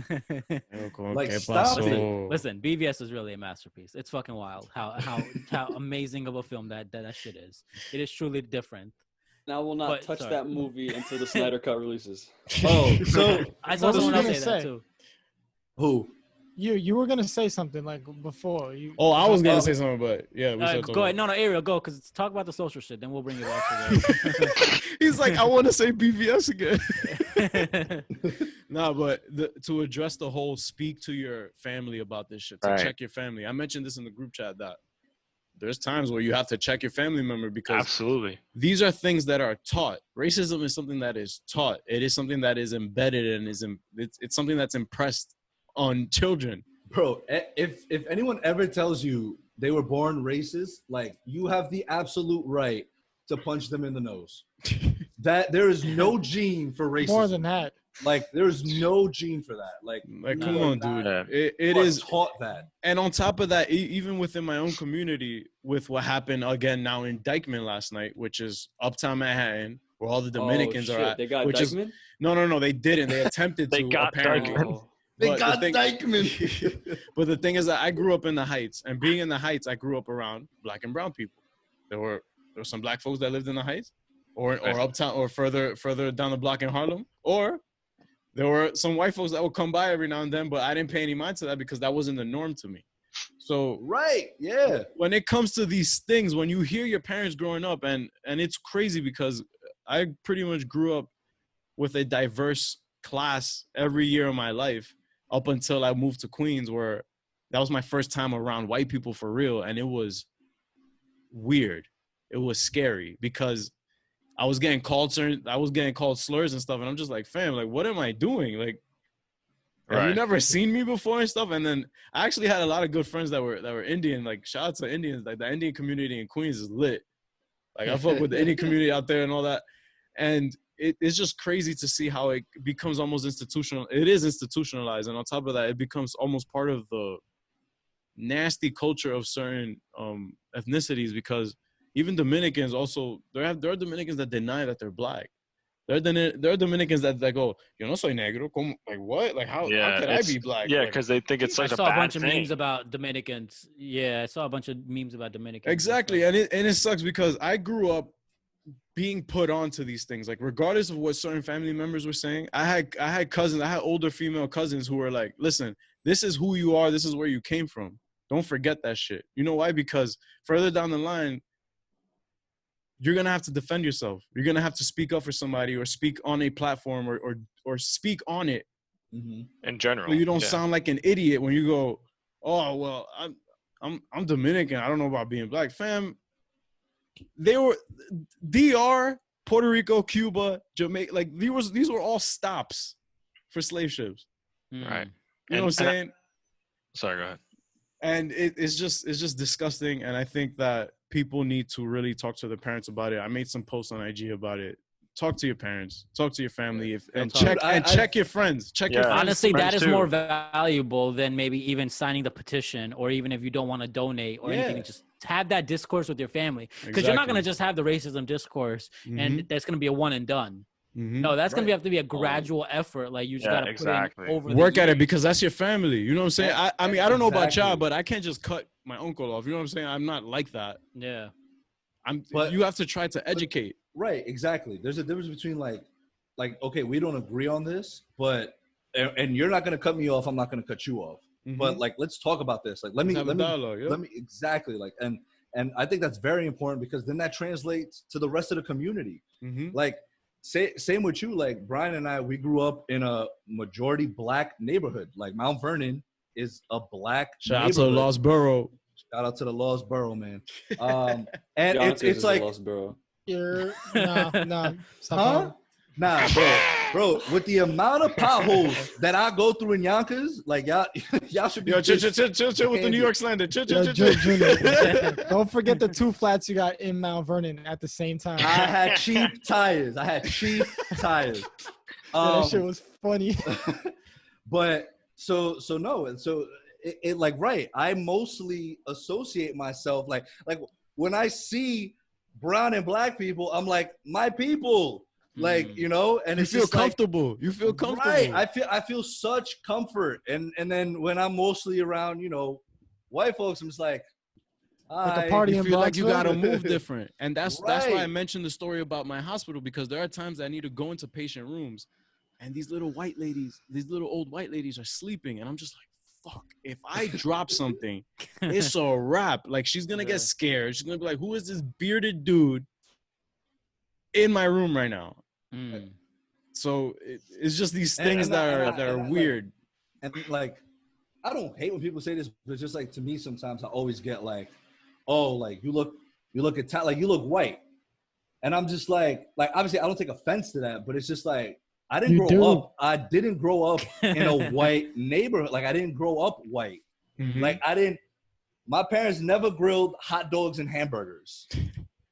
Like, stop it. Listen, BVS is really a masterpiece. It's fucking wild how amazing of a film that shit is. It is truly different. And I will not But- touch sorry. that movie until the Snyder Cut releases. Oh, so I saw What was someone you else gonna say that say? too. who? You were gonna say something like before. You. Oh, I was gonna Oh, say something, but yeah, we started Go ahead. talking. No, Ariel, go because talk about the social shit. Then we'll bring it back to He's like, I want to say BVS again. the. Nah, but to address the whole speak to your family about this shit, to Right. check your family. I mentioned this in the group chat that there's times where you have to check your family member because Absolutely. these are things that are taught. Racism is something that is taught. It is something that is embedded and it's something that's impressed on children. Bro, if anyone ever tells you they were born racist, like, you have the absolute right to punch them in the nose. That there is no gene for racism. More than that. Like, there's no gene for that. Like, Like, you come are on, not- dude. It you are is taught that. And on top of that, even within my own community, with what happened again now in Dykeman last night, which is Uptown Manhattan, where all the Dominicans oh, are shit. at. They got which is Dykeman? no, they didn't. They attempted They to. got apparently. Dykeman. Oh. They But the got thing- Dykeman. But the thing is that I grew up in the Heights, and being in the Heights, I grew up around black and brown people. There were some black folks that lived in the Heights, or uptown, or further down the block in Harlem, or there were some white folks that would come by every now and then, but I didn't pay any mind to that because that wasn't the norm to me. So Right, yeah. when it comes to these things, when you hear your parents growing up, and it's crazy because I pretty much grew up with a diverse class every year of my life up until I moved to Queens, where that was my first time around white people for real, and it was weird. It was scary because I was getting called slurs and stuff, and I'm just like, fam, like, what am I doing? Like, have you Right. never seen me before and stuff? And then I actually had a lot of good friends that were Indian. Like, shout out to Indians. Like, the Indian community in Queens is lit. Like, I fuck with the Indian community out there and all that. And it's just crazy to see how it becomes almost institutional. It is institutionalized, and on top of that, it becomes almost part of the nasty culture of certain ethnicities. Because even Dominicans also, there are Dominicans that deny that they're black. There are Dominicans that go, yo no soy negro. ¿Cómo? Like, what? Like, how could I be black? Yeah, Like, because they think it's I such a saw a bad bunch of thing. memes about Dominicans. Yeah, I saw a bunch of memes about Dominicans. exactly, and it sucks because I grew up being put onto these things. Like, regardless of what certain family members were saying, I had cousins, I had older female cousins who were like, listen, this is who you are, this is where you came from. Don't forget that shit. You know why? Because further down the line, you're gonna have to defend yourself. You're gonna have to speak up for somebody or speak on a platform or speak on it. In general. So you don't sound like an idiot when you go, oh well, I'm Dominican. I don't know about being black. Fam, they were DR, Puerto Rico, Cuba, Jamaica. Like these were all stops for slave ships. Right. You know what I'm saying? Sorry, go ahead. And it's just disgusting. And I think that people need to really talk to their parents about it. I made some posts on IG about it. Talk to your parents, talk to your family, check your friends. Check your friends. Honestly, friends that is too. more valuable than maybe even signing the petition, or even if you don't want to donate or anything. Just have that discourse with your family, because you're not gonna just have the racism discourse and that's gonna be a one and done. No, that's gonna have to be a gradual effort. Like you just gotta put in over work the at years. it, because that's your family. You know what I'm saying? I mean, I don't know about y'all, but I can't just cut my uncle off. You know what I'm saying? I'm not like that. Yeah. You have to try to educate. Right, exactly. There's a difference between like, okay, we don't agree on this, but and you're not gonna cut me off. I'm not gonna cut you off. But like, let's talk about this. Like, let me exactly like, and I think that's very important, because then that translates to the rest of the community. Like, same with you. Like Brian and I, we grew up in a majority black neighborhood. Like Mount Vernon is a black Shout out to the Lost Borough. Shout out to the Lost Borough, man. And it's like Lost Borough. No. Huh? Nah, bro. With the amount of potholes that I go through in Yonkers, like y'all should be. Chill with the New York slander. Chill. Junior, don't forget the 2 flats you got in Mount Vernon at the same time. I had cheap tires. That shit was funny. But so no, and so it like, right. I mostly associate myself like when I see brown and black people, I'm like, my people, like, you know, and you it's feel just comfortable. Like, you feel comfortable. Right. I feel such comfort. And then when I'm mostly around, you know, white folks, I'm just like the party you in feel like you Bronxville. gotta move different. And that's why I Right. mentioned the story about my hospital, because there are times I need to go into patient rooms and these little old white ladies are sleeping, and I'm just like, fuck, if I drop something, it's a wrap. Like, she's gonna get scared. She's gonna be like, who is this bearded dude in my room right now? So it's just these things that are weird. And like, I don't hate when people say this, but it's just like, to me, sometimes I always get like, oh, like you look like you look white. And I'm just like obviously I don't take offense to that, but it's just like, I didn't grow up in a white neighborhood. Like, I didn't grow up white. Like, my parents never grilled hot dogs and hamburgers.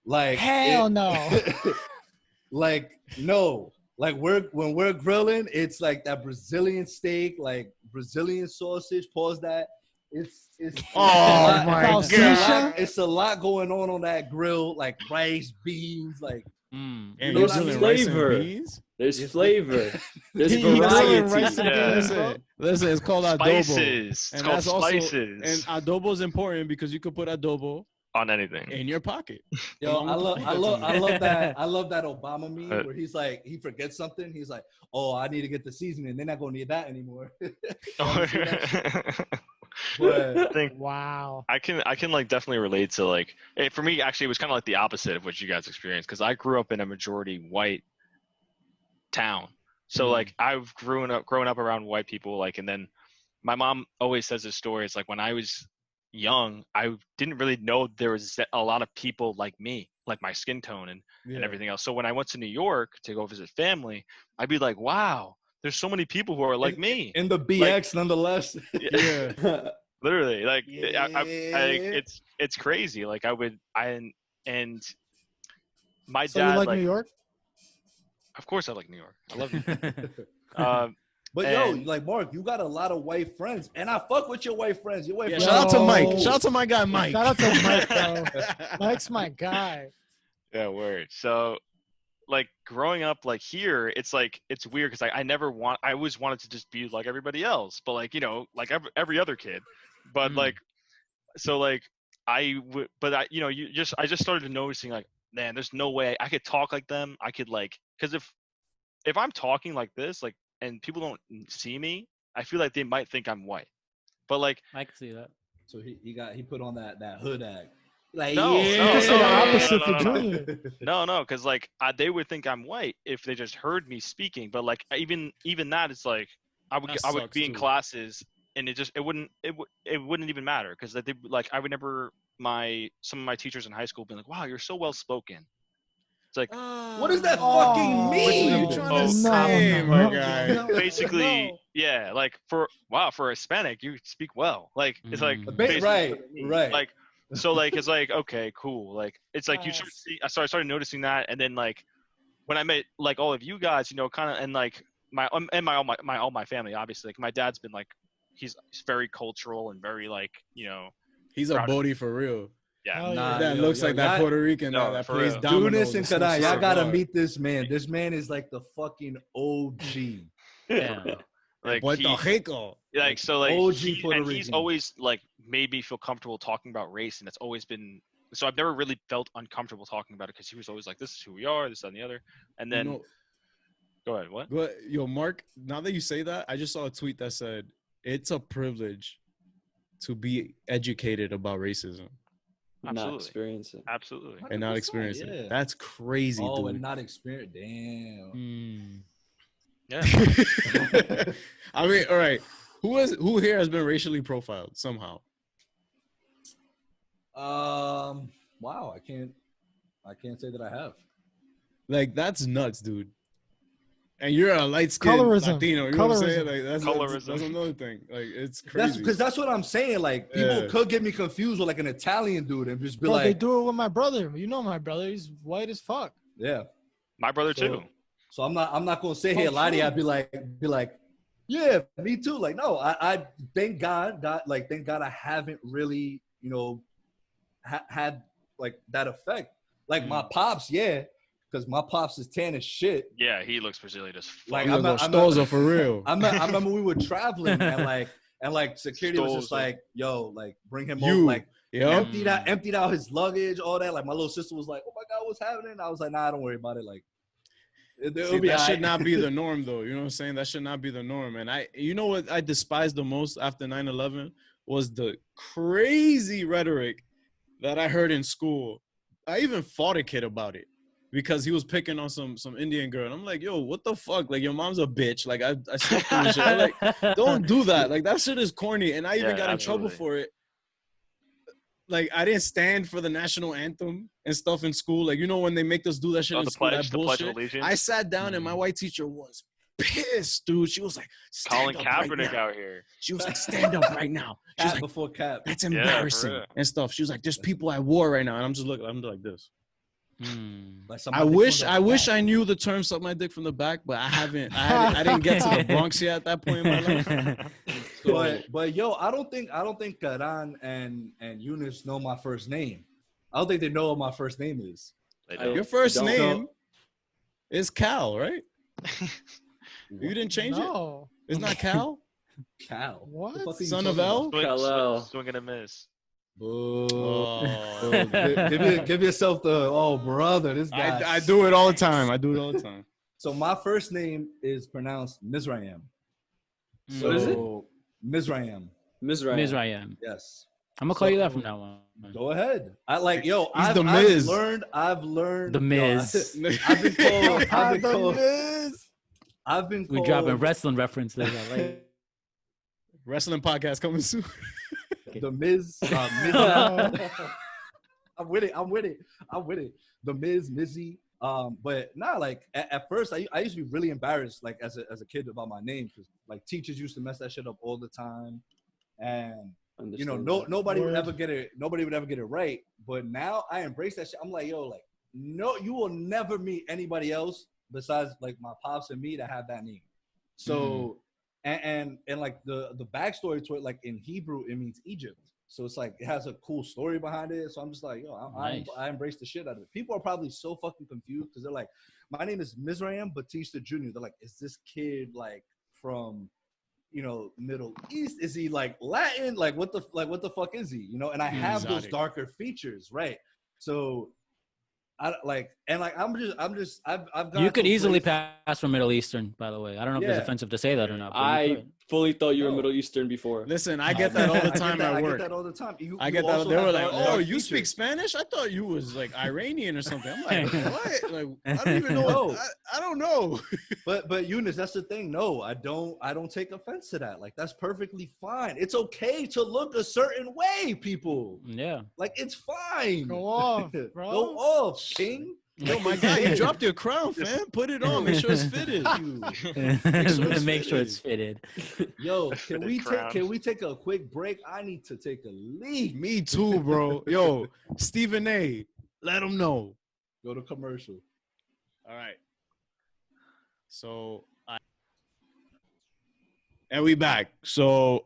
Like, hell no. Like, no. Like, when we're grilling, it's like that Brazilian steak, like Brazilian sausage, pause that. It's oh my God. It's a lot going on that grill, like rice, beans, like and there's flavor. There's flavor. There's variety. Listen, it's called adobo. Spices. And It's called spices. And adobo is important because you could put adobo on anything in your pocket. Yo, I love that Obama meme where he's like, he forgets something. He's like, oh, I need to get the seasoning. They're not gonna need that anymore. But I think wow. I can like definitely relate to like, for me actually it was kind of like the opposite of what you guys experienced, because I grew up in a majority white town. So like I've grown up around white people, like, and then my mom always says this story. It's like, when I was young, I didn't really know there was a lot of people like me, like my skin tone and everything else. So when I went to New York to go visit family, I'd be like, wow, there's so many people who are like me. In the BX, nonetheless. Yeah. Literally, like, it's crazy. Like, and my So dad, you like New York? Of course I like New York. I love you. But yo, like, Mark, you got a lot of white friends, and I fuck with your white friends. Your white friends. Shout out to Mike. Shout out to my guy Mike. Shout out to Mike, bro. Mike's my guy. Yeah, word. So, like, growing up like here, it's like, it's weird because I always wanted to just be like everybody else, but like, you know, like every other kid. But like, so like I just started noticing, like, man, there's no way I could talk like them. I could, like, because if I'm talking like this, like, and people don't see me, I feel like they might think I'm white. But like, I can see that. So he put on that hood act. Like, No, It's the opposite for no. Junior. No, because like they would think I'm white if they just heard me speaking. But like even that, it's like I would That be sucks, in too. classes and it wouldn't even matter because they like I would never some of my teachers in high school being like, wow, you're so well spoken. It's like What does that Oh, fucking What are mean? you trying Oh, to say, no, my no, guy? no. basically No. yeah, like for a Hispanic you speak well. Like it's like Mm. basically Right, what I mean. right. Like so like it's like okay, cool. Like it's like you start Yes. see I started noticing that, and then like when I met like all of you guys, you know, kind of, and like all my family, obviously, like my dad's been like, he's very cultural and very like, you know, He's a proud of- Bodie for real. yeah. Hell Nah, yeah. That yo, looks yo, like that y'all- Puerto Rican No, that for plays real. dominoes. Dunis and smokes Kadai, y'all gotta cigar. meet this man. This man is like the fucking OG. Yeah. Like Puerto he, Rico. like so like OG he, Puerto and he's Rican. always like made me feel comfortable talking about race, and it's always been so I've never really felt uncomfortable talking about it because he was always like, this is who we are, this that, and the other. And then You know, go ahead, what? yo, Mark, now that you say that, I just saw a tweet that said, it's a privilege to be educated about racism Not Absolutely. experiencing. Absolutely. and not 100%, experiencing yeah. it. That's crazy, Oh, dude. and not experience. Damn. Mm. Yeah. I mean, all right. Who here has been racially profiled somehow? Wow, I can't say that I have. Like, that's nuts, dude. And you're a light-skinned Colorism. Latino. You know what I'm saying? Colorism. Like, that's Colorism. another thing. Like, it's That's crazy. because that's what I'm saying. Like people Yeah. could get me confused with like an Italian dude and just be Bro, they like, do it with my brother. You know my brother. He's white as fuck. yeah. My brother So- too. So I'm not gonna sit here Oh, lie to you. true. I'd be like, yeah, me too. Like, no, I thank God I haven't really, you know, had like that effect. Like my pops, yeah, because my pops is tan as shit. Yeah, he looks Brazilian as fuck. Like, You I'm look not- Stoza for real. I remember we were traveling and like security was just Stoza. like, yo, like bring him You. over, like Yep. emptied out his luggage, all that. Like my little sister was like, oh my God, what's happening? I was like, nah, don't worry about it. Like it'll See, be that all should right. not be the norm, though. You know what I'm saying? That should not be the norm. And you know what I despised the most after 9/11 was the crazy rhetoric that I heard in school. I even fought a kid about it because he was picking on some Indian girl. And I'm like, yo, what the fuck? Like, your mom's a bitch. Like, I stuck her and shit. I'm like, don't do that. Like, that shit is corny. And I even Yeah, got in trouble absolutely. for it. Like, I didn't stand for the national anthem and stuff in school. Like, you know, when they make us do that shit Oh, in the school, pledge that of bullshit. allegiance. I sat down and my white teacher was pissed, dude. She was like, Colin stand up right Kaepernick now. out here. She was like, stand up right now. She was Cap like, before cap. that's for embarrassing real. and stuff. She was like, there's people at war right now. And I'm just like this. Mm. Like I wish I knew the term suck my dick from the back, but I didn't get to the Bronx yet at that point in my life. But yo, I don't think Karan and Eunice know my first name. I don't think they know what my first name is. They I- don't. Your first Don't- name is Cal, right? You didn't change it? No. It's not Cal? Cal. What? The fuck are you Son of talking L? Swing, Kal-El. swing and a miss. Boo. Oh. Give yourself the brother. This guy. I do it all the time. I do it all the time. So my first name is pronounced Mizraim. What is it? So, Mizraim. Mizraim. Mizraim. Yes. I'm gonna call you that from now on. Go ahead. I like yo. He's I've, the Miz. I've learned The Miz. Yo, I've been called. We dropping wrestling references. I like. Wrestling podcast coming soon. The Miz. Miz. I'm with it. The Miz, Mizzy. But nah, like at first I used to be really embarrassed, like as a kid about my name, because like teachers used to mess that shit up all the time, and you know nobody would ever get it. Nobody would ever get it right. But now I embrace that shit. I'm like, yo, like no, you will never meet anybody else besides like my pops and me that have that name. So and like the backstory to it, like in Hebrew, it means Egypt. So it's like it has a cool story behind it. So I'm just like, yo, Nice. I embrace the shit out of it. People are probably so fucking confused because they're like, my name is Mizraim Batista Jr. They're like, is this kid like from, you know, Middle East? Is he like Latin? Like what the fuck is he? You know? And I have those Exotic. darker features, right? So I've gone You could to a easily place- pass for Middle Eastern, by the way. I don't know if Yeah. it's offensive to say that or not. But you I could. fully thought you were No. Middle Eastern before. Listen, I get that all the time at I work. get that all the time. I get that. also They have were dark like, "Oh, you features. speak Spanish? I thought you was like Iranian or something." I'm like, "What? Like, I don't even know. No. I don't know." But Eunice, that's the thing. No, I don't take offense to that. Like, that's perfectly fine. It's okay to look a certain way, people. Yeah. Like, it's fine. Go off, bro. Go off, King. Yo, my guy, you dropped your crown, fam. Put it on. Make sure it's fitted. Make sure it's fitted. Yo, can Fitted we take a quick break? I need to take a leak. Me too, bro. Yo, Stephen A. Let him know. Go to commercial. All right. So, and we back. So,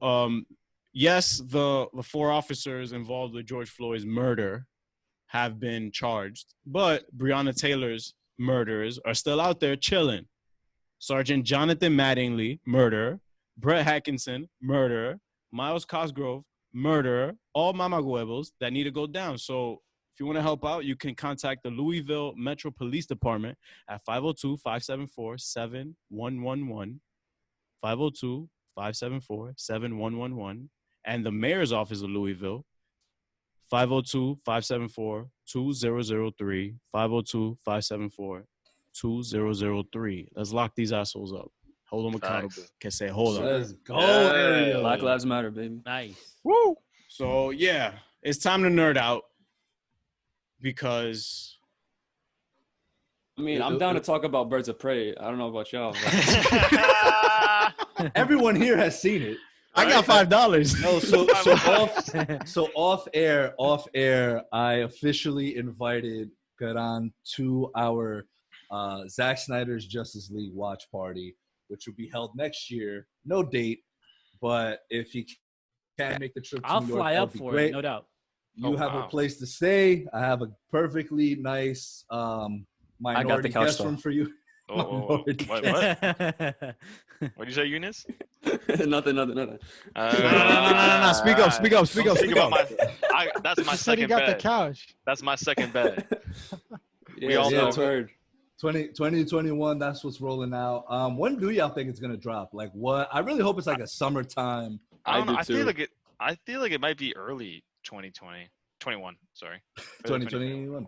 yes, the 4 officers involved with George Floyd's murder have been charged, but Breonna Taylor's murderers are still out there chilling. Sergeant Jonathan Mattingly, murderer. Brett Hackinson, murderer. Miles Cosgrove, murderer. All mamaguevos that need to go down. So if you want to help out, you can contact the Louisville Metro Police Department at 502-574-7111, 502-574-7111, and the mayor's office of Louisville, 502-574-2003, 502-574-2003. Let's lock these assholes up. Hold them accountable. Facts. Can say, hold on. Let's go, Yeah. Ariel. Black Lives Matter, baby. Nice. Woo! So, yeah, it's time to nerd out because I mean, I'm down to talk about Birds of Prey. I don't know about y'all. But Everyone here has seen it. I got $5. No, so off air, I officially invited Karan to our Zack Snyder's Justice League watch party, which will be held next year. No date, but if he can't make the trip to I'll New York, fly that'd up be for great. it, no doubt. You Oh, have wow. a place to stay. I have a perfectly nice minority couch, guest though. room for you. Oh, wait, what? What did you say, Eunice? nothing. No. Speak up. That's my He said he second got the bed. couch. That's my second bed. Yeah, all know. Word. 2021, that's what's rolling out. When do y'all think it's gonna drop? Like what? I really hope it's like a summertime. I don't know. do I feel too. like it. I feel like it might be early 21. Sorry. 2021. I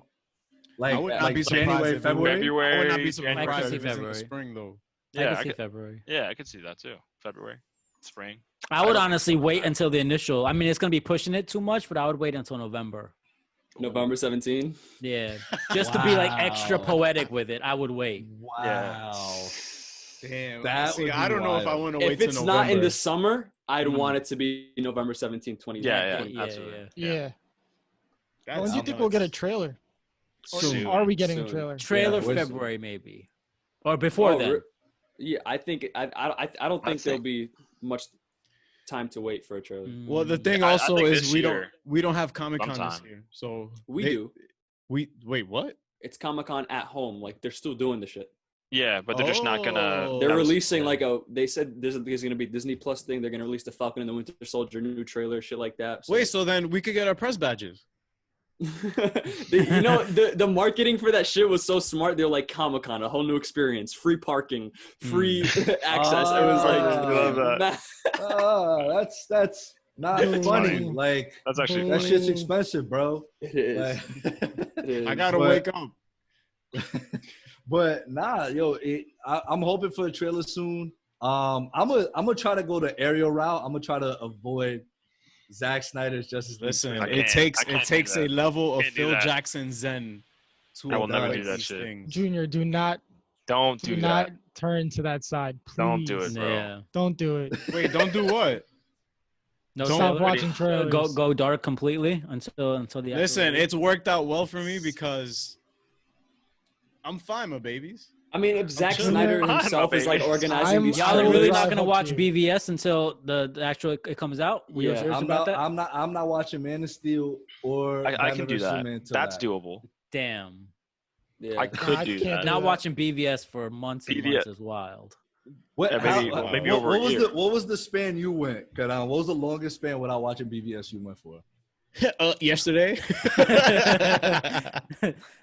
Like, would not like be surprised January, if it February. February. I would not be I surprised can if see it's in the February. spring, though. I Yeah, can I see could- February. Yeah, I could see that too. February, spring. I would don't- honestly wait until the initial. I mean, it's gonna be pushing it too much, but I would wait until November. November 17. Yeah, just to be like extra Wow. poetic with it. I would wait. Wow. Damn. That See, would I be don't know if I wild. want to wait If till it's November. not in the summer, I'd Mhm. want it to be November 17th, 2020. Yeah, Yeah, absolutely. Yeah. That's When do you think we'll get a trailer? Or Soon. are we getting a Soon. trailer? Trailer where's- February maybe, or before Oh, then. Yeah, I think I don't think there'll be much time to wait for a trailer. Well, the Mm. thing I also think is this we year, don't have Comic-Con this sometime. year, so We they- do. We wait, what? It's Comic-Con at home. Like they're still doing the shit. Yeah, but they're just not gonna. Oh. They're that was- releasing like they said there's gonna be Disney Plus thing. They're gonna release the Falcon and the Winter Soldier new trailer, shit like that. Wait, so then we could get our press badges. the marketing for that shit was so smart. They're like Comic-Con, a whole new experience, free parking, free access. It was love like, that. That's not That's funny. funny. Like That's actually. that shit's expensive, bro. it is. Like, It is. I gotta But- wake up. but nah, yo, I'm hoping for a trailer soon. I'm gonna try to go the aerial route. I'm gonna try to avoid Zack Snyder's Justice League. Listen, I it can't- takes I can't it takes do a that. level of Can't do Phil that. Jackson zen to I will never avoid do that these shit. things. Junior, do not Don't do not that. turn to that side. Please. Don't do it, bro. Yeah. Don't do it. Wait, don't do what? No, Don't Stop trailer? watching trailers. Go dark completely until the. actual Listen, release. it's worked out well for me because I'm fine, my babies. I mean, if Zack chilling. Snyder I'm himself a is like baby. organizing these Y'all are I'm really trailers, not gonna up watch to you. BVS until the actual it comes out. You Yeah, serious about that? I'm not watching Man of Steel or I can do Batman vs. that. Superman till That's that. doable. Damn. yeah. I could I do can't that. do Not that. watching BVS for months and BVS. months is wild. What, Yeah, maybe over a what was year. what was the span you went? What was the longest span without watching BVS you went for? Yesterday. At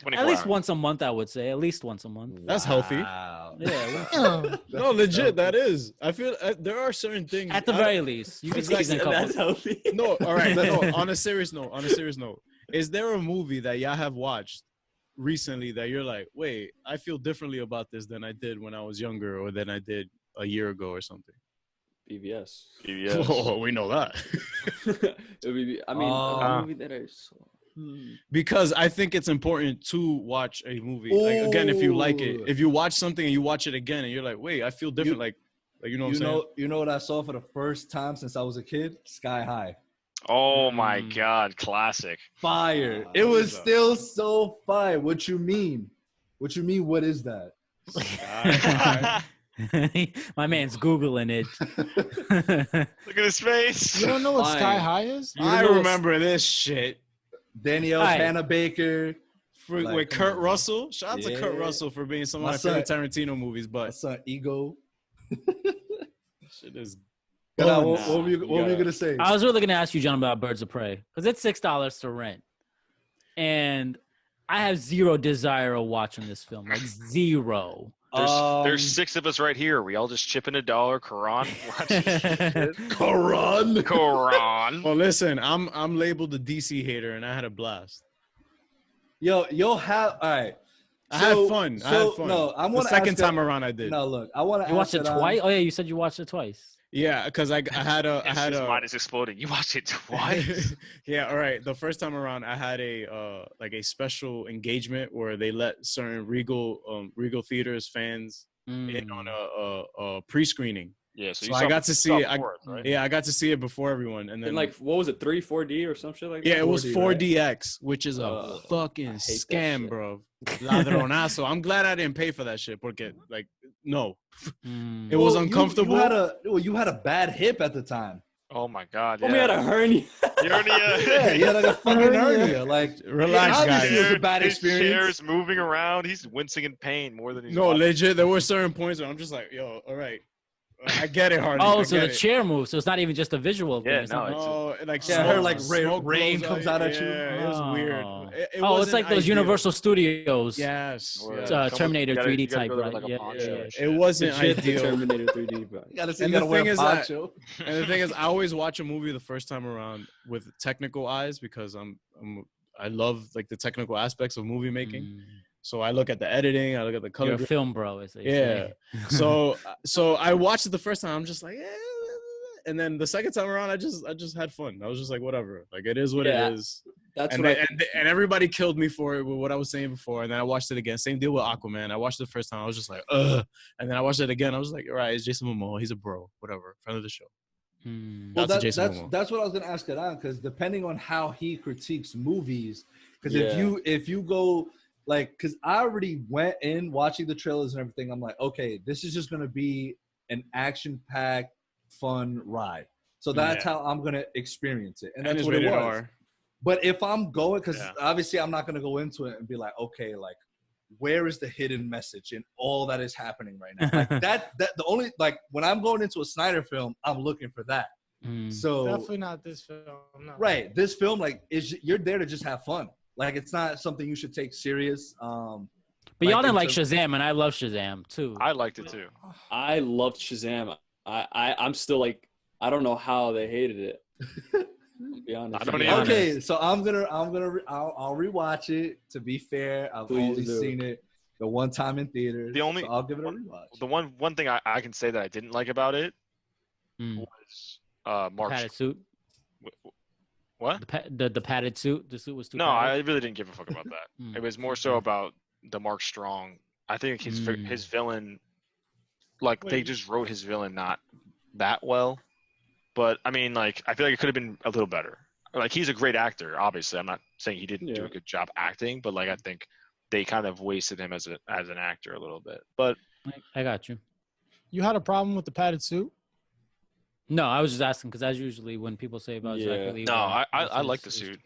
24 least hours. once a month, I would say. At least once a month. That's healthy. Wow. Yeah. Yeah. No, legit, that is. I feel there are certain things. At the very least, you can Exactly. season a couple. That's healthy. No, all right. No, on a serious note. Is there a movie that y'all have watched recently that you're like, wait, I feel differently about this than I did when I was younger or than I did a year ago or something? BVS. Yes. Oh, we know that. I mean, a movie that I saw. Because I think it's important to watch a movie. Like, again, if you like it, if you watch something and you watch it again and you're like, wait, I feel different. Like you know what I'm saying? You know what I saw for the first time since I was a kid? Sky High. Oh my God, classic. Fire. It was still so fire. What you mean? What you mean? What is that? My man's Googling it. Look at his face. You don't know what Fine. Sky High is? I remember this shit. Danielle Hi. Hannah Baker. Like, With come Kurt on, bro. Russell. Shout out to Kurt Yeah. Russell for being some of My my son- favorite Tarantino movies, My but son Ego. shit is What buns. were you gonna say? I was really gonna ask you, John, about Birds of Prey because it's $6 to rent, and I have zero desire of watching this film, like zero. There's 6 of us right here. We all just chip in $1. Quran. Quran. Quran. Well, listen, I'm labeled a DC hater, and I had a blast. You'll have all right. I had fun. No, I the want second time around I did. No, look, I want to. You watched it twice? Oh yeah, you said you watched it twice. Yeah, because I had His a mind is exploding. You watched it twice. yeah, all right. The first time around, I had a like a special engagement where they let certain Regal Theaters fans in on a pre-screening. Yeah, so So I got to see it. Right? Yeah, I got to see it before everyone, and then And like, what was it? 4D or some shit like that? yeah, it was 4D, 4DX, which is a fucking that scam, shit. bro. Ladronazo. I'm glad I didn't pay for that shit, porque like no, it was uncomfortable. You had a bad hip at the time. Oh my God. Oh, we had a hernia. Yeah, you had like a fucking hernia. Like, Relax, obviously guys. it was a bad His experience. chair's moving around. He's wincing in pain more than he's No, watching. legit. There were certain points where I'm just like, yo, all right, I get it, Hardy. Oh, I so get the it. chair moves. So it's not even just a visual thing. Yeah, It's no, not- it's No, like Yeah, smoke, her, like, smoke rain blows comes out at you. Yeah, it was weird. Oh. It it's wasn't like those ideal. Universal Studios. Yes. Or, yeah. come with- Terminator you gotta- 3D you gotta type, go there right? with, like, a Yeah, poncho yeah. and shit. It wasn't Legit the ideal. Terminator 3D, bro. You gotta say, And you the gotta wear thing a is that- poncho. And the thing is, I always watch a movie the first time around with technical eyes because I love like the technical aspects of movie making. Mm. So I look at the editing, I look at the color. You're a grading. film bro, as they Yeah. say. So I watched it the first time. I'm just like, and then the second time around, I just had fun. I was just like, whatever. Like it is what Yeah. it is. That's And, what and everybody killed me for it with what I was saying before. And then I watched it again. Same deal with Aquaman. I watched it the first time. I was just like, ugh. And then I watched it again. I was like, all right, it's Jason Momoa. He's a bro. Whatever. Friend of the show. Hmm. Well, Shout out to Jason that's Momoa. that's what I was gonna ask Adan, because depending on how he critiques movies, because Yeah. if you go like, because I already went in watching the trailers and everything, I'm like, okay, this is just gonna be an action-packed, fun ride. So that's how I'm gonna experience it, and that's it's what it rated was. R. But if I'm going, because Yeah. obviously I'm not gonna go into it and be like, okay, like, where is the hidden message in all that is happening right now? Like that the only, like, when I'm going into a Snyder film, I'm looking for that. Mm. So Definitely not this film. No. right, this film, like, you're there to just have fun. Like, it's not something you should take serious. But y'all in didn't like terms- Shazam, and I love Shazam too. I liked it too. I loved Shazam. I'm still like, I don't know how they hated it. I'll be honest. I don't be either. honest. Okay, so I'll rewatch it. To be fair, I've Please only do. seen it the one time in theaters. The only- so I'll give it a rewatch. The one thing I can say that I didn't like about it Mm. was Mark. Padded suit. What? The padded suit. The suit was too. No, I padded. really didn't give a fuck about that. Mm. It was more so about the Mark Strong. I think his villain, like they Wait. just wrote his villain not that well. But I mean, like I feel like it could have been a little better. Like he's a great actor, obviously. I'm not saying he didn't do Yeah. a good job acting, but like I think they kind of wasted him as an actor a little bit. But I got you. You had a problem with the padded suit? No, I was just asking because that's usually when people say about Yeah. Zachary Levi. no, I it's- like the it's- suit.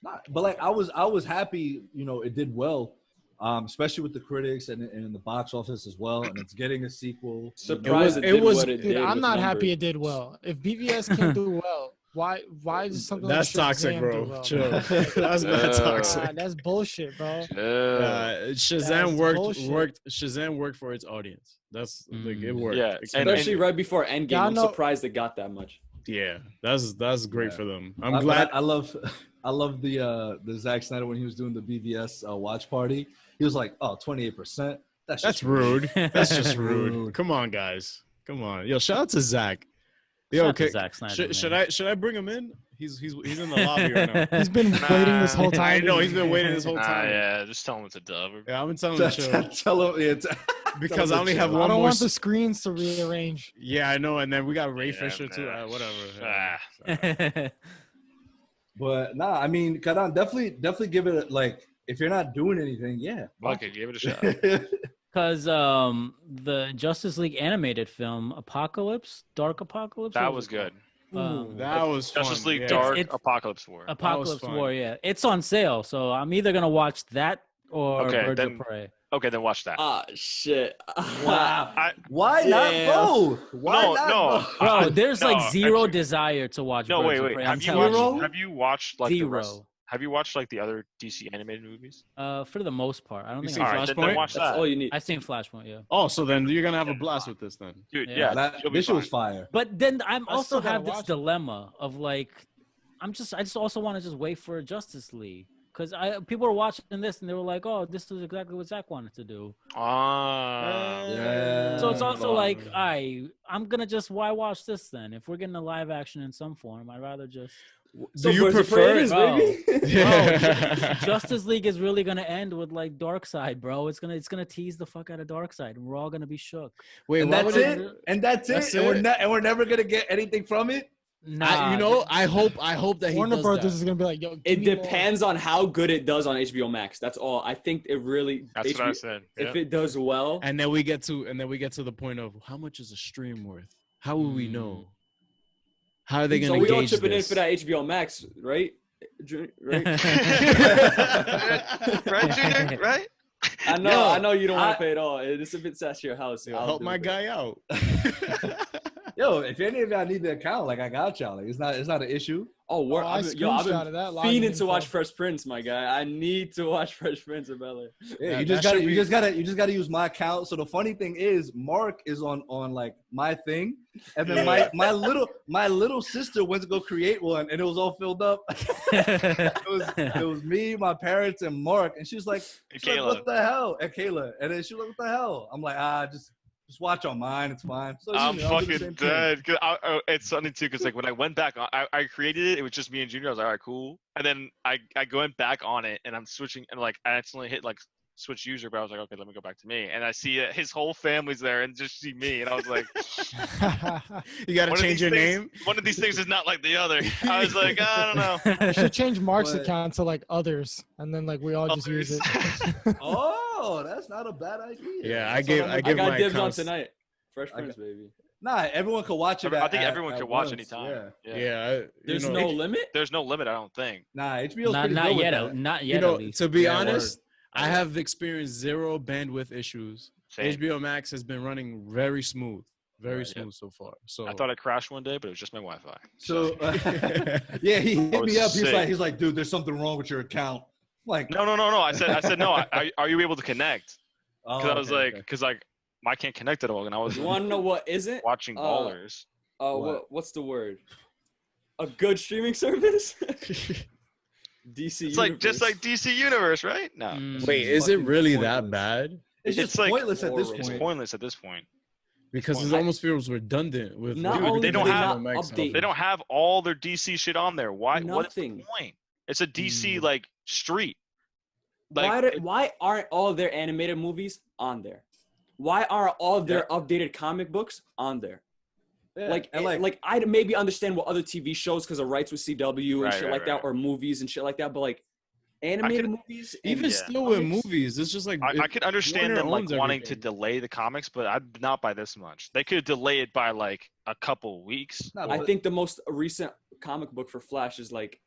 But like I was happy, it did well, especially with the critics and in the box office as well, and it's getting a sequel. Surprised It it did was- what it Dude, did. I'm with not numbers. happy it did well. If BVS can do well, Why is something That's like toxic, Shazam bro. do well? Chill. That's mad toxic. That's bullshit, bro. Shazam That's worked. bullshit. Shazam worked for its audience. That's like it worked. Yeah, Especially right before Endgame. Y'all I'm know- surprised it got that much. Yeah, that's great Yeah. for them. I'm glad. I love the Zack Snyder when he was doing the BVS watch party. He was like, "Oh, 28%. That's rude. That's just rude. Come on, guys. Come on. Yo, shout out to Zach. Yo, Shout out to okay. Zack Snyder, Should I bring him in? He's in the lobby right now. He's been waiting this whole time. I know he's been waiting this whole Nah, time. yeah, just tell him it's a dub. Yeah, I've been telling him to chill Tell him it's because I only have I one don't more. want the screens to rearrange. Yeah, I know. And then we got Ray Yeah, Fisher too. nah. Whatever. Ah. But nah, I mean, Karan, definitely give it like if you're not doing anything, yeah. Fuck it, give it a shot. Because the Justice League animated film Apocalypse, Dark Apocalypse. That what was it good. called? That was fun. Justice League yeah. Dark It's- Apocalypse War. Apocalypse fun. War. Yeah, it's on sale, so I'm either gonna watch that or Okay, Birds then- of Prey. Okay, then watch that. Ah, shit. Wow. I, Why Damn. not both? Why No, not no. both? Bro, there's no, like zero actually- desire to watch. no, Birds wait, of wait. Prey. Have I'm you telling watched? Zero? Have you watched like the rest? Zero. Have you watched like the other DC animated movies? For the most part, I don't You think. seen All I've, right, then Flashpoint? watch That's that. all you need. I've seen Flashpoint, yeah. Oh, so then you're gonna have a blast with this then. Dude, Yeah. yeah, you'll be This shit was fine. fire. But then I'm I also still gotta have this watch it. dilemma of like, I just also want to just wait for Justice League because people were watching this and they were like, oh, this is exactly what Zach wanted to do. Ah. Yeah. So it's also Wow. like, I'm gonna just why watch this then? If we're getting a live action in some form, I'd rather just. So Do you Birds of Prey prefer? it is, Bro. baby. Yeah. Justice League is really gonna end with like Darkseid, bro. It's gonna tease the fuck out of Darkseid, and we're all gonna be shook. Wait, And why that's would it. And that's That's it. And it? we're never gonna get anything from it. Nah, I hope that he Warner does Brothers that. is gonna be like, yo. It give me more. depends on how good it does on HBO Max. That's all. I think it really. That's what I HBO said. If Yeah. it does well, And then we get to the point of how much is a stream worth? How will we know? How are they so gonna we all gauge chipping in this? for that HBO Max, right? Right. Right, Junior? Right? I know you don't want I- to pay it all. It's if it's at your house. Yo, I'll help do my it. guy out. Yo, if any of y'all need the account, like I got y'all. Like it's not an issue. Oh, Oh, I I've screenshotted been that. fiending to watch info. Fresh Prince, my guy. I need to watch Fresh Prince of Bel-Air. Yeah, That- you just that gotta should you just gotta use my account. So the funny thing is, Mark is on like my thing, and then my little sister went to go create one, and it was all filled up. it was me, my parents, and Mark, and she's like, Kayla. what the hell? And Kayla, and then she was like, what the hell? I'm like, just watch on mine. It's fine. So, I'm you know, I'll do the fucking same thing. dead. 'Cause it's funny too, because like when I went back on, I created it. It was just me and Junior. I was like, all right, cool. And then I went back on it, and I'm switching, and like I accidentally hit like switch user, but I was like, okay, let me go back to me. And I see his whole family's there, and just see me, and I was like, You gotta one of change these your things- name. One of these things is not like the other. I was like, I don't know. You should change Mark's But- account to like others, and then like we all just use it. Oh, that's not a bad idea. Yeah, That's I all I'm- I give got my dibs on accounts- tonight. Fresh I Prince, baby. Nah, everyone could watch it. I think at- everyone at can watch once, anytime. Yeah. Yeah, There's you know, no limit. There's no limit, I don't think. Nah, HBO's not pretty not good with yet, that. not yet. you know, at least. to be Yeah, honest, I have experienced zero bandwidth issues. Same. HBO Max has been running very smooth, very Right, smooth so far. So I thought it crashed one day, but it was just my Wi-Fi. So yeah, he hit Oh, me up. sick. He's like, dude, there's something wrong with your account. I'm like, No. I said no. Are you able to connect? oh, Because I was okay, like, okay. because like I can't connect at all, and I was You want to know what isn't? watching Ballers. What? What's the word? A good streaming service? DC. It's like just Universe. like DC Universe, right? No, Mm. wait, is it fucking really pointless. that bad? It's just it's like pointless at this horrible. it's point. pointless at this point. Because it I- almost feels redundant with. Not Dude, only they do don't they have- not update. They don't have all their DC shit on there. Why? What is the Nothing. point? It's a DC like street. Why aren't all their animated movies on there? Why aren't all their updated comic books on there? Yeah, Like, and like I'd maybe understand what other TV shows because of rights with CW and Right, shit right, like right. that, or movies and shit like that. But like animated could- movies, and Even Yeah. still with comics- movies, it's just like I could understand Warner them like owns wanting to everything. delay the comics, but I'd not by this much. They could delay it by like a couple weeks. Nah, I but- think the most recent comic book for Flash is like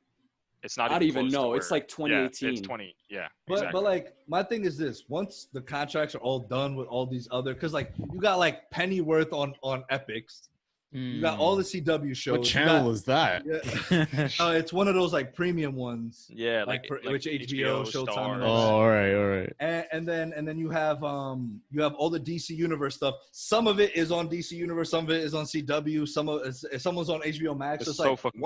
It's not. I don't even close to know. where- It's like Yeah, 2018. it's 20. Yeah. But exactly. like my thing is this: once the contracts are all done with all these other, because like you got like Pennyworth on Epics, You got all the CW shows. What channel is that? Yeah. It's one of those like premium ones. Yeah, which HBO, Showtime. Star. And Oh, all that. all right. And then you have all the DC Universe stuff. Some of it is on DC Universe, some of it is on CW, someone's on HBO Max. It's It's so like fucking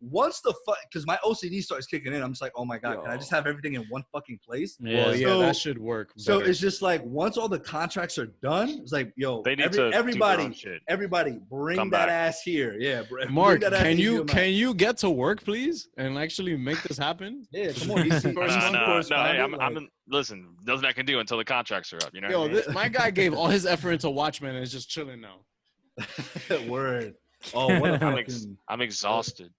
once the because my OCD starts kicking in, I'm just like, oh my god, can I just have everything in one fucking place? Yeah. Well, yeah, So- that should work. So better. it's just like once all the contracts are done, it's like, yo, They need to do their everybody, own shit. everybody, bring Come that back. ass here. Yeah, bring Mark, that ass can to you HBO Max. can you get to work, please, and actually make this happen? Yeah, come on, DC. No, hey, I'm like- in, listen, nothing I can do until the contracts are up. You know Yo, what I mean? my guy gave all his effort into Watchmen and is just chilling now. Word. Oh, what a fucking I'm exhausted.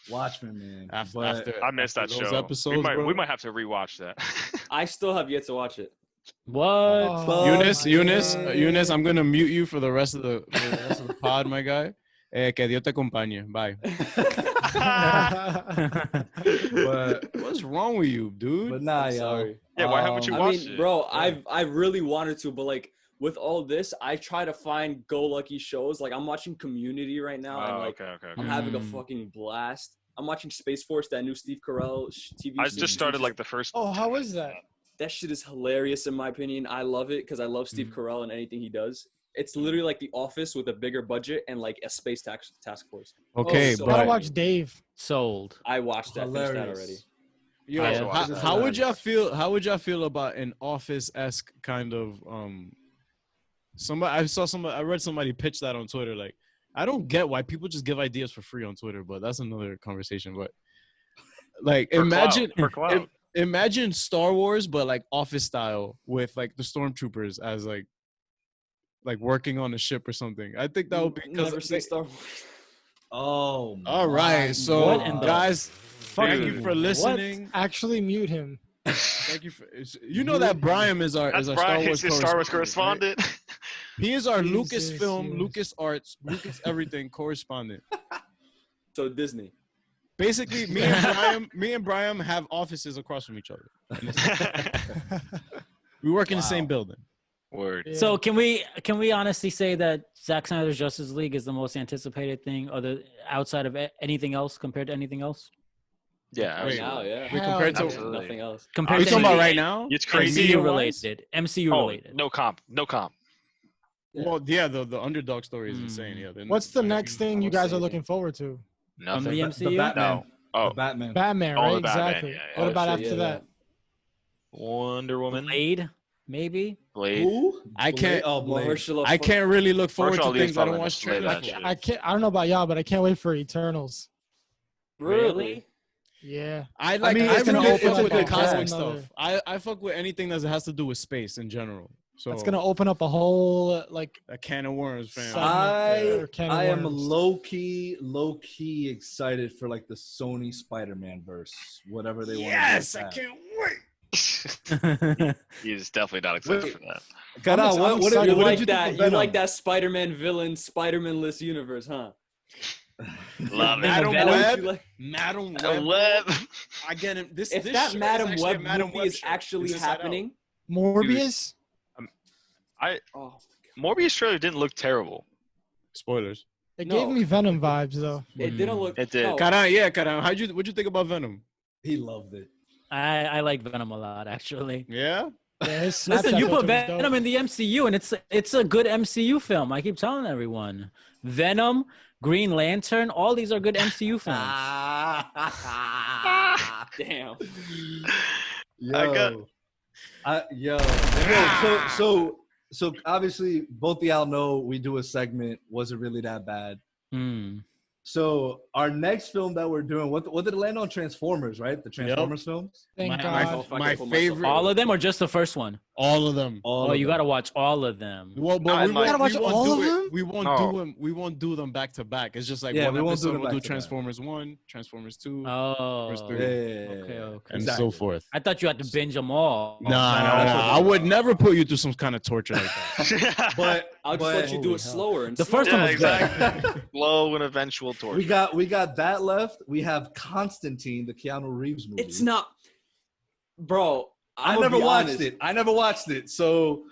Watchmen, man. After I missed that those show. episodes, we might have to rewatch that. I still have yet to watch it. What? Oh, Eunice, my Eunice, God. I'm gonna mute you for the rest of the pod, my guy. Que Dios te acompañe. Bye. but What's wrong with you, dude? but nah, I'm yo. sorry. Yeah, why haven't you I watched mean, it? bro, Yeah. I really wanted to, but like with all this, I try to find go lucky shows. Like I'm watching Community right now, and like okay. I'm having a Mm. fucking blast. I'm watching Space Force, that new Steve Carell TV. I series, just started which like the first. Oh, how is that? that shit is hilarious in my opinion. I love it because I love Steve Carell and anything he does. It's literally like The Office with a bigger budget and like a space task force. Okay, so Gotta but watch Dave. Sold. I watched that, finished that Hilarious. already. yo, I also watched how that. would y'all feel? How would y'all feel about an Office-esque kind of I read somebody pitch that on Twitter. Like, I don't get why people just give ideas for free on Twitter, but that's another conversation. But like, imagine Star Wars, but like Office style with like the stormtroopers as like working on a ship or something. I think that would be Never seen Star Wars. Oh, all right. So What in the guys, thank Dude. you for listening. Actually, mute him. Thank you for. You know that Brian is our That's Star Brian. Wars He's the Star Wars correspondent. correspondent. Right? He is our Jesus, Lucasfilm, yes. Lucas Arts, Lucas everything correspondent. So Disney. Basically, me and Brian have offices across from each other. We work in the same building. Word. Yeah. So can we honestly say that Zack Snyder's Justice League is the most anticipated thing, outside of anything else compared to anything else? Yeah. Wait, absolutely. Now, yeah. we Hell compared to. no. Absolutely. Nothing else. Are Compared you to talking about anything- right now? It's crazy. MCU Career-wise? related. MCU Oh, related. no comp. No comp. Well, yeah, the underdog story is insane. Yeah. What's the next thing you guys are looking forward to? From Nothing. the The MCU? Batman. No. Oh, The Batman. Batman, Oh, right? the Batman, Exactly. yeah, yeah. What Oh, about shit, after yeah, that? Wonder Woman. Blade, maybe. Blade. Who? I can't. Oh, Blade. Mahershala I can't really look forward to Mahershala things I don't Ali watch Slay trailers that for. shit. I can't. I don't know about y'all, but I can't wait for Eternals. Really? Yeah. I like. mean, I it's gonna really open fuck up with the a cosmic another- stuff. I fuck with anything that has to do with space in general. So It's gonna open up a whole like. a can of worms, fam. Side- I Can of I am worms. low key excited for like the Sony Spider-Man verse, whatever they want. Yes, I can't wait. He's definitely not excited Wait. for that. Cut out. What excited. did You you like think that? of You Venom? like that Spider-Man villain, Spider-Man-less universe, huh? Love it. Madam Venom, Web. you like- Madam Web. Madam Web. I get him. This If this that shirt Madam is actually Web a Madam movie Web is shirt. actually It's Inside Out. happening, Morbius. oh, Morbius trailer didn't look terrible. Spoilers. It No. gave me Venom vibes though. it didn't look. It did. no. Karan, yeah, Karan. What'd you think about Venom? He loved it. I like Venom a lot, actually. Yeah. Yeah, his Listen, Snapchat you put filter was dope. Venom in the MCU, and it's a good MCU film. I keep telling everyone, Venom, Green Lantern, all these are good MCU films. Damn. Yo. So obviously both of y'all know we do a segment. Was it really that bad? Hmm. So our next film that we're doing, what did it land on? Transformers, right? The Transformers films. Thank My- God. My favorite. All of them, or just the first one? All of them. All Oh, of you them. got to watch all of them. Well, but I we like- won't, Gotta we watch won't all do of it. them? We won't Oh. do them. We won't do them back to back. It's just like Yeah, one we won't do episode. them We'll do back to back. Transformers 1, Transformers 2, Oh, First Yeah, three. okay. and Exactly. so forth. I thought you had to binge them all. Nah. I would never put you through some kind of torture like that. But I'll just let you do Holy it hell. slower. And The first slower. one Yeah, was good. exactly. Slow and eventual torture. we got that left. We have Constantine, the Keanu Reeves movie. It's not, bro. I never watched it. So,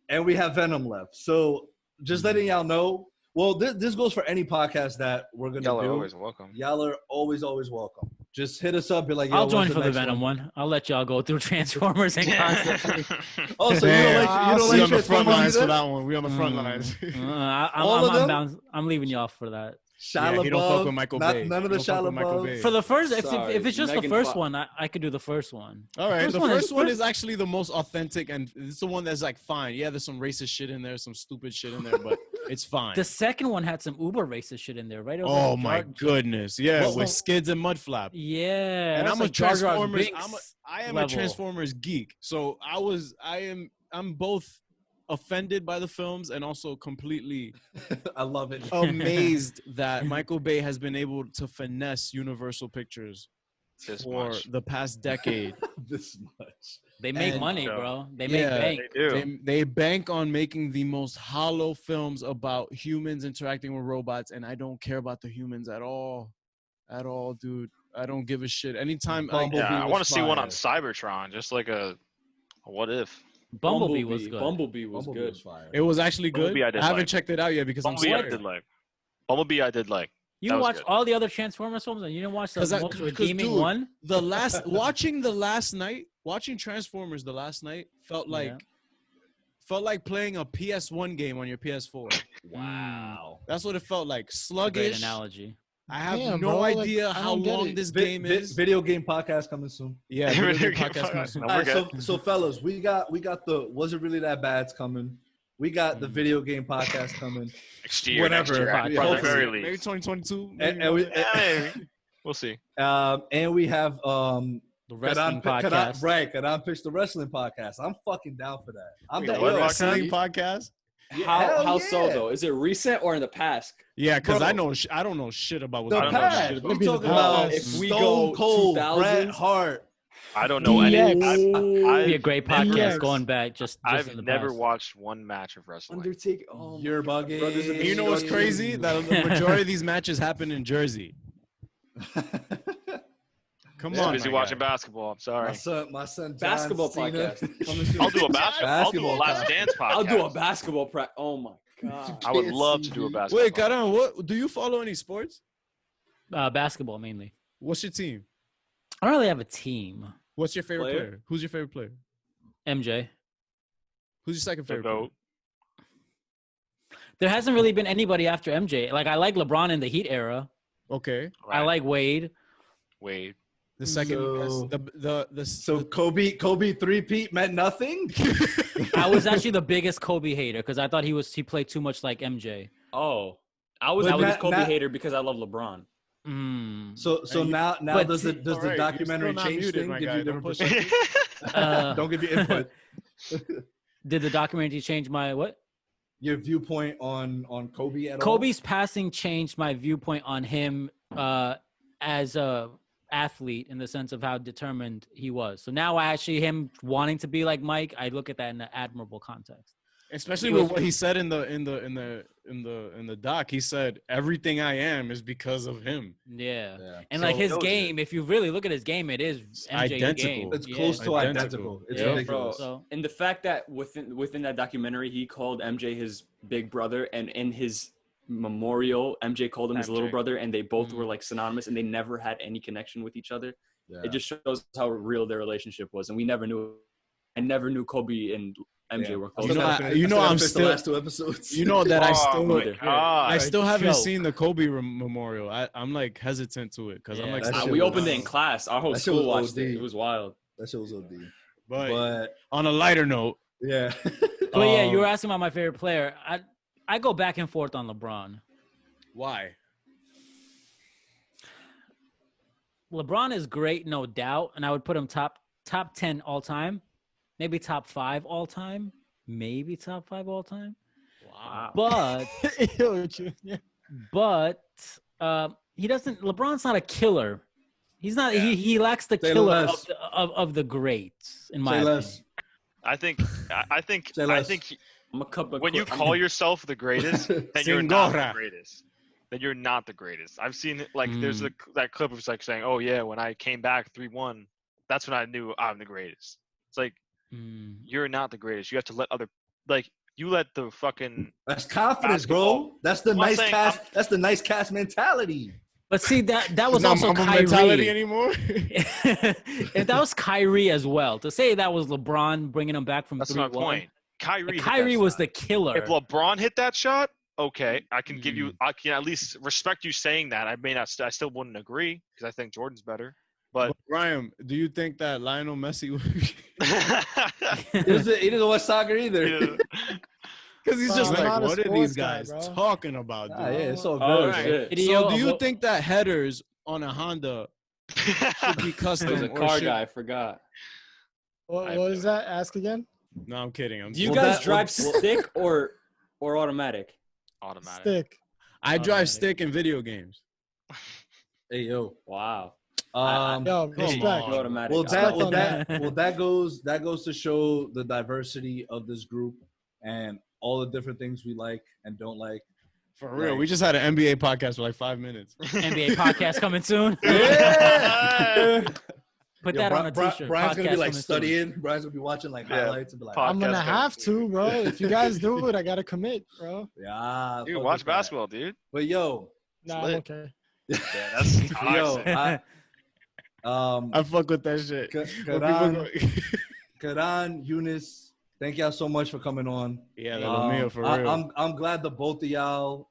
and we have Venom left. So, just letting y'all know, Well, this goes for any podcast that we're gonna Y'all are do. always welcome. Y'all are always welcome. Just hit us up. Be like, yo, I'll join when's for the next Venom one. I'll let y'all go through Transformers and concepts. Oh, so Damn. you don't We like on the front Transformers lines for either? that one. We on the front lines. All of them? I'm leaving you off for that. Shia Yeah, he don't fuck LaBeouf, with Michael Bay. None of the He don't fuck Shia with Michael Bay. LaBeouf. For the first, Sorry, if it's just Megan the first Fox. one, I could do the first one. All right, the one first one first- is actually the most authentic, and it's the one that's like fine. Yeah, there's some racist shit in there, some stupid shit in there, but it's fine. The second one had some uber racist shit in there, right? It was Oh like my Jar- goodness, yeah, Well, with skids and mudflap. Yeah, And that's I'm a like Jar Jar Transformers. Binks I am level. a Transformers geek, so I'm both offended by the films and also completely I love it. amazed that Michael Bay has been able to finesse Universal Pictures This for much. the past decade. This much. They make And- money, Yeah. bro. They make Yeah. bank. They do. They bank on making the most hollow films about humans interacting with robots, and I don't care about the humans at all, dude. I don't give a shit. Anytime, Bumblebee Yeah, I was want to see one fire. on Cybertron, just like a what if. Bumblebee was good. Bumblebee was Bumblebee good. was fire. it was actually good. Bumblebee I did haven't like. checked it out yet because Bumblebee I'm I scared. did like. Bumblebee I did like. You That was watched good. all the other Transformers films, and you didn't watch the 'Cause most redeeming dude, one. Watching Transformers the last night felt Yeah. like playing a PS1 game on your PS4. Wow. That's what it felt like. Great Sluggish. analogy. I have Damn, no bro, like, idea I how don't get long it. this game is. Video game podcast coming soon. Yeah, video game podcast coming soon. No, All we're right, good. so fellas, we got the Was It Really That Bad's coming. We got the video game podcast coming. Next year, Whatever. next year, Yeah, at the hopefully. very Maybe least. 2022. And we Yeah, maybe. We'll see. and we have The wrestling podcast. Kadam pitched the wrestling podcast. I'm fucking down for that. I'm Wait, down. what Yo, wrestling podcast? hell How so yeah. though? Is it recent or in the past? Yeah, because Bro. I don't know shit about what's The going don't know on. past. shit We about talking the about past. If we Stone go Cold, 2000s, Bret Hart. I don't know any. DX. Be a great never- podcast going back. Just in I've the never past. watched one match of wrestling. Undertaker. Oh, You're bugging. Brothers in And you know what's crazy? That the majority of these matches happen in Jersey. Come Yeah. on, Busy my watching guy. basketball. I'm sorry. my son John Basketball Cena. podcast. Coming soon. I'll do a basketball. I'll do a Basketball Last podcast. Dance podcast. I'll do a basketball Oh my god. I would Can't love see to do a me. basketball. Wait, Karan, what do you follow any sports? Basketball mainly. What's your team? I don't really have a team. What's your favorite Player? player? Who's your favorite player? MJ. Who's your second The favorite player? goat. There hasn't really been anybody after MJ. Like I like LeBron in the Heat era. Okay. I like Wade. Wade. The second So- the So Kobe 3-peat meant nothing. I was actually the biggest Kobe hater because I thought he played too much like MJ. Oh, I was But a not- Kobe not- hater because I love LeBron. So And you- now but does the All does right, the you're documentary still not change muted, thing? my Give guy. you Don't different push it. perspective? Don't give you input. Did the documentary change my what? Your viewpoint on Kobe at all? Kobe's passing changed my viewpoint on him as a athlete in the sense of how determined he was. So now him wanting to be like Mike, I look at that in an admirable context. Especially He with was- what he said in the doc. He said everything I am is because of him. Yeah. Yeah. And So- like his Knows it. game, if you really look at his game, it is MJ identical. game. It's Yeah. close to Identical. identical. It's Yeah, Bro, ridiculous. So and the fact that within that documentary, he called MJ his big brother, and in his memorial, MJ called him his little MJ. brother, and they both Mhm. were like synonymous, and they never had any connection with each other. Yeah. It just shows how real their relationship was, and we never knew. I never knew Kobe and MJ Yeah. were I close. You know, still I- haven't- you I know still I'm haven't finished still- the last 2 episodes. You know that I still my either. God. I still haven't Yo. seen the Kobe memorial. I'm like hesitant to it because I'm Yeah. like, That shit we was- opened it in class. Our whole that shit school was watched OD. it. It was wild. That shit was OD. but But on a lighter note, yeah. But yeah, you were Um, asking about my favorite player. I go back and forth on LeBron. why? LeBron is great, no doubt, and I would put him top 10 all time, maybe top 5 all time, maybe top 5 all time. Wow. But Yo, Junior. but he doesn't. LeBron's not a killer. He's not. Yeah. He lacks the Say killer less. of the greats in my Say opinion. less. I think Say I less. think I'm a couple. when you call yourself the greatest, then you're not the Singora. greatest. Then you're not the greatest. I've seen it, like there's Mm. that clip of like saying, "Oh yeah, when I came back 3-1, that's when I knew I'm the greatest." It's like Mm. you're not the greatest. You have to let You let the fucking That's confidence, basketball- bro. That's the I'm not nice saying- cast. That's the nice cast mentality. But see that was Not also Mamba mentality Kyrie. anymore. If that was Kyrie as well. To say that was LeBron bringing him back from that's 3-1. my point. Kyrie hit that Kyrie was shot. the killer. If LeBron hit that shot, okay, I can give Mm. you. I can at least respect you saying that. I may not. I still wouldn't agree because I think Jordan's better. But Ryan, do you think that Lionel Messi would? He doesn't watch soccer either. Yeah. Because he's Bro, just I'm like, not a what are sports these guy, guys bro. talking about, dude? Ah, yeah, it's all good. Oh, Alright. shit. Video So do of you what- think that headers on a Honda should be There's custom a or car should- guy. I forgot. What was that? Ask again. No, I'm kidding. Do you Well, guys that- drive well- stick or automatic? Automatic. Stick. I drive Automatic. stick in video games. Hey yo. Wow. Yo, Come respect. on. Automatic. Well, Respect on that goes to show the diversity of this group and all the different things we like and don't like. For real. Right. We just had an NBA podcast for like 5 minutes. NBA podcast coming soon. Yeah. Put Yo, that on a Bri- t-shirt. Brian's gonna be Podcast like coming soon. studying. Brian's gonna be watching like Yeah. highlights and be like, Pod- I'm gonna Podcast have coming to, bro. If you guys do it, I gotta commit, bro. yeah. Dude, fuck watch with that. basketball, dude. But yo, Nah, lit. I'm okay. Yeah, that's yo, toxic. I fuck with that shit. When people go- Karan, Eunice, thank y'all so much for coming on. yeah, that was me for real. I'm glad the both of y'all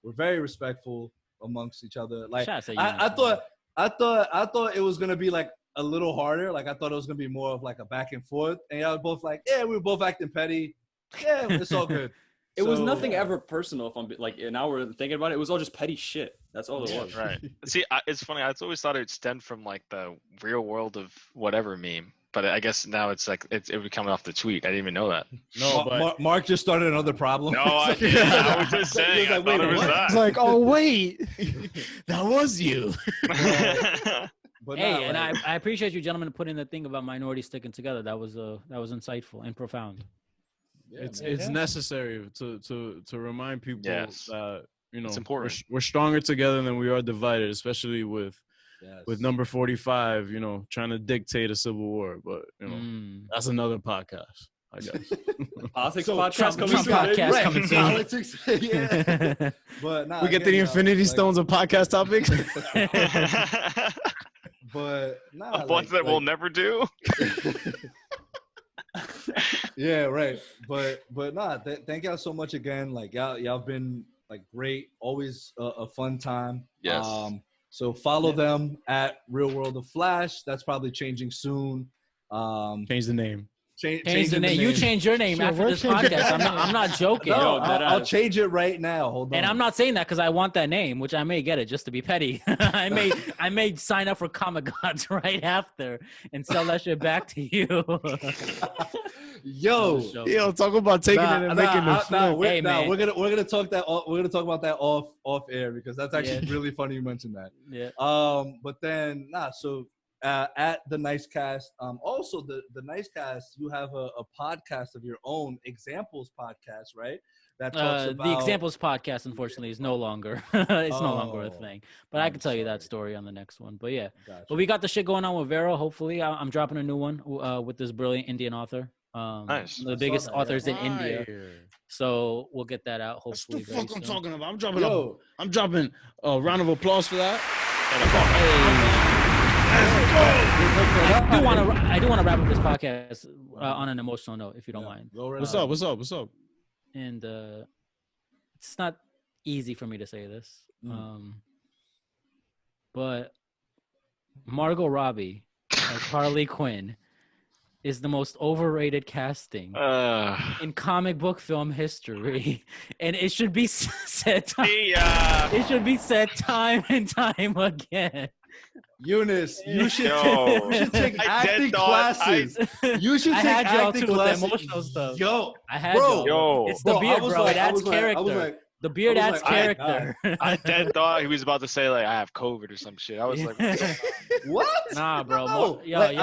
were very respectful amongst each other. Like Shout out to I Eunice, thought it was gonna be like a little harder. Like I thought it was gonna be more of like a back and forth. And y'all were both like, yeah, we were both acting petty. Yeah, it's all good. It was So- nothing ever personal. If I'm like, now we're thinking about it, it was all just petty shit. That's all it was. Right. See, it's funny. I always thought it stemmed from like the real world of whatever meme, but I guess now it's like it was coming off the tweet. I didn't even know that. No, but Mark just started another problem. No, I didn't. I was just saying. I He was like, thought it wait, was what? It's like, oh wait. that was you. that. But Hey, nah, and like, I appreciate you gentlemen putting the thing about minorities sticking together. That was insightful and profound. yeah, it's man. it's necessary to remind people Yes. that It's important. we're stronger together than we are divided, especially with Yes. number 45, trying to dictate a civil war. But Mm. that's another podcast, I guess. Politics So, podcast Trump coming soon, baby. podcast coming soon. Politics, yeah. But nah, we get again, the yo, Infinity like, Stones of podcast topics. But nah, Ones that we'll never do. Yeah, right. But nah, thank y'all so much again. Like y'all been like great. Always a fun time. Yes. So follow them at Real World of Flash. That's probably changing soon. Change the name. Change the name. You change your name Sure, after we're this changing podcast. the I'm not joking. No, Yo, dead I'll ass. change it right now. Hold on. And I'm not saying that because I want that name, which I may get it just to be petty. I may sign up for Comic Gods right after and sell that shit back to you. Yo. Yo, talk about taking it and making the flip. we're, Hey, man. we're gonna talk that. We're gonna talk about that off air because that's actually Yeah. really funny you mentioned that. Yeah. But then so at the Nice Cast, also the Nice Cast, you have a podcast of your own, Examples podcast, right? That talks about The Examples podcast, unfortunately, is no longer it's no longer a Oh, thing. But I I'm can tell you that sorry. story on the next one. But yeah, Gotcha. but we got the shit going on with Vero. Hopefully, I'm dropping a new one with this brilliant Indian author. Nice. The biggest that, yeah. authors in India. So we'll get that out That's hopefully. the very fuck I'm soon. talking about. I'm Yo, dropping a round of applause for that. I do want to wrap up this podcast on an emotional note, if you don't yeah, mind. go right What's on. up? What's up? And it's not easy for me to say this, but Margot Robbie as Harley Quinn is the most overrated casting in comic book film history, and it should be said. It should be said time and time again. Eunice, you should Yo. you should take I dead acting thought- classes. You should I take had y'all acting too with the classes. emotional stuff. Yo, I had bro, y'all. Yo. It's the bro, beard, I was bro. like- It I adds was like- I character. was like, The beard I adds was like, character. I dead thought he was about to say like I have COVID or some shit. I was like, what? Nah, bro. No. Yo, Like,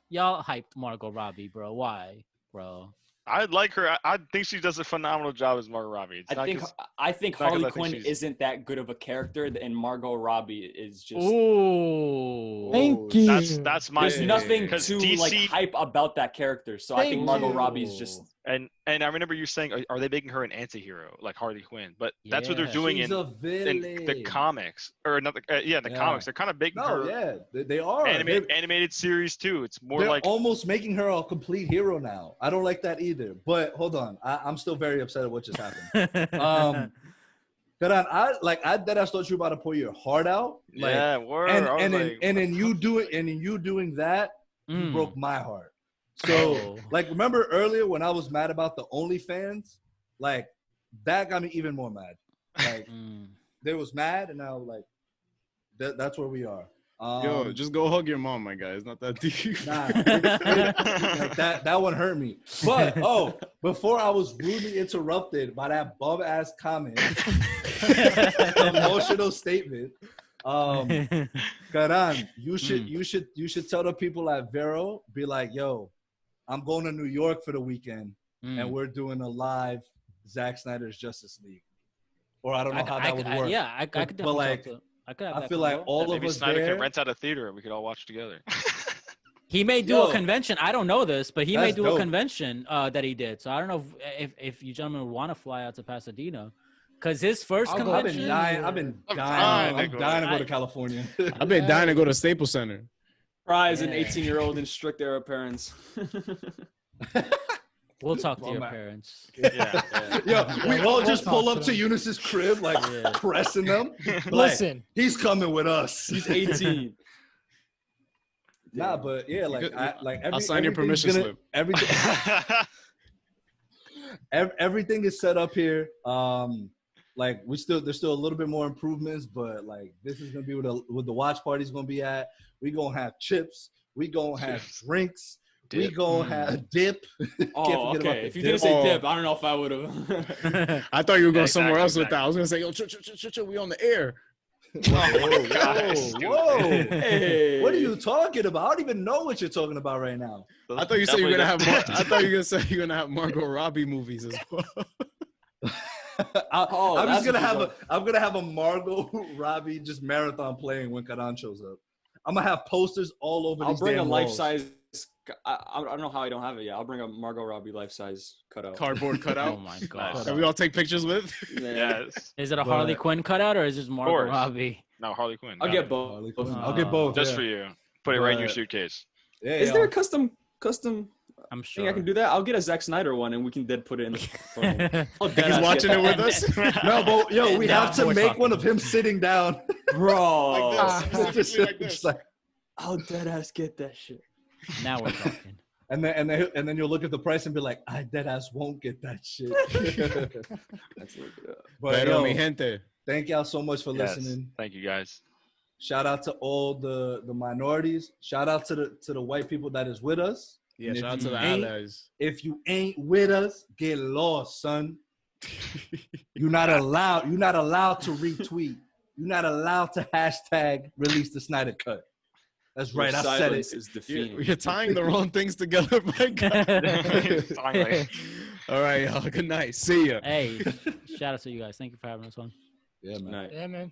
y'all hyped Margot Robbie, bro. Why, bro? I like her. I think she does a phenomenal job as Margot Robbie. It's I not think 'cause- I think not 'cause Harley I think Quinn she's- isn't that good of a character, and Margot Robbie is just. Ooh. Thank you. That's my There's thing. nothing 'Cause too DC like hype about that character. So I think Thank Margot you. Robbie's just and I remember you saying, are they making her an anti-hero like Harley Quinn? But that's what they're Yeah. doing She's in a villain. the comics, or another. In the comics, they're kind of making No, her yeah, they are. animated series too. It's more They're like almost making her a complete hero now. I don't like that either. But hold on, I'm still very upset at what just happened. Karan, I dead ass thought you were about to pour your heart out. Like, yeah, word. and then you doing that, you broke my heart. So, Oh. like, remember earlier when I was mad about the OnlyFans? Like, that got me even more mad. Like, they was mad, and now, like, that's where we are. Yo, just go hug your mom, my guy. It's not that deep. Nah, like that one hurt me. But, before I was rudely interrupted by that bum-ass comment, emotional statement, Karan, you should tell the people at Vero, be like, yo, I'm going to New York for the weekend, and we're doing a live Zack Snyder's Justice League. Or I don't know how that would work. Yeah, I could definitely like, talk to. I could have I that feel like convo. all of maybe us Snyder there. can rent out a theater and we could all watch together. He may do a convention. I don't know this, but he may That's do dope. a convention that he did. So I don't know if you gentlemen would want to fly out to Pasadena, because his first I've convention. been dying. I'm dying to go to California. I've been dying to go to Staples Center. prize an Yeah. 18-year-old in strict era parents. We'll talk to Well, your man. parents. Yeah. Yo, we all we'll just talk pull to up to them. Eunice's crib, like Yeah. pressing them. Like, Listen, he's coming with us. He's 18. Nah, but yeah, like, could- every, I'll sign your everything's permission gonna- slip. Everything, everything is set up here. Like there's still a little bit more improvements, but like this is gonna be where the watch party's gonna be at. We gonna have chips. We gonna have drinks. We Dip. gonna have dip. Oh, forget about okay. the If you dip. didn't say Oh. dip, I don't know if I would have. I thought you were going Yeah, somewhere exactly, else with that. I was gonna say, yo, chill, we on the air. Whoa. Hey. What are you talking about? I don't even know what you're talking about right now. I thought you said you were gonna have. Definitely I thought you were gonna say you're gonna have Margot Robbie movies as well. I'm that's just gonna what I'm gonna have a Margot Robbie just marathon playing when Karan shows up. I'm gonna have posters all over I'll these bring a damn life walls. size. I don't know how I don't have it yet. I'll bring a Margot Robbie life size cutout. Cardboard Oh cutout. my god! That we all take pictures with. Yes. Is it a Harley Quinn cutout or is it just Margot course. Robbie? No, Harley Quinn. I'll got get it. both. Harley Quinn. I'll get both. Just yeah. for you. Put it right in your But- suitcase. Yeah, Is yeah. there a custom? I'm I sure. think I can do that. I'll get a Zack Snyder one, and we can then put it in the phone. I'll He's deadass watching get it with that. us. No, but yo, we Now have to we're make talking. one of him sitting down. Bro. Like this. Specifically like this. Just like- I'll deadass get that shit. Now we're talking. and then you'll look at the price and be like, I dead ass won't get that shit. That's look it up. But Pero mi yo, gente. thank y'all so much for Yes. listening. Thank you guys. Shout out to all the minorities. Shout out to the white people that is with us. Yeah, And if shout out to you the ain't- allies. If you ain't with us, get lost, son. You're not allowed to retweet. You're not allowed to hashtag release the Snyder cut. That's right. Your I said it. silence is defeating. You're tying the wrong things together, my God. Finally. All right, y'all. Good night. See ya. Hey, shout out to you guys. Thank you for having us on. Yeah, man. Night. yeah, man.